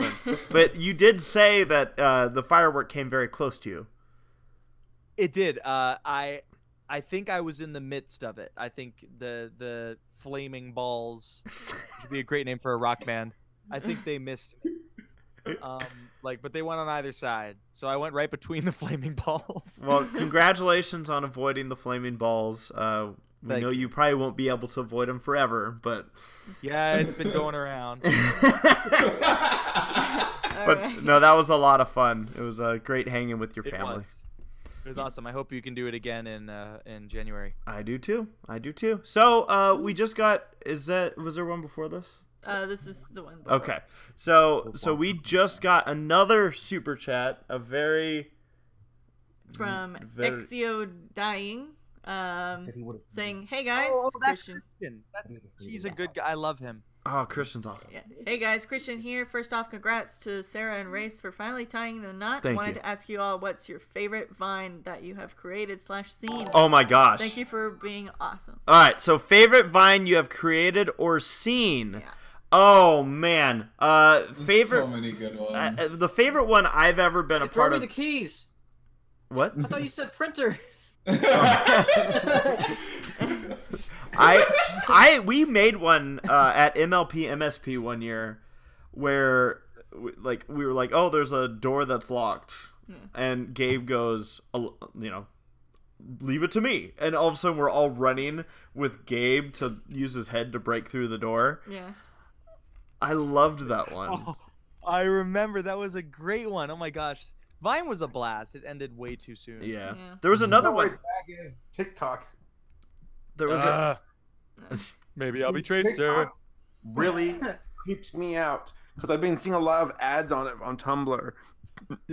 but you did say that the firework came very close to you. It did. I think I was in the midst of it. I think the Flaming Balls should be a great name for a rock band. I think they missed me. But they went on either side, so I went right between the Flaming Balls. Well, congratulations on avoiding the Flaming Balls. We know you probably won't be able to avoid them forever, but yeah, it's been going around. But no, that was a lot of fun. It was great hanging with your family. It was awesome. I hope you can do it again in January. I do too. So we just got. Was there one before this? This is the one before. Okay. So we just got another super chat. From Exio Dying. Saying, "Hey guys, Christian." He's a good guy. I love him. Oh, Christian's awesome. Yeah. Hey guys, Christian here. First off, congrats to Sarah and Race for finally tying the knot. Wanted to ask you all, what's your favorite Vine that you have created / seen? Oh my gosh. Thank you for being awesome. All right, so favorite Vine you have created or seen? Yeah. Oh man, favorite. So many good ones. The favorite one I've ever been a part of. Throw me the keys. What? I thought you said printer. We made one at MLP MSP one year where we were like, oh, there's a door that's locked, and Gabe goes, leave it to me, and all of a sudden we're all running with Gabe to use his head to break through the door. Yeah, I loved that one. Oh, I remember that was a great one. Oh my gosh. Vine was a blast. It ended way too soon. Yeah. There was another one. TikTok. There was maybe I'll be Tracer. Really creeps me out because I've been seeing a lot of ads on it on Tumblr.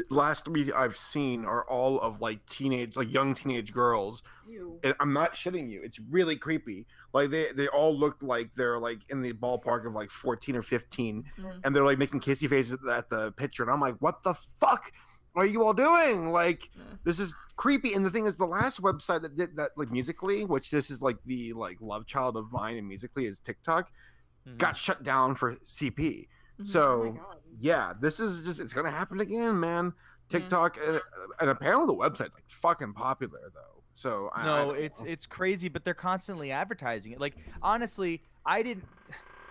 Last week I've seen are all of young teenage girls. Ew. And I'm not shitting you. It's really creepy. Like they all look like they're like in the ballpark of like 14 or 15, and they're like making kissy faces at the picture, and I'm like, what the fuck are you all doing? Like, this is creepy. And the thing is, the last website that did that, like Musically, which this is like the love child of Vine and Musically is TikTok, got shut down for CP. So yeah, this is just, it's gonna happen again, man. TikTok and apparently the website's like fucking popular though. So it's crazy, but they're constantly advertising it. Like, honestly,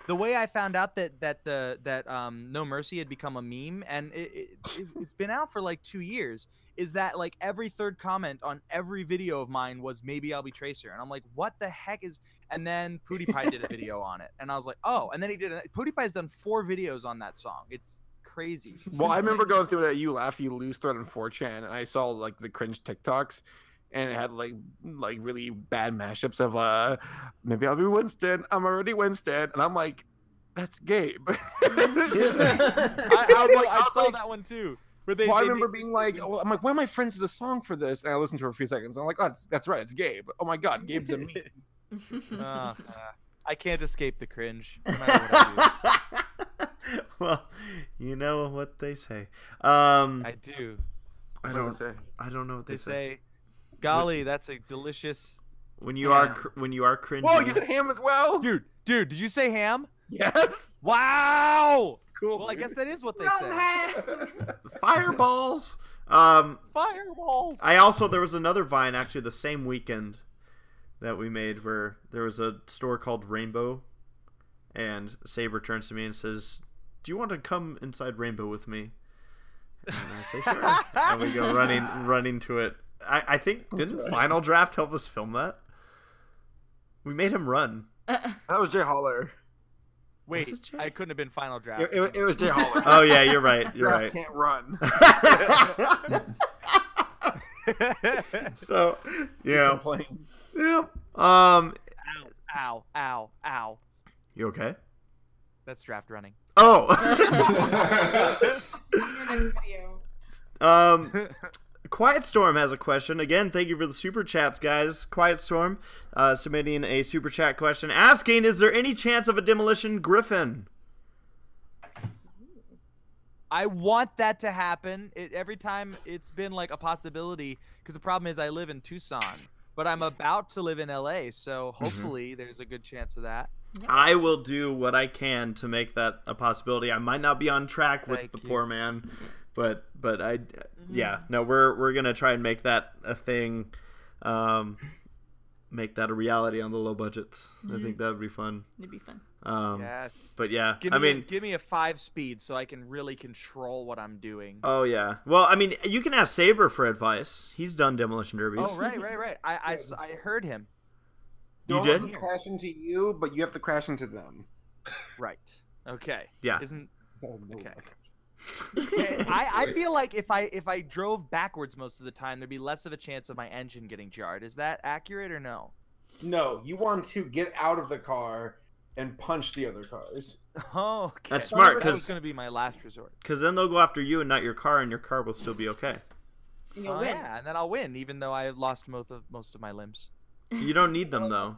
the way I found out that No Mercy had become a meme, and it's been out for like 2 years, is that like every third comment on every video of mine was maybe I'll be Tracer, and I'm like, what the heck is? And then PewDiePie did a video on it, and I was like, oh, and then PewDiePie's done 4 videos on that song. It's crazy. Well, I remember going through that You Laugh You Lose thread on 4chan, and I saw like the cringe TikToks. And it had like really bad mashups of maybe I'll be Winston. I'm already Winston, and I'm like, that's Gabe. I saw that one too. But I remember being like, I'm like, one of my friends did a song for this, and I listened to it for a few seconds. And I'm like, oh, that's right, it's Gabe. Oh my god, Gabe's a meme. I can't escape the cringe. No matter what I do. Well, you know what they say. I do. I don't know what they say. Golly, that's a delicious. When you are cringing. Whoa, you said ham as well, dude. Did you say ham? Yes. Wow. Cool. Well, I guess that is what they say. Fireballs. Fireballs. There was another Vine actually the same weekend that we made where there was a store called Rainbow, and Saber turns to me and says, "Do you want to come inside Rainbow with me?" And I say, "Sure." And we go running to it. I think didn't Final Draft help us film that? We made him run. That was Jay Holler. Wait, I couldn't have been Final Draft. It was Jay Holler. Oh yeah, you're right. You're Draft right. Can't run. So yeah. Complaints. Yep. Ow, ow, ow. You okay? That's draft running. Oh. Next video. Quiet Storm has a question. Again, thank you for the super chats, guys. Quiet Storm submitting a super chat question asking, is there any chance of a demolition griffin? I want that to happen. Every time it's been like a possibility, because the problem is I live in Tucson, but I'm about to live in LA, so hopefully there's a good chance of that. I will do what I can to make that a possibility. I might not be on track with the poor man, but I, yeah, no, we're gonna try and make that a thing, make that a reality on the low budgets. I think that would be fun. It'd be fun. Yes. But yeah, give me a 5-speed so I can really control what I'm doing. Oh yeah. Well, I mean, you can ask Saber for advice. He's done demolition derbies. Oh right. I heard him. You Don't did? let them crash into you, but you have to crash into them. Right. Okay. Yeah. Okay. I feel like if I drove backwards most of the time, there'd be less of a chance of my engine getting jarred. Is that accurate or no? No, you want to get out of the car and punch the other cars. Oh, okay. That's smart, that was because going to be my last resort. Because then they'll go after you and not your car, and your car will still be okay. You'll win. Yeah, and then I'll win, even though I lost most of my limbs. You don't need them though.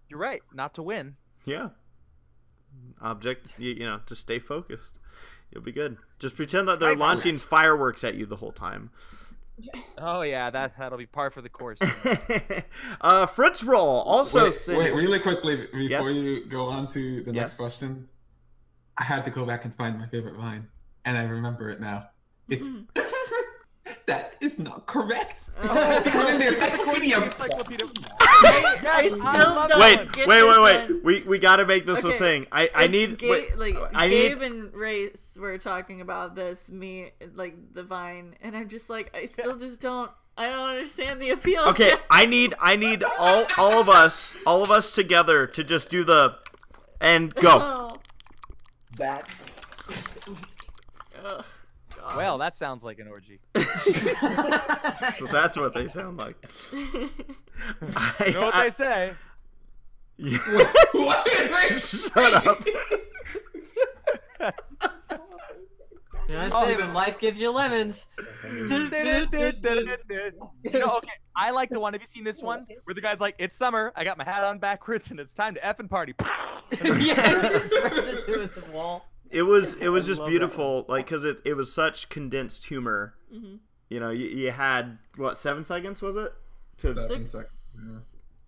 You're right, not to win. Yeah. Object, you know, just stay focused. You'll be good. Just pretend that they're launching fireworks at you the whole time. Oh yeah, that'll be par for the course. Fritz Roll also wait, really quickly before Yes? you go on to the next Yes. question. I had to go back and find my favorite line, and I remember it now. It's that is not correct. Because in the encyclopedia. I still don't get this one. Wait. We got to make this a thing. I need. Gabe and Race were talking about this, me, like the Vine, and I'm just like, I still just don't. I don't understand the appeal. Okay, I need all of us together to just do the and go. Oh. That. Well, that sounds like an orgy. So that's what they sound like. You know what they say? Shut up. You know what I say when life gives you lemons. You know, okay, I like the one. Have you seen this one where the guy's like, "It's summer. I got my hat on backwards, and it's time to effing party." Yeah, just runs into the wall. It was just beautiful, like, because it was such condensed humor. Mm-hmm. You know, you had what, 7 seconds was it? 7 seconds.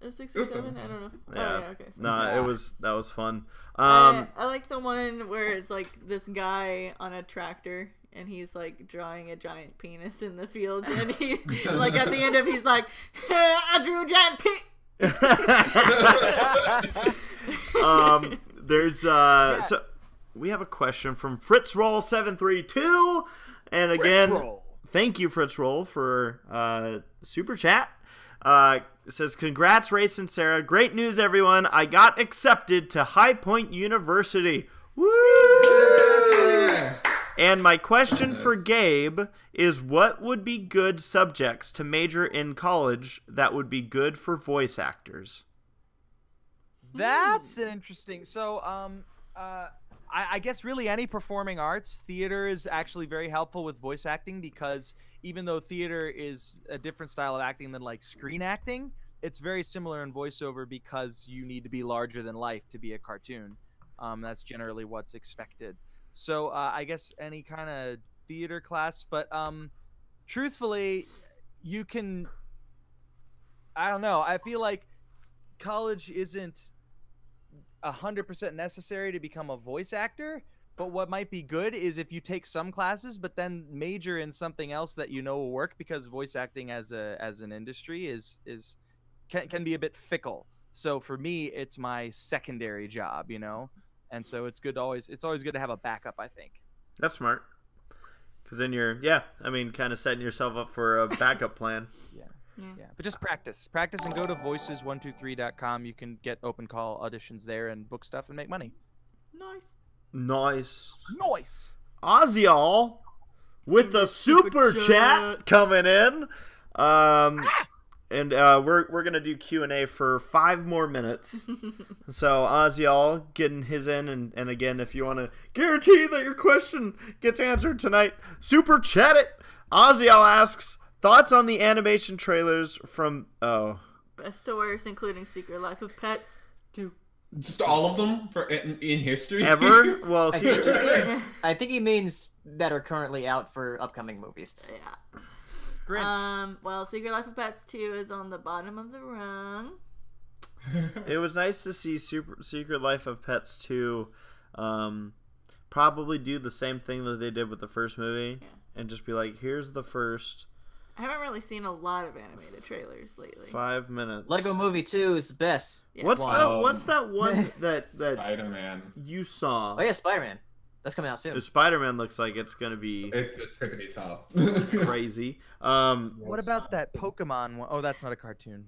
Yeah. 6 or 7? I don't know. Yeah. Oh, yeah, okay. No, that was fun. I like the one where it's like this guy on a tractor and he's like drawing a giant penis in the field, and he like at the end of he's like, I drew a giant penis. There's so we have a question from Fritz Roll 732, and again, thank you Fritz Roll for super chat. It says, congrats, Race and Sarah. Great news, everyone. I got accepted to High Point University. Woo! Yeah. And my question for Gabe is, what would be good subjects to major in college that would be good for voice actors? That's an interesting. So, I guess really any performing arts, theater is actually very helpful with voice acting, because even though theater is a different style of acting than like screen acting, it's very similar in voiceover because you need to be larger than life to be a cartoon. That's generally what's expected. So I guess any kind of theater class, but truthfully, you can. I don't know. I feel like college isn't 100% necessary to become a voice actor, but what might be good is if you take some classes but then major in something else that you know will work, because voice acting as an industry can be a bit fickle. So for me, it's my secondary job, you know, and so it's always good to have a backup, I think. That's smart. Because then you're, kind of setting yourself up for a backup plan. Yeah, but just practice and go to voices123.com. You can get open call auditions there and book stuff and make money. Nice. Nice. With the super chat coming in. And we're gonna do Q&A for 5 more minutes. So Ozial getting his in, and again, if you want to guarantee that your question gets answered tonight, super chat it. Ozial asks, thoughts on the animation trailers from best to worst, including Secret Life of Pets 2. Just all of them in history ever. Well, I think he means that are currently out for upcoming movies. Yeah. Grinch. Well, Secret Life of Pets 2 is on the bottom of the rung. It was nice to see Secret Life of Pets 2 probably do the same thing that they did with the first movie, and just be like, here's the first. I haven't really seen a lot of animated trailers lately. 5 minutes. Lego Movie 2 is the best. Yeah. What's that one that Spider-Man. you saw? Oh yeah, Spider-Man. That's coming out soon. Spider-Man looks like it's gonna be It's tippity top. crazy. What about that Pokemon one? Oh, that's not a cartoon.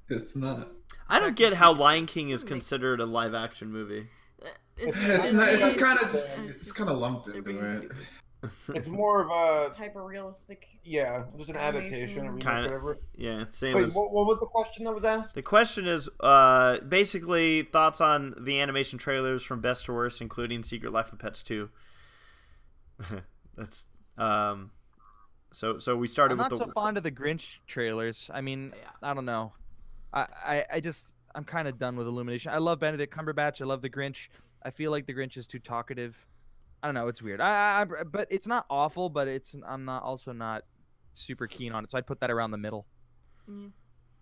It's not. I don't get how Lion King is considered a live action movie. It's not. It's just kind of lumped into it. It's more of a Hyper realistic. yeah, just an adaptation, a remake, Kinda. whatever. Yeah, same Wait, as. what was the question that was asked? The question is basically thoughts on the animation trailers from best to worst, including Secret Life of Pets 2. That's so we started I'm with not so fond of the Grinch trailers. I mean, I don't know. I'm kind of done with Illumination. I love Benedict Cumberbatch. I love the Grinch. I feel like the Grinch is too talkative. I don't know. It's weird. But it's not awful. But I'm not super keen on it. So I'd put that around the middle.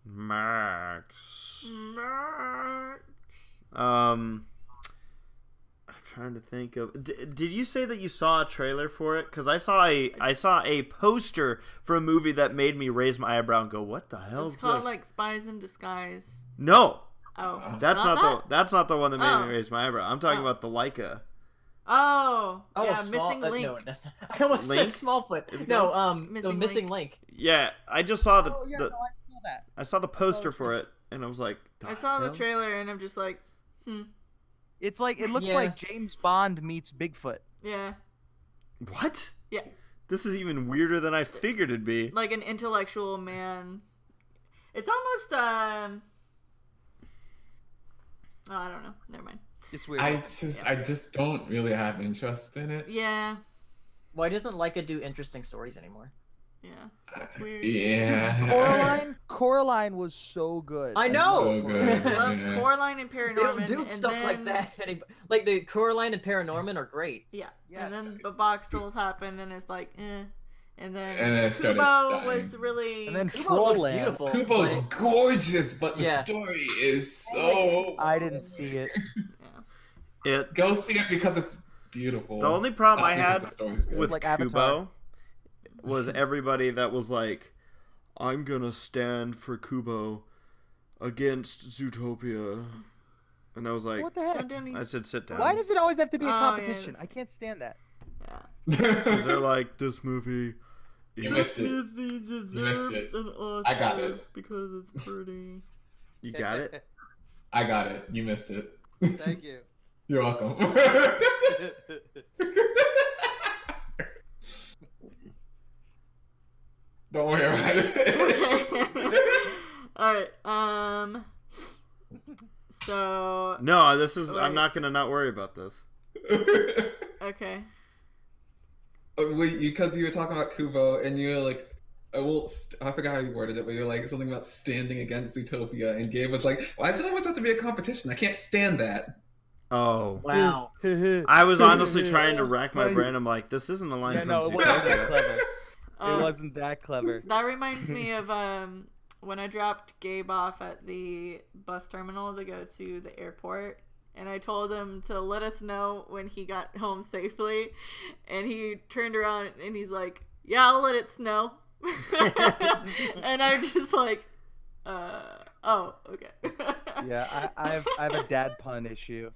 Max. I'm trying to think of. Did you say that you saw a trailer for it? Because I saw a poster for a movie that made me raise my eyebrow and go, "What the hell?" It's called like Spies in Disguise. No. Oh. That's not the one that made me Oh. raise my eyebrow. I'm talking about the Leica. Oh, yeah, Small, Missing Link. no, that's not, I almost Link? said Smallfoot. Is it No, called? the Missing Link. Yeah, I just saw the, Oh, yeah, the no, I saw that. I saw the poster for it, and I was like, I saw the hell? trailer and I'm just like, It's like it looks Yeah. like James Bond meets Bigfoot. yeah, What? yeah, This is even weirder than I figured it'd be. like an intellectual man. It's almost oh, I don't know. Never mind. It's weird. I just don't really have interest in it. Yeah, Why doesn't Leica do interesting stories anymore? yeah, that's weird. Yeah. Coraline was so good. I know. So good. I love Yeah. Coraline and They Paranorman. don't do and stuff then, like that. Like the Coraline and Paranorman are great. Yeah, Yes. and then the box trolls happened, and it's like, and then And then it started Kubo dying. was really. And then Kubo looks Trollland. beautiful. Kubo's but- gorgeous, but the Yeah. story is so. I didn't see it. It. Go see it because it's beautiful. The only problem Not I because had the story's good. with Like Kubo Avatar. was everybody that was like, "I'm gonna stand for Kubo against Zootopia," and I was like, What the heck? I said, "Sit down." Why does it always have to be a Oh, yeah. competition? I can't stand that. Yeah. Because they're like, this movie. You missed it. Disney deserves it. an Oscar I got it. because it's pretty. You got it? I got it. You missed it. Thank you. You're welcome. Don't worry about it. All right. So. No, this is. I'm Wait. not gonna not worry about this. Okay. Wait, because you were talking about Kubo, and you were like, I forgot how you worded it, but you're like something about standing against Zootopia, and Gabe was like, "Why does it always have to be a competition? I can't stand that." Oh. Wow. I was honestly trying to rack my brain. I'm like, this isn't a line Yeah, from no, it wasn't that Zootopia. clever. Um, It wasn't that clever. That reminds me of when I dropped Gabe off at the bus terminal to go to the airport, and I told him to let us know when he got home safely, and he turned around and he's like, "Yeah, I'll let it snow," and I'm just like, "Oh, okay." Yeah, I have a dad pun issue.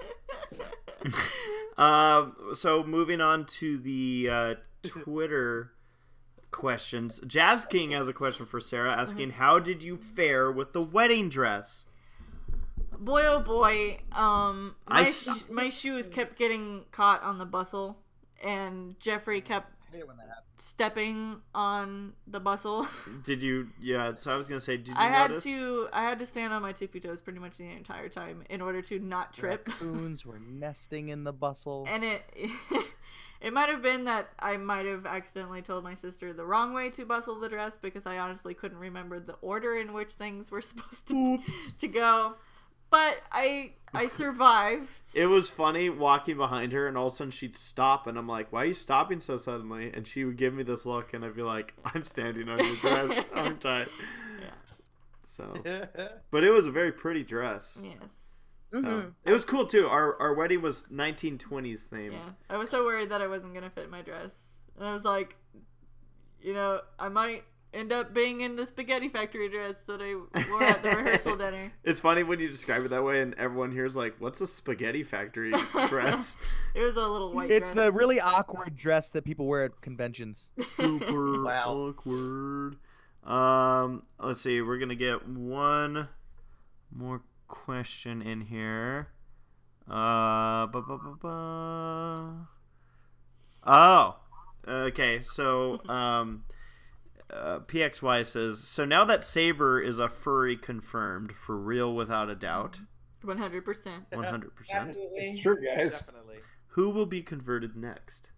So moving on to the Twitter questions. Jazz King has a question for Sarah, asking, "How did you fare with the wedding dress?" Boy, oh boy, my shoes kept getting caught on the bustle, and Jeffrey kept stepping on the bustle. Did you? Yeah. So I was gonna say, did you notice? notice? I had to stand on my tippy toes pretty much the entire time in order to not trip. Raccoons were nesting in the bustle. And it might have been that I might have accidentally told my sister the wrong way to bustle the dress, because I honestly couldn't remember the order in which things were supposed to go. But I survived. It was funny walking behind her, and all of a sudden she'd stop, and I'm like, "Why are you stopping so suddenly?" And she would give me this look, and I'd be like, "I'm standing on your dress, aren't I?" Yeah. So, but it was a very pretty dress. Yes. So, it was cool too. Our wedding was 1920s themed. Yeah. I was so worried that I wasn't gonna fit my dress, and I was like, I might end up being in the spaghetti factory dress that I wore at the rehearsal dinner. It's funny when you describe it that way, and everyone here's like, "What's a spaghetti factory dress?" It was a little white It's dress. the really awkward dress that people wear at conventions. Super awkward. Let's see. We're gonna get one more question in here. Oh, okay. So, PXY says, "So now that Saber is a furry confirmed, for real without a doubt." 100%. 100%. It's true, guys. Definitely. Who will be converted next?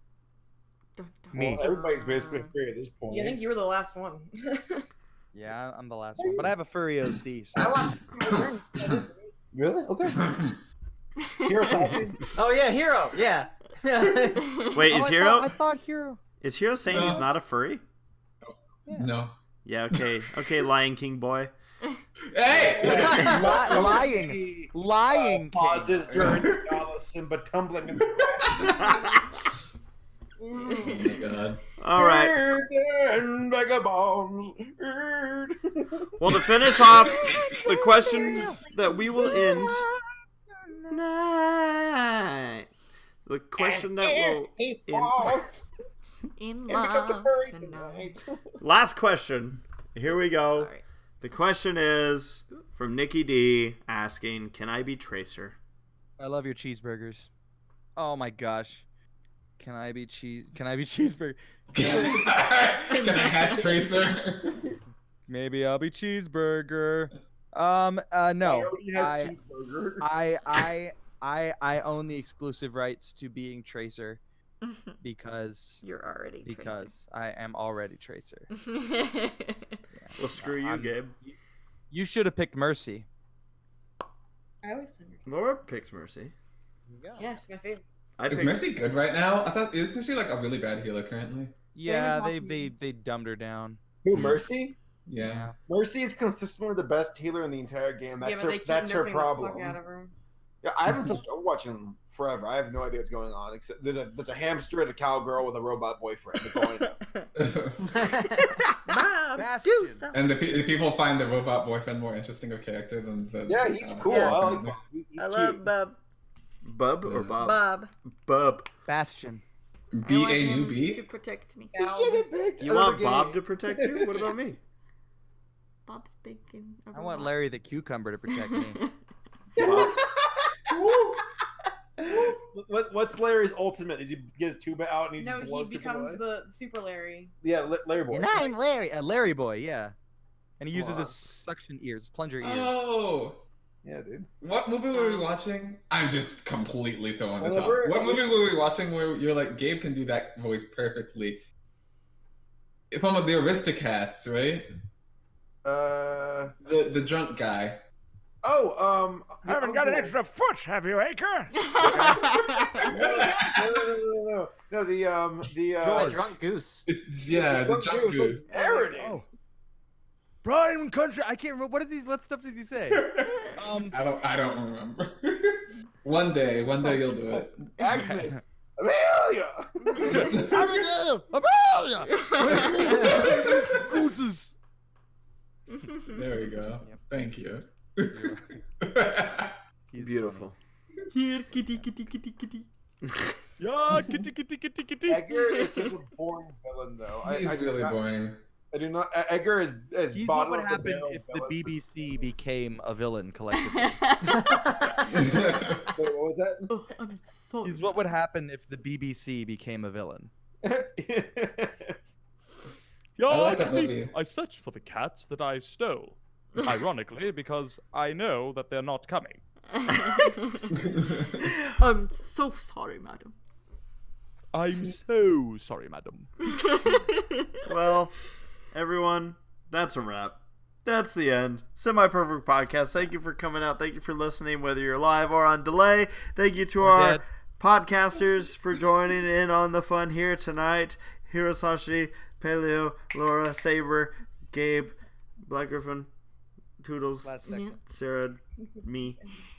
Me. Well, everybody's basically free at this point. You think you were the last one? Yeah, I'm the last one, but I have a furry OC. So. I want. Really? Okay. Hero Sashi? Oh yeah, Hero. Yeah. Wait, is Hero? I thought Hero. Is Hero saying he's not a furry? No. Yeah. Okay. Okay, Lion King boy. Hey! Lying. Pauses during Simba tumbling in the Oh my god. All right. and vagabonds. Well, to finish off the question that we will end tonight. The question that will end. In And becomes a love furry tonight. tonight. Last question. Here we go. Sorry. The question is from Nikki D asking, "Can I be Tracer?" I love your cheeseburgers. Oh my gosh. Can I be cheeseburger? Can I hash Tracer? Maybe I'll be cheeseburger. No. I own the exclusive rights to being Tracer because You're already I am already Tracer. Tracer. Well, screw you, Gabe. You should have picked Mercy. I always play Mercy. Laura picks Mercy. Yeah, she's my favorite. Is Mercy good right now? I thought isn't she like a really bad healer currently? Yeah, they dumbed her down. Who, Mercy? Yeah. Mercy is consistently the best healer in the entire game. That's Yeah, but they keep that's her nerfing the problem. fuck out of her. Yeah, I haven't touched Overwatch in forever. I have no idea what's going on. Except there's a hamster and a cowgirl with a robot boyfriend. That's all I know. Mom, do something. And the people find the robot boyfriend more interesting of character than the. Yeah, he's cool. Yeah. I like him. He's I cute. love Bub. Bub or Bob? Bob. Bub. Bastion. I want him to BAUB? protect me. You want Bob to protect you? What about me? Bob's bacon. I want Larry the cucumber to protect me. Bob. What's Larry's ultimate? Does he get his tuba out and he No, just he blows people becomes away? the Super Larry. Yeah, Larry boy. And I'm Larry, Larry boy, yeah. And he uses Wow. his suction ears, plunger ears. Oh. Yeah, dude. What movie were we watching? I'm just completely throwing the top. Whatever. What movie were we watching where you're like, Gabe can do that voice perfectly? It's one of the Aristocats, right? The drunk guy. Oh, I haven't got an extra foot, have you, Acre? No, the The drunk goose. It's the drunk goose. Aaron. Oh. Pride and country. I can't remember. What stuff does he say? I don't remember. One day you'll do it. Agnes. Amelia. Gooses. There we go. Thank you. Beautiful. Here, kitty, kitty, kitty, kitty. Yeah, kitty. Edgar is such a boring villain, though. He's really boring. I do not. Edgar is He's bottom what would of the happen barrel if the villain. BBC became a villain collectively. Wait, what was that? Oh, I'm sorry. He's what would happen if the BBC became a villain. I like that movie. I searched for the cats that I stole. Ironically, because I know that they're not coming. I'm so sorry, madam. I'm so sorry, madam. Well, everyone, that's a wrap. That's the end. Semi-Perfect Podcast. Thank you for coming out. Thank you for listening, whether you're live or on delay. Thank you to our podcasters for joining in on the fun here tonight. Hirosashi, Paleo, Laura, Saber, Gabe, Black Griffin, Toodles, Sarah, me.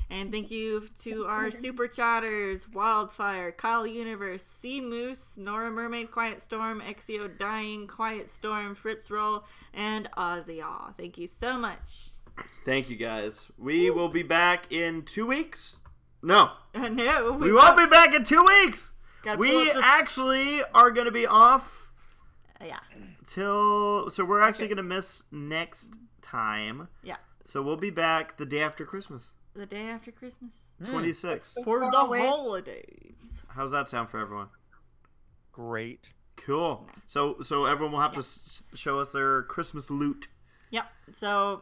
And thank you to our super chatters: Wildfire, Kyle Universe, Sea Moose, Nora Mermaid, Quiet Storm, Exio Dying, Quiet Storm, Fritz Roll, and Ozzy Aw. Thank you so much. Thank you guys. We will be back in 2 weeks. No. No. We won't be back in 2 weeks. We pull up actually are going to be off. Yeah. So we're actually going to miss next time. Yeah. So we'll be back the day after Christmas. The day after Christmas. 26th. For the holidays. How's that sound for everyone? Great. Cool. So everyone will have to show us their Christmas loot. Yep. So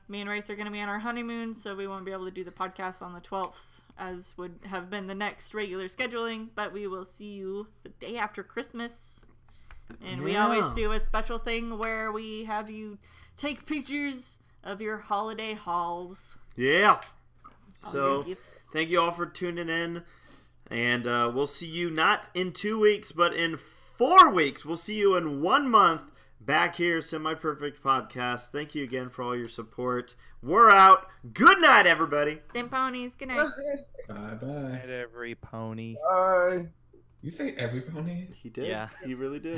me and Race are going to be on our honeymoon, so we won't be able to do the podcast on the 12th, as would have been the next regular scheduling, but we will see you the day after Christmas. And we always do a special thing where we have you take pictures of your holiday hauls. Yeah. All So your gifts. thank you all for tuning in, and we'll see you not in 2 weeks, but in 4 weeks. We'll see you in 1 month back here, Semi-Perfect Podcast. Thank you again for all your support. We're out. Good night, everybody. Them ponies. Good night. Bye-bye. Night, every pony. Bye. You say every pony? He did. Yeah. He really did.